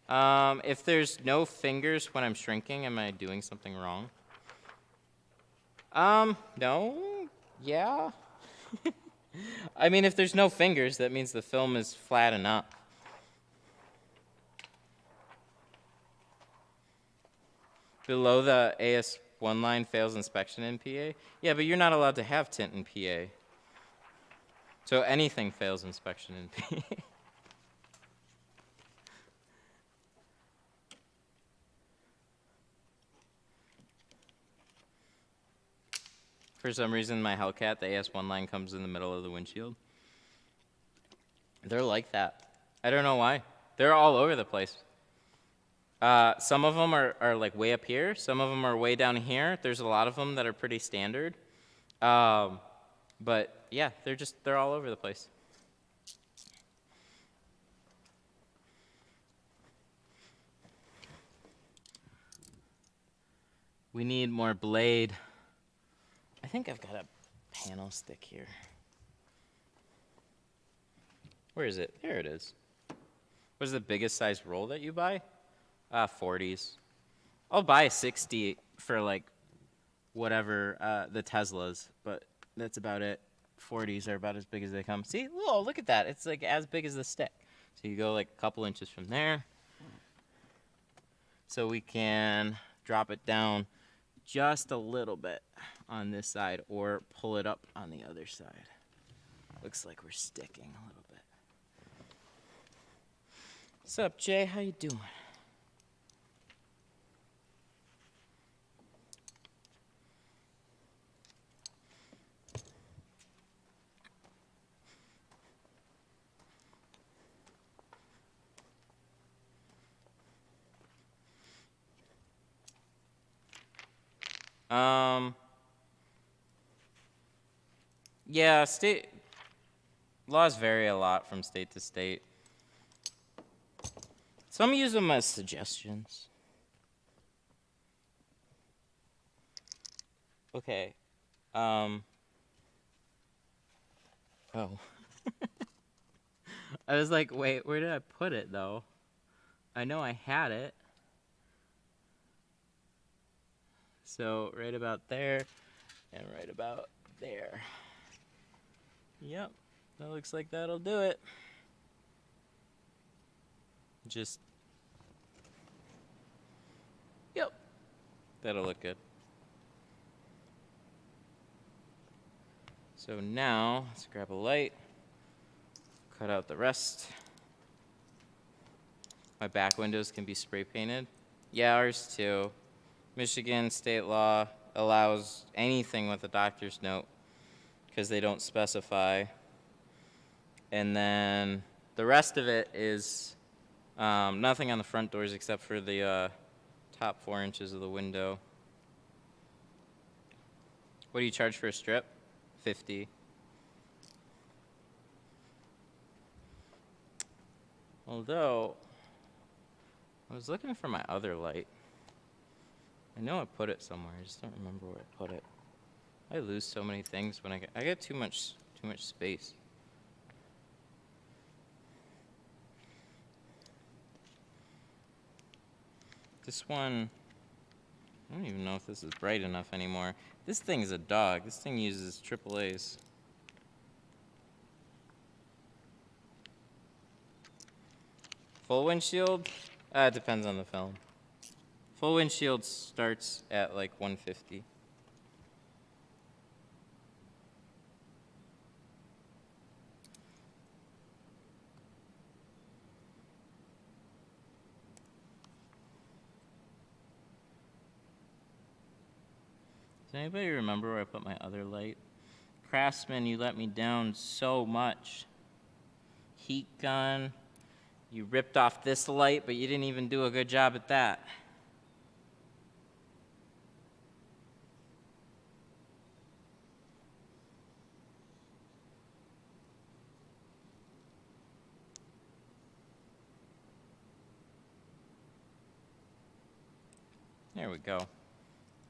Speaker 1: If there's no fingers when I'm shrinking, am I doing something wrong? No. Yeah. I mean, if there's no fingers, that means the film is flat enough. Below the AS1 line fails inspection in PA? Yeah, but you're not allowed to have tint in PA. So anything fails inspection in PA. For some reason, my Hellcat, the AS1 line comes in the middle of the windshield. They're like that. I don't know why. They're all over the place. Some of them are like way up here. Some of them are way down here. There's a lot of them that are pretty standard. But yeah, they're all over the place. We need more blade. I think I've got a panel stick here. Where is it? There it is. What is the biggest size roll that you buy? 40s. I'll buy a 60 for like whatever the Teslas, but that's about it. 40s are about as big as they come. See, oh, look at that. It's like as big as the stick. So you go like a couple inches from there. So we can drop it down just a little bit on this side or pull it up on the other side. Looks like we're sticking a little bit. What's up, Jay? How you doing? Yeah, state laws vary a lot from state to state. Some use them as suggestions. Okay. Oh. I was like, wait, where did I put it though? I know I had it. So right about there and right about there. Yep, that looks like that'll do it. Just, yep, that'll look good. So now, let's grab a light, cut out the rest. My back windows can be spray painted. Yeah, ours too. Michigan state law allows anything with a doctor's note because they don't specify. And then the rest of it is nothing on the front doors except for the top 4 inches of the window. What do you charge for a strip? 50. Although, I was looking for my other light. I know I put it somewhere. I just don't remember where I put it. I lose so many things when I get too much space. This one, I don't even know if this is bright enough anymore. This thing is a dog. This thing uses AAAs. Full windshield? It depends on the film. Full windshield starts at like 150. Does anybody remember where I put my other light? Craftsman, you let me down so much. heat gun. You ripped off this light, but you didn't even do a good job at that. There we go.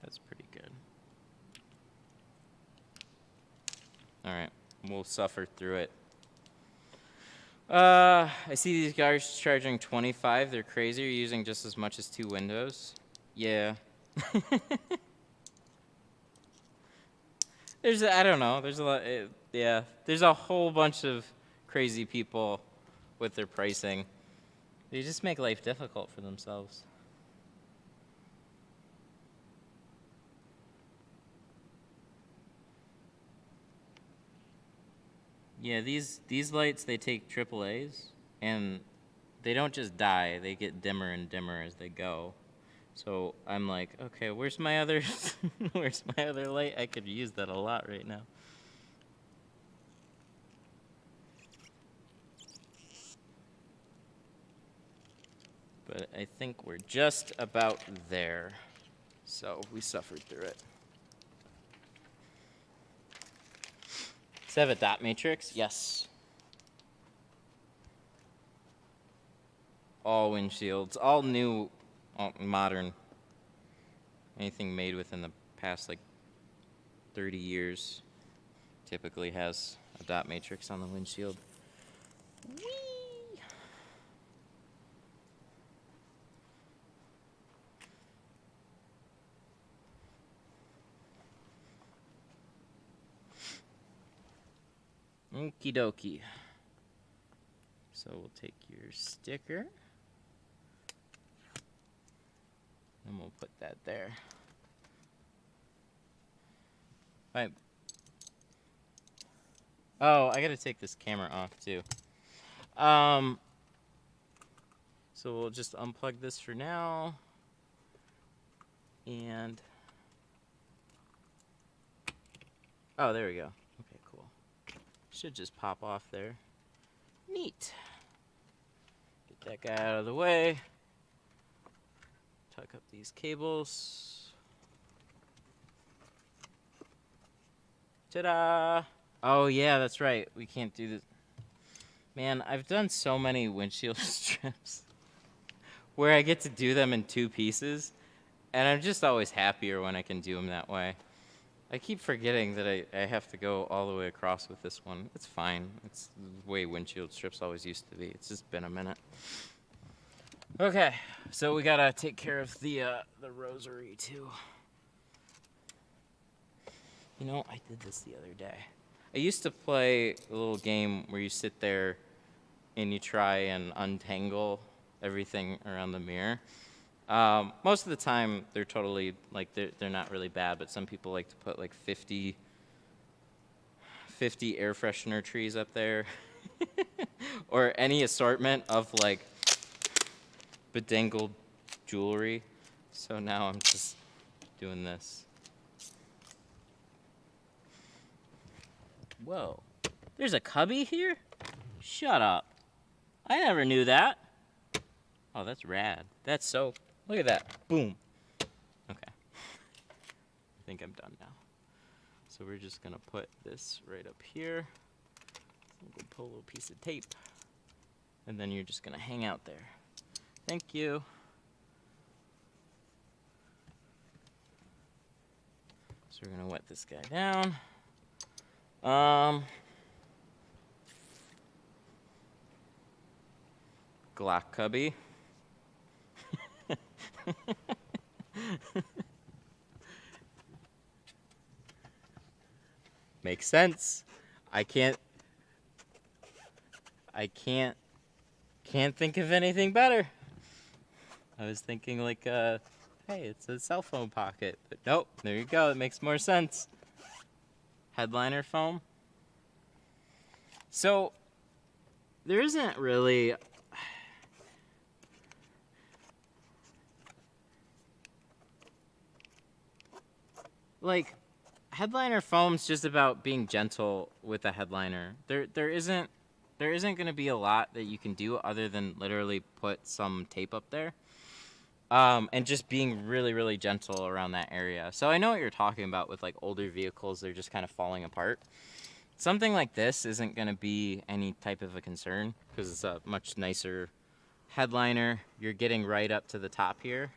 Speaker 1: That's pretty good. All right, we'll suffer through it. I see these guys charging 25. They're crazy. You're using just as much as 2 windows. Yeah. I don't know. There's a lot. Yeah. There's a whole bunch of crazy people with their pricing. They just make life difficult for themselves. Yeah, these lights, they take AAAs, and they don't just die, they get dimmer and dimmer as they go. So I'm like, okay, where's my other where's my other light? I could use that a lot right now. But I think we're just about there. So we suffered through it. Does it have a dot matrix? Yes. All windshields, all new, all modern. Anything made within the past like 30 years typically has a dot matrix on the windshield. Whee! Okie dokie. So we'll take your sticker. And we'll put that there. Right. Oh, I gotta take this camera off too. So we'll just unplug this for now. And oh, there we go. Okay, cool. Should just pop off there. Neat. Get that guy out of the way. Tuck up these cables. Ta-da! Oh yeah, that's right. We can't do this. Man, I've done so many windshield strips where I get to do them in 2 pieces, and I'm just always happier when I can do them that way. I keep forgetting that I have to go all the way across with this one. It's fine. It's the way windshield strips always used to be. It's just been a minute. Okay, so we gotta take care of the rosary too. You know, I did this the other day. I used to play a little game where you sit there and you try and untangle everything around the mirror. Most of the time, they're totally, like, they're not really bad, but some people like to put, like, 50 air freshener trees up there. Or any assortment of, like, bedangled jewelry. So now I'm just doing this. Whoa. There's a cubby here? Shut up. I never knew that. Oh, that's rad. That's so... Look at that. Boom. Okay. I think I'm done now. So we're just going to put this right up here. We'll pull a little piece of tape. And then you're just going to hang out there. Thank you. So we're going to wet this guy down. Glock cubby. Makes sense. I can't think of anything better. I was thinking like, hey, it's a cell phone pocket, but nope, there you go. It makes more sense. Headliner foam. So there isn't really like headliner foam's just about being gentle with a headliner. There isn't there isn't going to be a lot that you can do other than literally put some tape up there. And just being really, really gentle around that area. So I know what you're talking about with like older vehicles, they're just kind of falling apart. Something like this isn't going to be any type of a concern because it's a much nicer headliner. You're getting right up to the top here.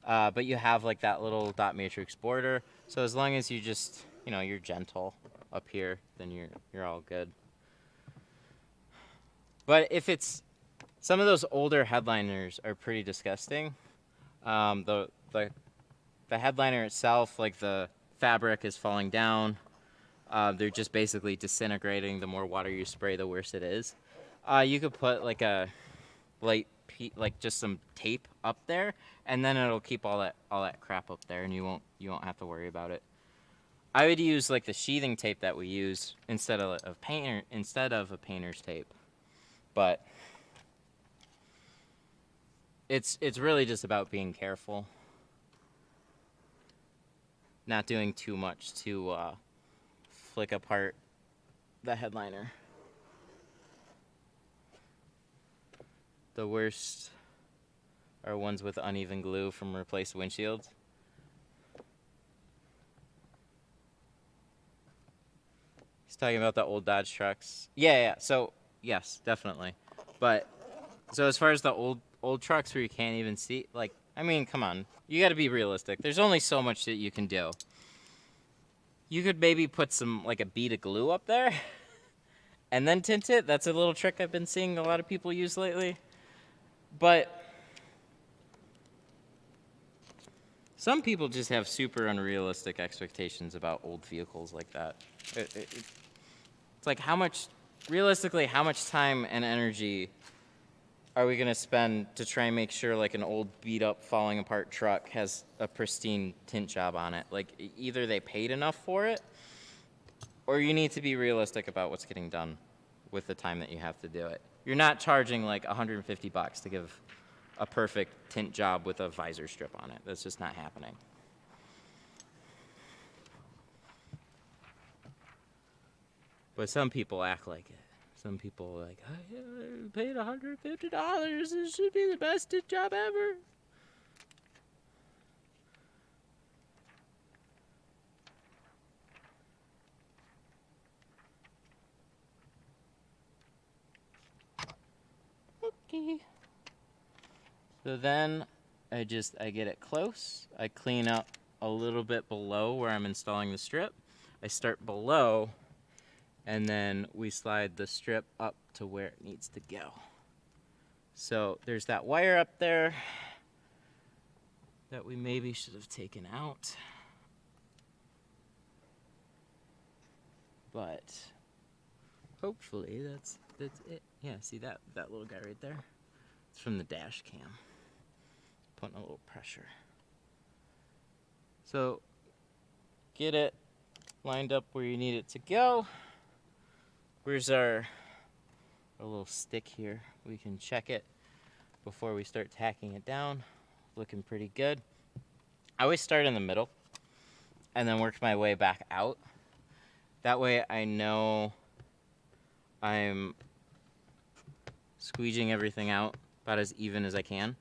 Speaker 1: But you have like that little dot matrix border. So as long as you just, you know, you're gentle up here, then you're all good. But if it's, some of those older headliners are pretty disgusting. The headliner itself, like the fabric is falling down. They're just basically disintegrating. The more water you spray, the worse it is. You could put like a light, like just some tape up there, and then it'll keep all that crap up there, and you won't have to worry about it. I would use like the sheathing tape that we use instead of a painter's tape, but it's really just about being careful, not doing too much to flick apart the headliner. The worst are ones with uneven glue from replaced windshields. He's talking about the old Dodge trucks. Yeah. So yes, definitely. But so as far as the old trucks where you can't even see, like, I mean, come on, you got to be realistic. There's only so much that you can do. You could maybe put some, like a bead of glue up there and then tint it. That's a little trick I've been seeing a lot of people use lately. But some people just have super unrealistic expectations about old vehicles like that. It's like realistically, how much time and energy are we going to spend to try and make sure like an old beat up falling apart truck has a pristine tint job on it? Like either they paid enough for it or you need to be realistic about what's getting done with the time that you have to do it. You're not charging like $150 to give a perfect tint job with a visor strip on it. That's just not happening. But some people act like it. Some people are like, I paid $150. This should be the best tint job ever. Okay. So then I get it close. I clean up a little bit below where I'm installing the strip. I start below, and then we slide the strip up to where it needs to go. So there's that wire up there that we maybe should have taken out. But hopefully that's it. Yeah, see that little guy right there? It's from the dash cam. Putting a little pressure. So get it lined up where you need it to go. Where's our little stick here? We can check it before we start tacking it down. Looking pretty good. I always start in the middle and then work my way back out. That way I know I'm squeegeing everything out about as even as I can.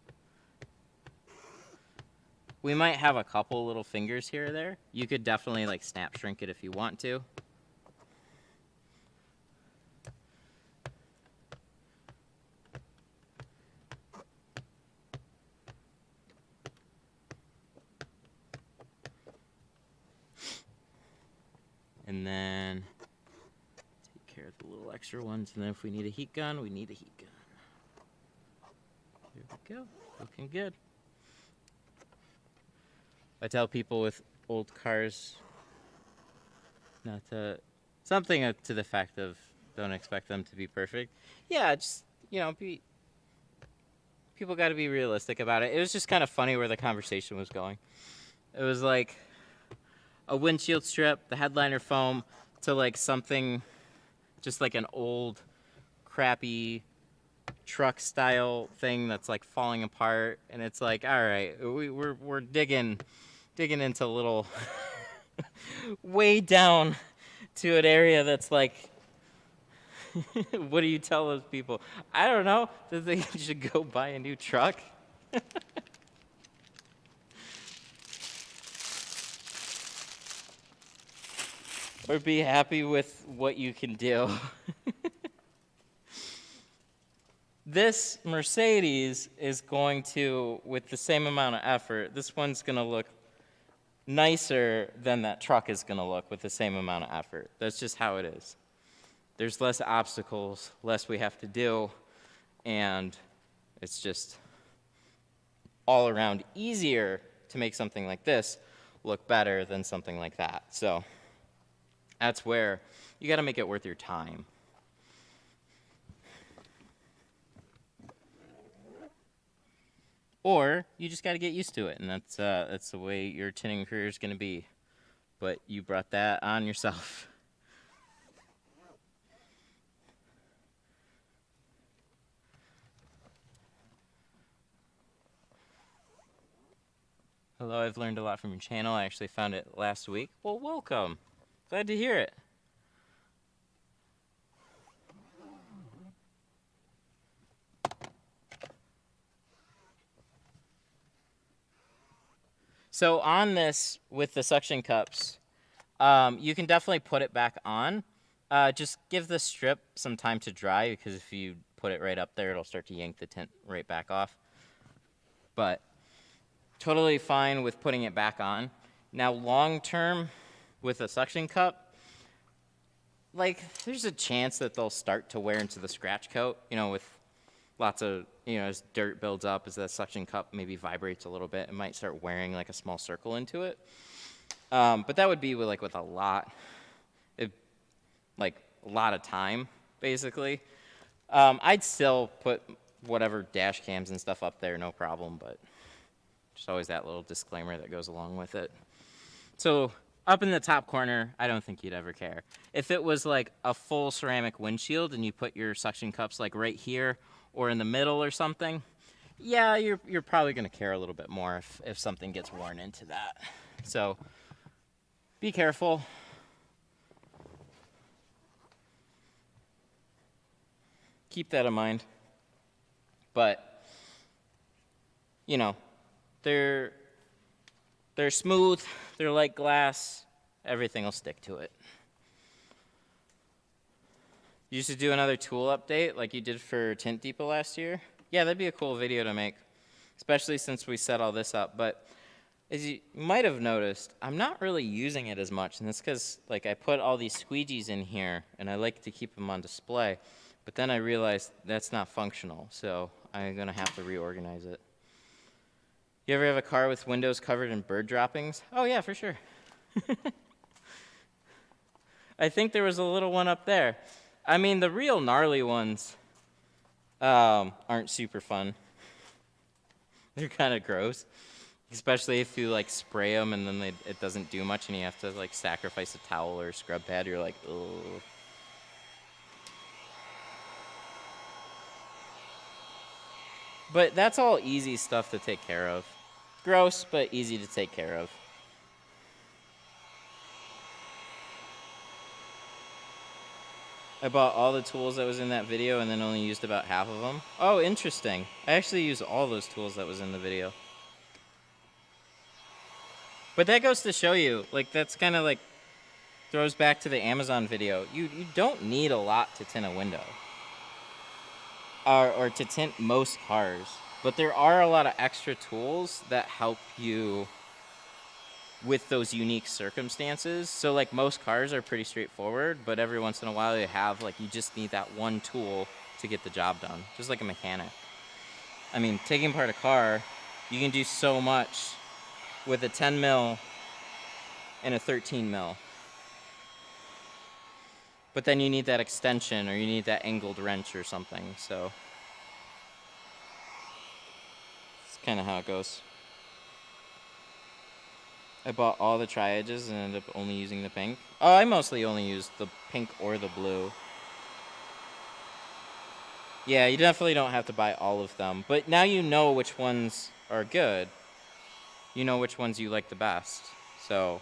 Speaker 1: We might have a couple little fingers here or there. You could definitely like snap shrink it if you want to. And then take care of the little extra ones. And then if we need a heat gun, we need a heat gun. Here we go. Looking good. I tell people with old cars not to, something to the fact of don't expect them to be perfect. Yeah, just, you know, people got to be realistic about it. It was just kind of funny where the conversation was going. It was like a windshield strip, the headliner foam, to like something just like an old crappy truck style thing that's like falling apart, and it's like, all right, we're digging into a little way down to an area that's like What do you tell those people? I don't know. That they should go buy a new truck? Or be happy with what you can do. This Mercedes is going to, with the same amount of effort, this one's going to look nicer than that truck is going to look with the same amount of effort. That's just how it is. There's less obstacles, less we have to do, and it's just all around easier to make something like this look better than something like that. So that's where you got to make it worth your time. Or you just got to get used to it, and that's the way your tinning career is going to be. But you brought that on yourself. Hello, I've learned a lot from your channel. I actually found it last week. Well, welcome. Glad to hear it. So on this, with the suction cups, you can definitely put it back on. Just give the strip some time to dry, because if you put it right up there, it'll start to yank the tint right back off. But totally fine with putting it back on. Now, long term, with a suction cup, like, there's a chance that they'll start to wear into the scratch coat, with lots of, as dirt builds up, as that suction cup maybe vibrates a little bit, it might start wearing like a small circle into it. But that would be with a lot of time, basically. I'd still put whatever dash cams and stuff up there, no problem, but just always that little disclaimer that goes along with it. So up in the top corner, I don't think you'd ever care. If it was like a full ceramic windshield and you put your suction cups like right here or in the middle or something, yeah, you're probably going to care a little bit more if something gets worn into that. So be careful. Keep that in mind. But, they're smooth, they're like glass, everything will stick to it. You should do another tool update like you did for Tint Depot last year. Yeah, that'd be a cool video to make, especially since we set all this up. But as you might have noticed, I'm not really using it as much, and that's because I put all these squeegees in here, and I like to keep them on display. But then I realized that's not functional, so I'm going to have to reorganize it. You ever have a car with windows covered in bird droppings? Oh, yeah, for sure. I think there was a little one up there. I mean, the real gnarly ones aren't super fun. They're kind of gross, especially if you spray them and then it doesn't do much and you have to sacrifice a towel or a scrub pad. You're like, ugh. But that's all easy stuff to take care of. Gross, but easy to take care of. I bought all the tools that was in that video and then only used about half of them. Oh, interesting. I actually used all those tools that was in the video. But that goes to show you, that's kind of throws back to the Amazon video. You don't need a lot to tint a window. Or to tint most cars. But there are a lot of extra tools that help you with those unique circumstances. So most cars are pretty straightforward, but every once in a while you have you just need that one tool to get the job done, just like a mechanic. I mean, taking apart a car, you can do so much with a 10 mil and a 13 mil. But then you need that extension or you need that angled wrench or something, so it's kind of how it goes. I bought all the tri-edges and ended up only using the pink. Oh, I mostly only used the pink or the blue. Yeah, you definitely don't have to buy all of them, but now you know which ones are good. You know which ones you like the best, so.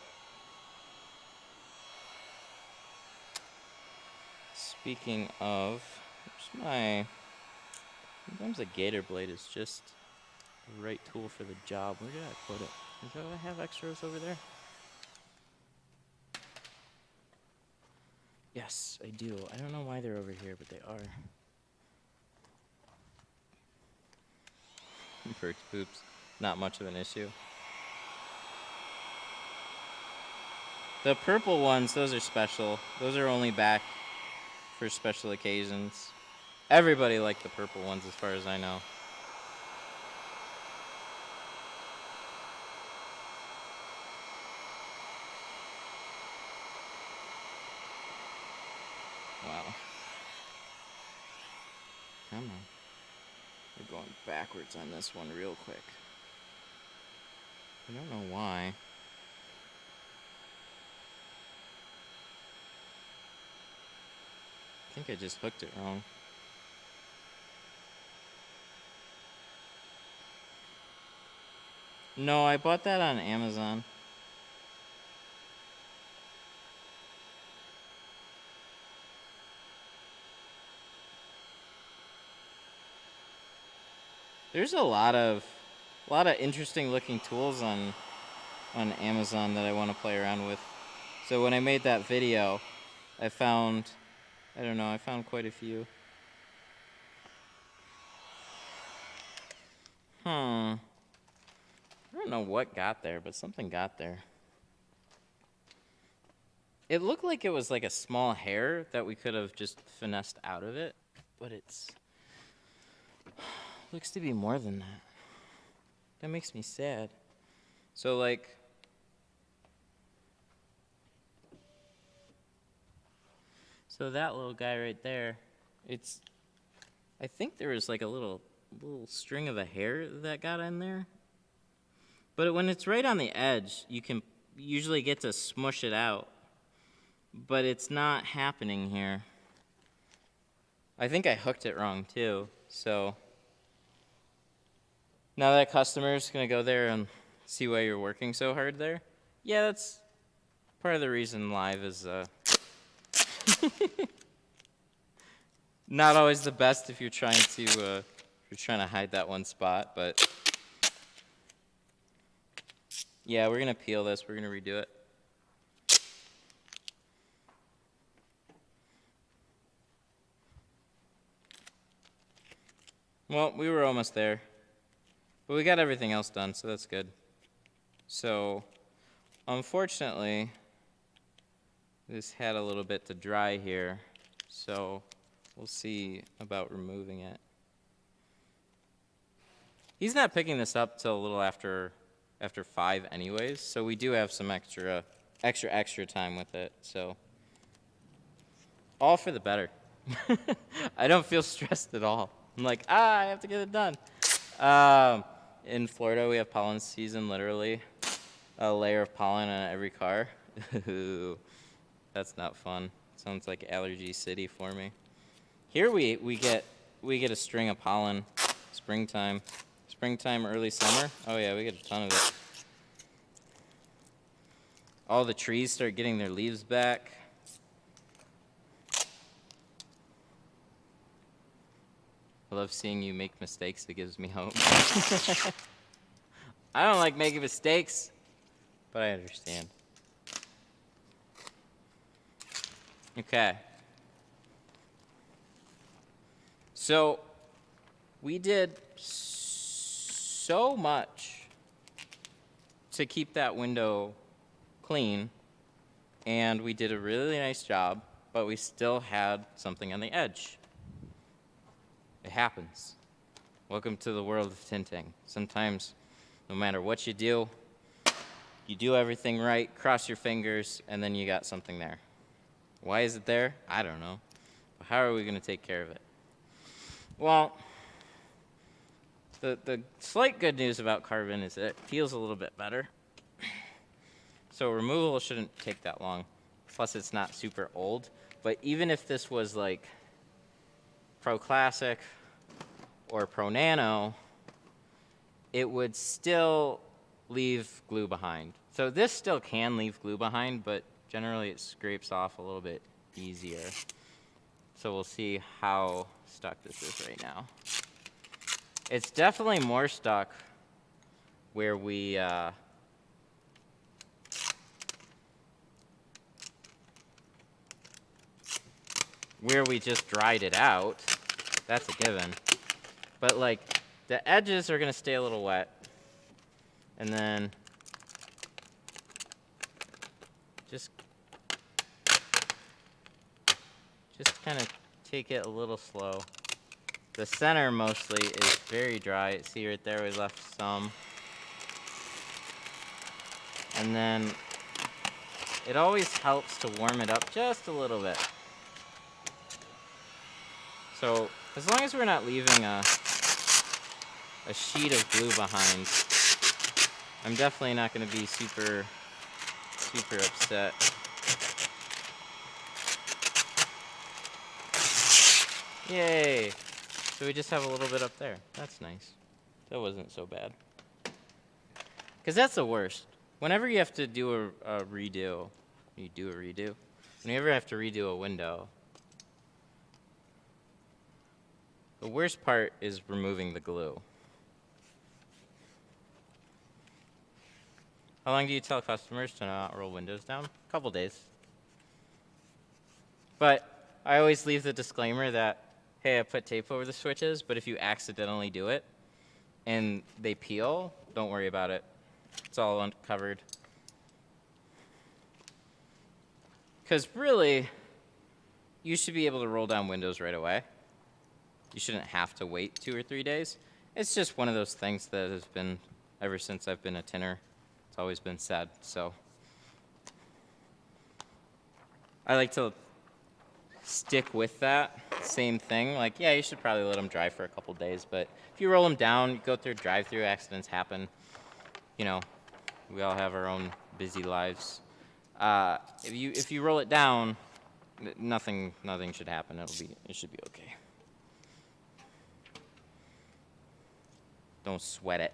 Speaker 1: Speaking of, where's my... Sometimes a gator blade is just the right tool for the job. Where did I put it? Do I have extras over there? Yes, I do. I don't know why they're over here, but they are. Perch poops. Not much of an issue. The purple ones, those are special. Those are only back for special occasions. Everybody liked the purple ones as far as I know. Wow. Come on. We're going backwards on this one real quick. I don't know why. I think I just hooked it wrong. No, I bought that on Amazon. There's a lot of interesting looking tools on Amazon that I want to play around with. So when I made that video, I found quite a few. I don't know what got there, but something got there. It looked like it was like a small hair that we could have just finessed out of it, but it's looks to be more than that. That makes me sad. So like that little guy right there, I think there was like a little string of a hair that got in there. But when it's right on the edge, you can usually get to smush it out. But it's not happening here. I think I hooked it wrong too. So now that customer's gonna go there and see why you're working so hard there. Yeah, that's part of the reason live is not always the best if you're trying to hide that one spot, but yeah, we're gonna peel this, we're gonna redo it. Well, we were almost there, but we got everything else done, so that's good. So, unfortunately, this had a little bit to dry here, so we'll see about removing it. He's not picking this up till a little after 5 anyways, so we do have some extra time with it, so all for the better. I don't feel stressed at all. I'm like, I have to get it done. In Florida, we have pollen season, literally. A layer of pollen on every car. That's not fun. Sounds like allergy city for me. Here we get a string of pollen. Springtime, early summer. Oh yeah, we get a ton of it. All the trees start getting their leaves back. I love seeing you make mistakes. It gives me hope. I don't like making mistakes, but I understand. Okay. So, we did so much to keep that window clean, and we did a really nice job, but we still had something on the edge. It happens. Welcome to the world of tinting. Sometimes, no matter what you do everything right, cross your fingers, and then you got something there. Why is it there? I don't know. But how are we going to take care of it? Well, the slight good news about carbon is that it feels a little bit better. So removal shouldn't take that long. Plus, it's not super old. But even if this was like Pro Classic or Pro Nano, it would still leave glue behind. So this still can leave glue behind, but generally it scrapes off a little bit easier. So we'll see how stuck this is right now. It's definitely more stuck where we just dried it out. That's a given. But like the edges are gonna stay a little wet. And then just kind of take it a little slow. The center mostly is very dry. See right there, we left some. And then it always helps to warm it up just a little bit. So as long as we're not leaving a sheet of glue behind, I'm definitely not going to be super upset. Yay! So we just have a little bit up there. That's nice. That wasn't so bad. Because that's the worst. Whenever you have to do a redo, whenever you have to redo a window, the worst part is removing the glue. How long do you tell customers to not roll windows down? A couple days. But I always leave the disclaimer that, hey, I put tape over the switches, but if you accidentally do it and they peel, don't worry about it. It's all uncovered. Because really, you should be able to roll down windows right away. You shouldn't have to wait 2 or 3 days. It's just one of those things that has been, ever since I've been a tinner, it's always been said. So I like to stick with that same thing. Like, yeah, you should probably let them dry for a couple days, but if you roll them down, you go through drive-through, accidents happen. You know, we all have our own busy lives. If you roll it down, nothing should happen. It should be okay. Don't sweat it.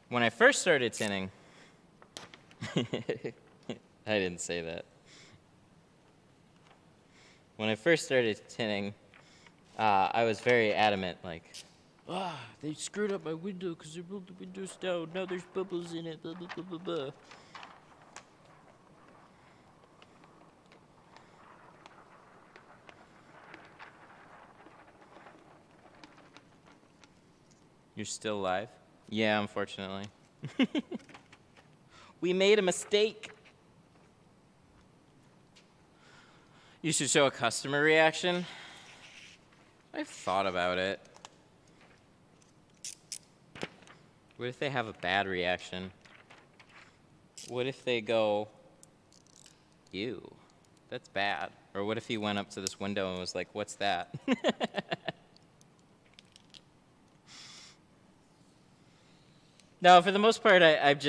Speaker 1: When I first started tinning, I didn't say that. When I first started tinning, I was very adamant, like, they screwed up my window because they rolled the windows down. Now there's bubbles in it, blah, blah, blah, blah, blah. You're still live? Yeah, unfortunately. We made a mistake. You should show a customer reaction. I've thought about it. What if they have a bad reaction? What if they go, ew, that's bad? Or what if he went up to this window and was like, what's that? No, for the most part, I'd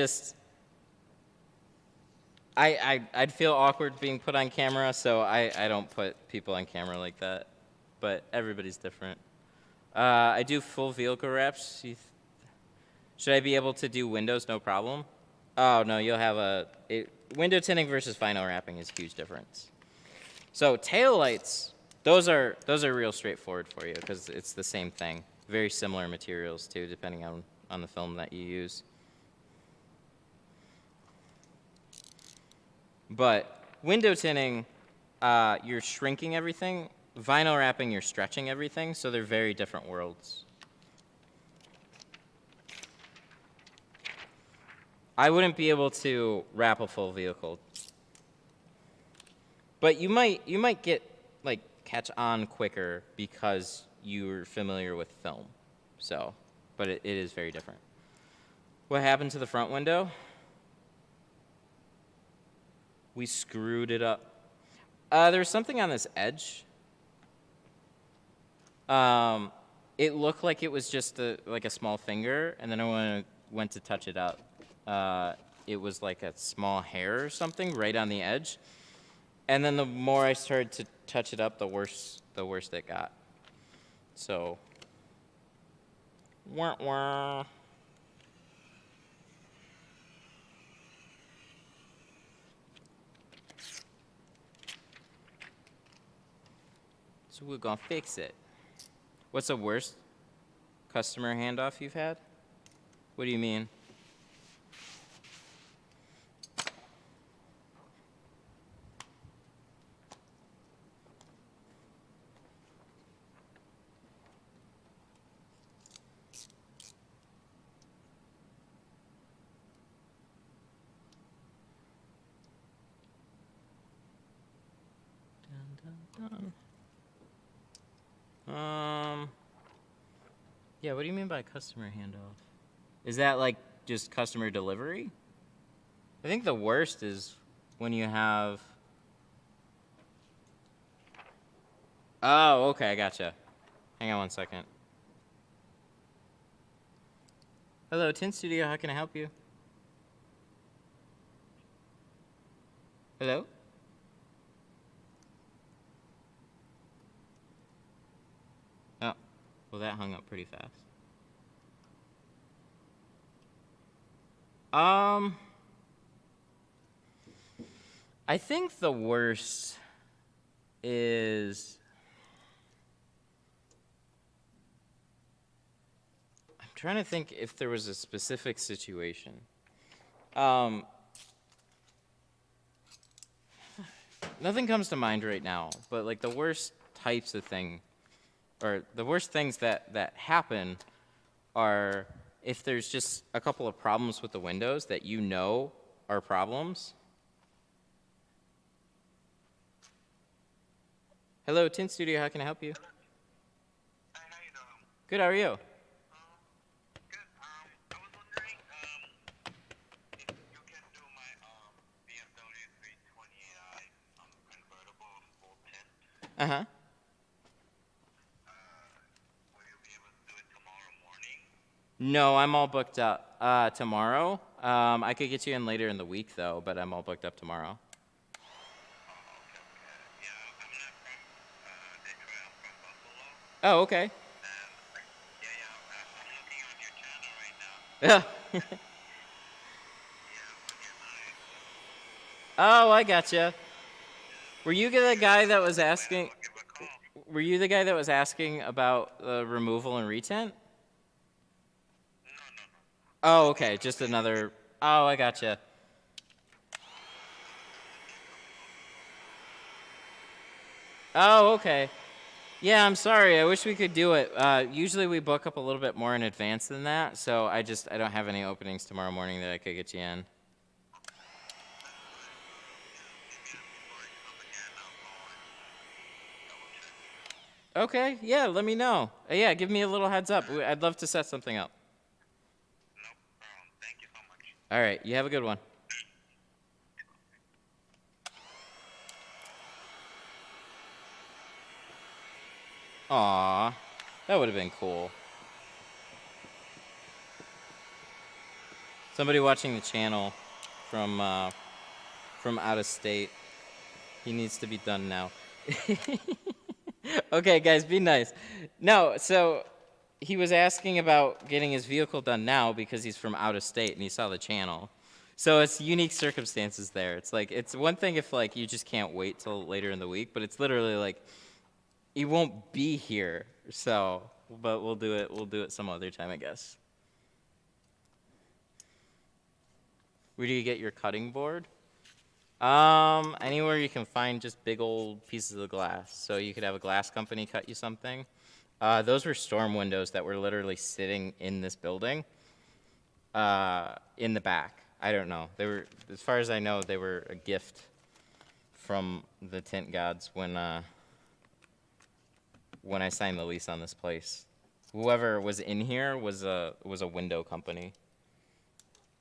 Speaker 1: feel awkward being put on camera, so I don't put people on camera like that. But everybody's different. I do full vehicle wraps. Should I be able to do windows no problem? Oh, no, you'll have window tinting versus vinyl wrapping is a huge difference. So taillights, those are real straightforward for you because it's the same thing. Very similar materials, too, depending on the film that you use. But window tinting, you're shrinking everything. Vinyl wrapping, you're stretching everything, so they're very different worlds. I wouldn't be able to wrap a full vehicle. But you might get, like, catch on quicker because you're familiar with film. So, but it is very different. What happened to the front window? We screwed it up. There's something on this edge. It looked like it was just like a small finger, and then when I went to touch it up, it was like a small hair or something right on the edge. And then the more I started to touch it up, the worse it got. So, wah wah. So we're gonna fix it. What's the worst customer handoff you've had? What do you mean? Yeah, what do you mean by customer handoff? Is that like just customer delivery? I think the worst is when you have... Oh, okay, I gotcha. Hang on one second. Hello, Tint Studio, how can I help you? Hello? Oh, well that hung up pretty fast. I think the worst is... I'm trying to think if there was a specific situation. Nothing comes to mind right now, but like the worst types of thing, or the worst things that happen are if there's just a couple of problems with the windows that you know are problems. Hello, Tint Studio, how can I help you?
Speaker 4: Hi, how you doing?
Speaker 1: Good, how are you?
Speaker 4: Good. I was wondering if you can do my BMW 328i convertible full tint.
Speaker 1: Uh-huh.
Speaker 4: Will you be able to do it tomorrow morning?
Speaker 1: No, I'm all booked up tomorrow. I could get you in later in the week, though, but I'm all booked up tomorrow.
Speaker 4: Yeah, I'm not from Detroit. I'm from Buffalo.
Speaker 1: Oh, okay.
Speaker 4: I'm looking on your channel right now.
Speaker 1: Yeah.
Speaker 4: Yeah, on your live.
Speaker 1: Oh, I gotcha. Were you the guy that was asking?
Speaker 4: I'll give a call.
Speaker 1: Were you the guy that was asking about removal and retent?
Speaker 4: No.
Speaker 1: Oh, okay. Just another. Oh, I gotcha. Oh, okay. Yeah, I'm sorry. I wish we could do it. Usually we book up a little bit more in advance than that, so I don't have any openings tomorrow morning that I could get you in. Okay, yeah, let me know. Yeah, give me a little heads up. I'd love to set something up.
Speaker 4: No problem. Thank you so much.
Speaker 1: All right, you have a good one. Aw, that would have been cool. Somebody watching the channel from out of state. He needs to be done now. Okay, guys, be nice. No, so he was asking about getting his vehicle done now because he's from out of state and he saw the channel. So it's unique circumstances there. It's like, it's one thing if like you just can't wait till later in the week, but it's literally like he won't be here. So, but we'll do it some other time, I guess. Where do you get your cutting board? Anywhere you can find just big old pieces of glass. So you could have a glass company cut you something. Those were storm windows that were literally sitting in this building, in the back. I don't know. They were, as far as I know, they were a gift from the tint gods when I signed the lease on this place. Whoever was in here was a window company.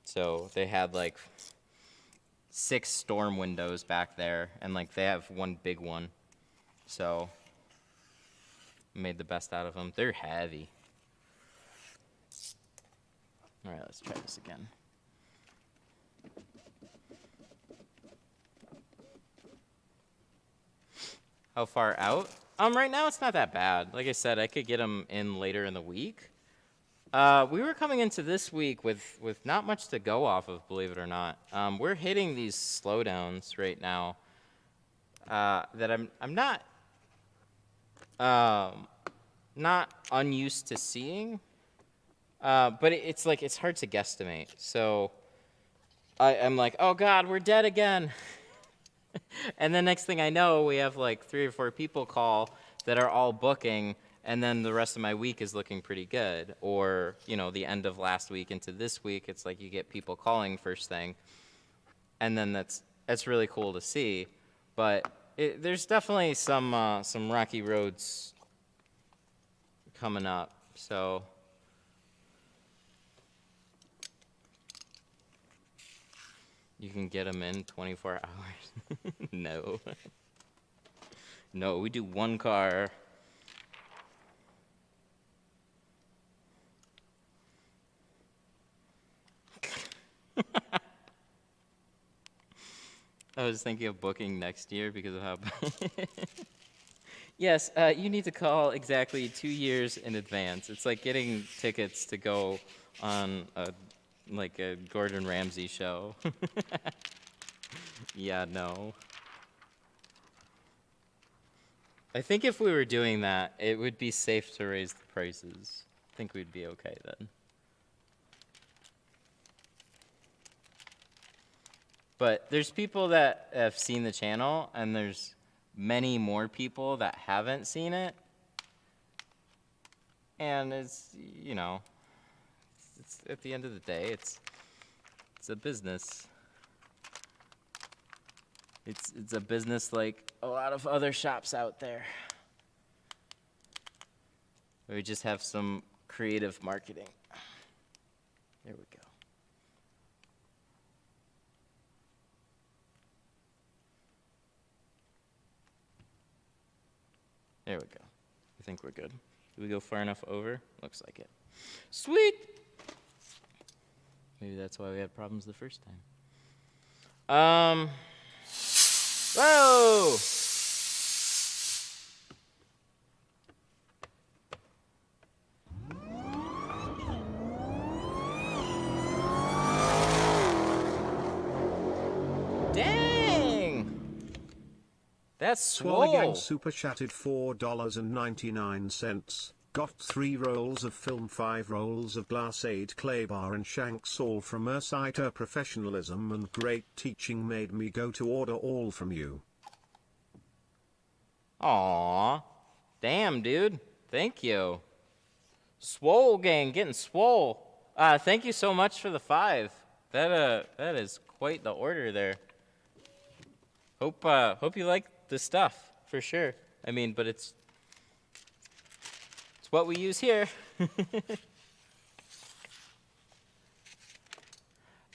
Speaker 1: So they had like 6 storm windows back there, and like they have one big one. So made the best out of them. They're heavy. All right, let's try this again. How far out? Right now it's not that bad. Like I said, I could get them in later in the week. We were coming into this week with not much to go off of, believe it or not. We're hitting these slowdowns right now that I'm not not unused to seeing, but it's like it's hard to guesstimate. So I'm like, oh God, we're dead again. And then next thing I know, we have like 3 or 4 people call that are all booking, and then the rest of my week is looking pretty good. Or, you know, the end of last week into this week, it's like you get people calling first thing, and then that's really cool to see. But there's definitely some rocky roads coming up, so. You can get them in 24 hours. No. No, we do 1 car. I was thinking of booking next year because of how. Yes, you need to call exactly 2 years in advance. It's like getting tickets to go on a Gordon Ramsay show. Yeah, no. I think if we were doing that, it would be safe to raise the prices. I think we'd be okay then. But there's people that have seen the channel, and there's many more people that haven't seen it. And it's, you know, it's at the end of the day, it's a business. It's a business like a lot of other shops out there. We just have some creative marketing. There we go. There we go. I think we're good. Did we go far enough over? Looks like it. Sweet! Maybe that's why we had problems the first time. Whoa! Dang! That's swole.
Speaker 2: Swalligan super chatted $4.99. Got 3 rolls of film, 5 rolls of glassade clay bar and shanks, all from Ursiter. Professionalism and great teaching made me go to order all from you.
Speaker 1: Aw. Damn, dude. Thank you. Swole gang, getting swole. Thank you so much for the 5. That is quite the order there. Hope you like the stuff, for sure. I mean, but it's what we use here.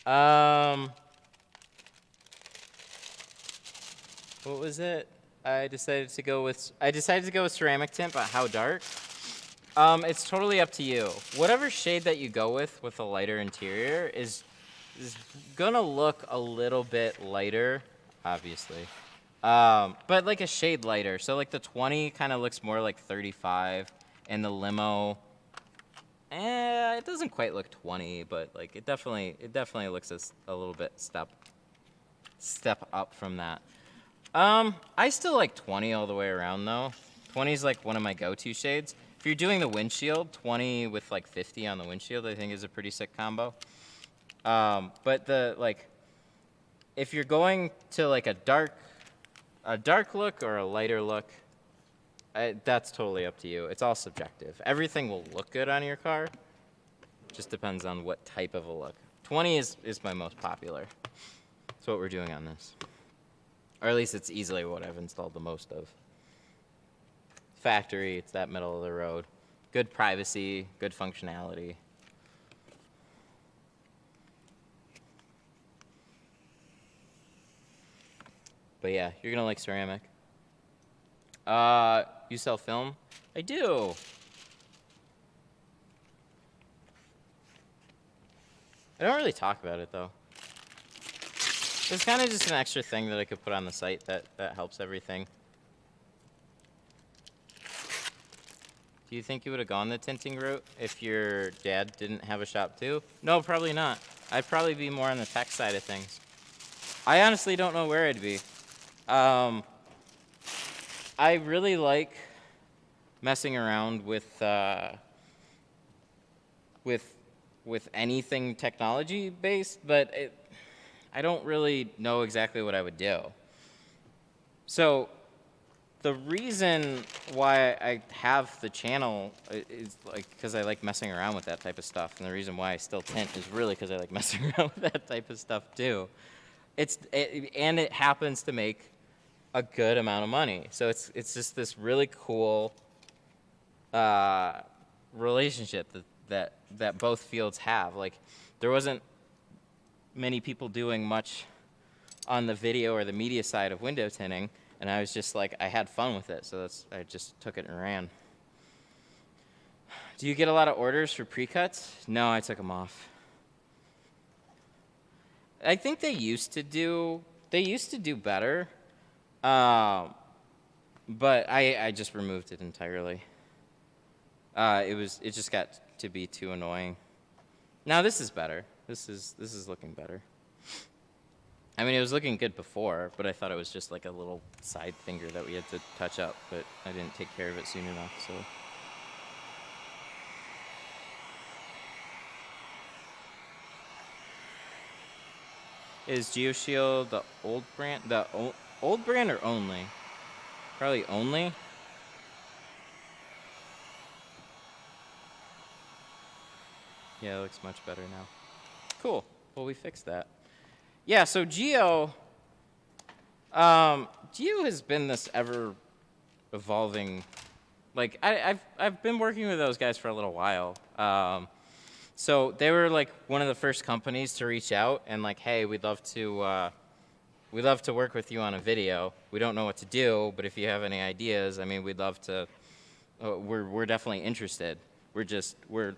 Speaker 1: What was it? I decided to go with ceramic tint, but how dark? It's totally up to you. Whatever shade that you go with a lighter interior is gonna look a little bit lighter, obviously. But like a shade lighter. So like the 20 kind of looks more like 35, and the limo, it doesn't quite look 20, but like it definitely looks a little bit step up from that. I still like 20 all the way around though. 20 is like one of my go-to shades. If you're doing the windshield, 20 with like 50 on the windshield, I think is a pretty sick combo. But if you're going to like a dark look or a lighter look, that's totally up to you. It's all subjective. Everything will look good on your car. Just depends on what type of a look. 20 is my most popular. That's what we're doing on this. Or at least it's easily what I've installed the most of. Factory, it's that middle of the road. Good privacy, good functionality. But yeah, you're gonna like ceramic. You sell film? I do. I don't really talk about it though. It's kind of just an extra thing that I could put on the site that helps everything. Do you think you would have gone the tinting route if your dad didn't have a shop too? No, probably not. I'd probably be more on the tech side of things. I honestly don't know where I'd be. I really like messing around with anything technology based, but I don't really know exactly what I would do. So the reason why I have the channel is like because I like messing around with that type of stuff, and the reason why I still tint is really because I like messing around with that type of stuff too. And it happens to make a good amount of money. So it's just this really cool relationship that both fields have. Like there wasn't many people doing much on the video or the media side of window tinting, and I was just like, I had fun with it, so I just took it and ran. Do you get a lot of orders for pre-cuts? No, I took them off. I think they used to do better, but I just removed it entirely. It just got to be too annoying. Now this is better. This is looking better. I mean, it was looking good before, but I thought it was just like a little side finger that we had to touch up, but I didn't take care of it soon enough, so. Is GeoShield the old brand? Old brand or only? Probably only. Yeah, it looks much better now. Cool. Well, we fixed that. Yeah, so Geo has been this ever evolving. Like I've been working with those guys for a little while. So they were like one of the first companies to reach out and like, hey, we'd love to work with you on a video. We don't know what to do, but if you have any ideas, I mean, we'd love to. We're definitely interested. We're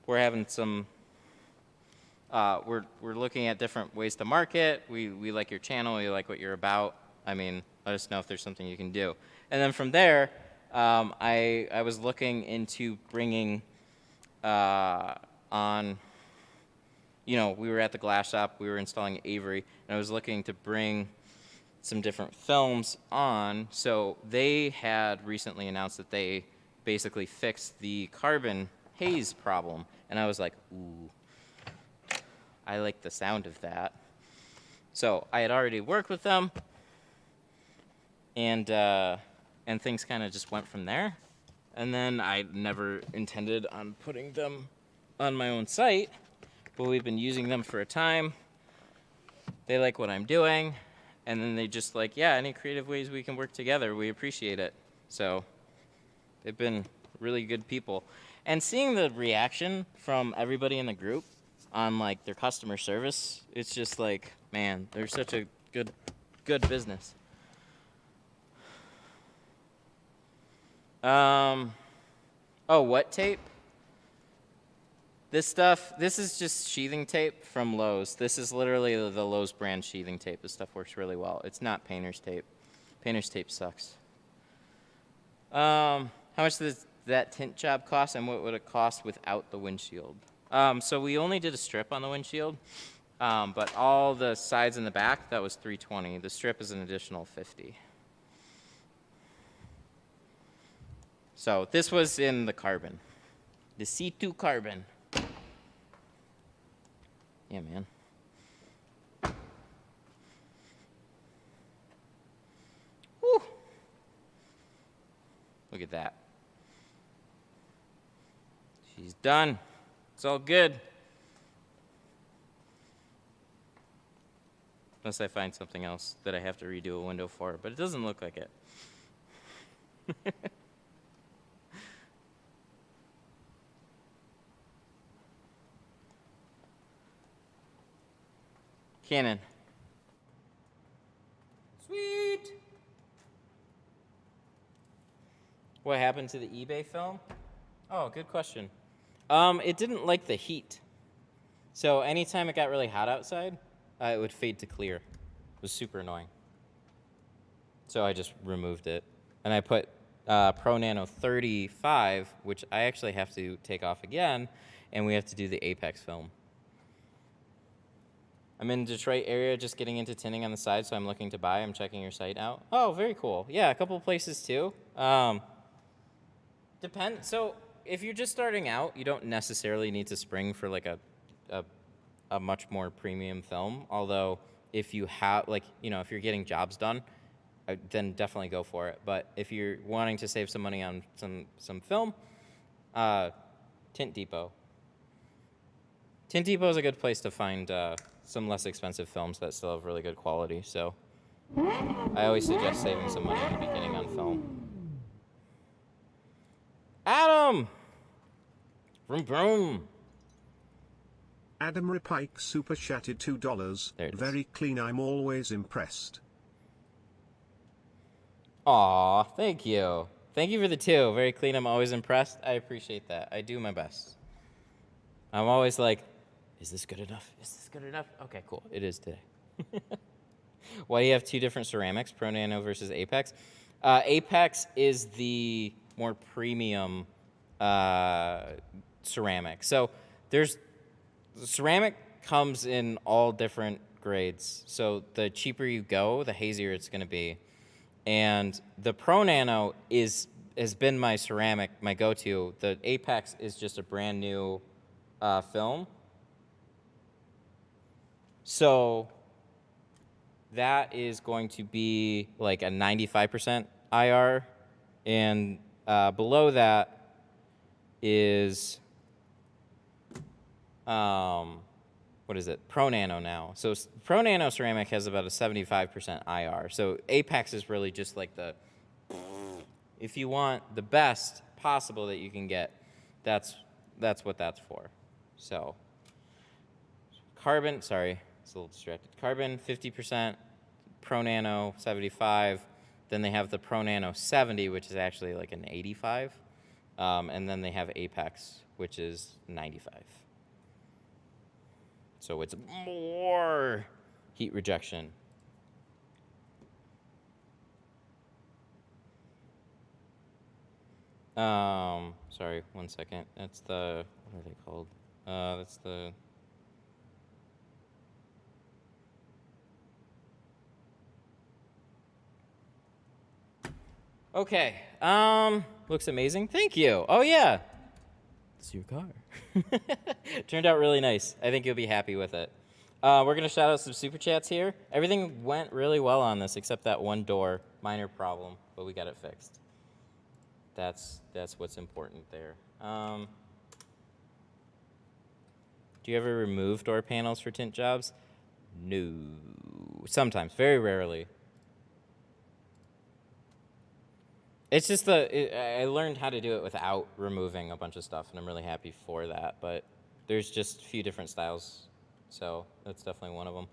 Speaker 1: having some. We're looking at different ways to market. We like your channel. We like what you're about. I mean, let us know if there's something you can do. And then from there, I was looking into bringing on. You know, we were at the glass shop. We were installing Avery, and I was looking to bring some different films on. So they had recently announced that they basically fixed the carbon haze problem, and I was like, ooh. I like the sound of that. So I had already worked with them, and things kind of just went from there. And then I never intended on putting them on my own site, but we've been using them for a time. They like what I'm doing, and then they just like, yeah, any creative ways we can work together, we appreciate it. So they've been really good people. And seeing the reaction from everybody in the group on like their customer service, it's just like, man, they're such a good business. Oh, what tape? This is just sheathing tape from Lowe's. This is literally the Lowe's brand sheathing tape. This stuff works really well. It's not painter's tape. Painter's tape sucks. How much does that tint job cost, and what would it cost without the windshield? So we only did a strip on the windshield, but all the sides and the back, that was $320. The strip is an additional $50. So this was in the carbon, the C2 carbon. Yeah, man. Woo! Look at that. She's done. It's all good. Unless I find something else that I have to redo a window for, but it doesn't look like it. Canon. Sweet. What happened to the eBay film? Oh, good question. It didn't like the heat. So anytime it got really hot outside, it would fade to clear. It was super annoying. So I just removed it. And I put Pro Nano 35, which I actually have to take off again, and we have to do the Apex film. I'm in the Detroit area just getting into tinting on the side, so I'm looking to buy. I'm checking your site out. Oh, very cool. Yeah, a couple of places too. Depend. So if you're just starting out, you don't necessarily need to spring for like a much more premium film. Although if you have like if you're getting jobs done, then definitely go for it. But if you're wanting to save some money on some film, Tint Depot. Tint Depot is a good place to find some less expensive films that still have really good quality. So I always suggest saving some money in the beginning on film. Adam! Vroom vroom.
Speaker 2: Adam Repike super chatted $2.
Speaker 1: There it is.
Speaker 2: Very clean, I'm always impressed.
Speaker 1: Aw, thank you. Thank you for the 2. Very clean, I'm always impressed. I appreciate that. I do my best. I'm always like, is this good enough? Is this good enough? Okay, cool. It is today. Why do you have 2 different ceramics, Pro Nano versus Apex? Apex is the more premium ceramic. So ceramic comes in all different grades. So the cheaper you go, the hazier it's going to be. And the Pro Nano has been my ceramic, my go-to. The Apex is just a brand new film. So that is going to be like a 95% IR, and below that is what is it? Pro Nano now. So Pro Nano ceramic has about a 75% IR. So Apex is really just like if you want the best possible that you can get, that's what that's for. So carbon, sorry, it's a little distracted. Carbon 50%, Pro Nano 75. Then they have the Pro Nano 70, which is actually like an 85. And then they have Apex, which is 95. So it's more heat rejection. Sorry, 1 second. That's the, what are they called? That's the, okay. Looks amazing. Thank you. Oh yeah. It's your car. Turned out really nice. I think you'll be happy with it. We're gonna shout out some super chats here. Everything went really well on this, except that one door, minor problem, but we got it fixed. That's what's important there. Do you ever remove door panels for tint jobs? No. Sometimes, very rarely. It's just I learned how to do it without removing a bunch of stuff, and I'm really happy for that. But there's just a few different styles, so that's definitely one of them.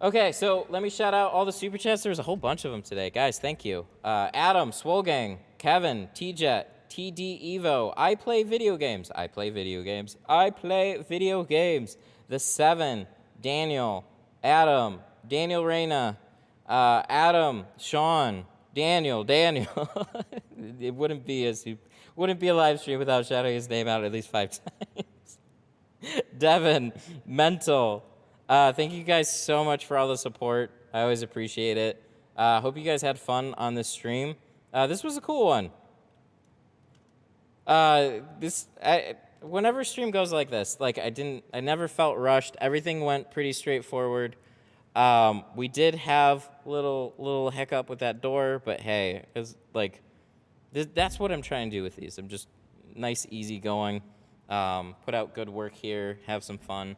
Speaker 1: Okay, so let me shout out all the super chats. There's a whole bunch of them today. Guys, thank you. Adam, Swolgang, Kevin, T-Jet, TD Evo, I play video games. I play video games. I play video games. The 7, Daniel, Adam, Daniel Reyna, Adam, Sean, Daniel. It wouldn't be a live stream without shouting his name out at least 5 times. Devin, Mental. Thank you guys so much for all the support. I always appreciate it. Hope you guys had fun on this stream. This was a cool one. Whenever stream goes like this, like I never felt rushed. Everything went pretty straightforward. We did have little hiccup with that door, but hey, that's what I'm trying to do with these. I'm just nice, easy going. Put out good work here, have some fun.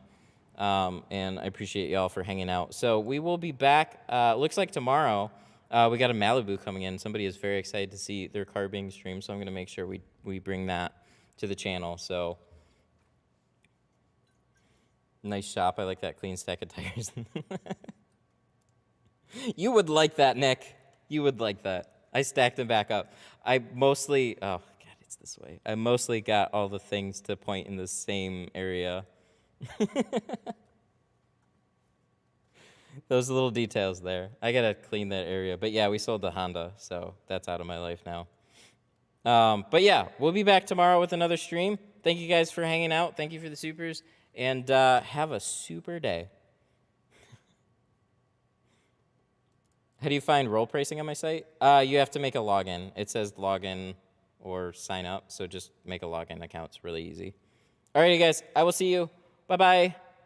Speaker 1: And I appreciate y'all for hanging out. So we will be back. Looks like tomorrow. We got a Malibu coming in. Somebody is very excited to see their car being streamed, so I'm going to make sure we bring that to the channel. So nice shop. I like that clean stack of tires. You would like that, Nick. You would like that. I stacked them back up. I mostly got all the things to point in the same area. Those little details there. I gotta clean that area. But yeah, we sold the Honda, so that's out of my life now. But yeah, we'll be back tomorrow with another stream. Thank you guys for hanging out. Thank you for the supers. And have a super day. How do you find role pricing on my site? You have to make a login. It says login or sign up. So just make a login account. It's really easy. Alrighty, guys. I will see you. Bye-bye.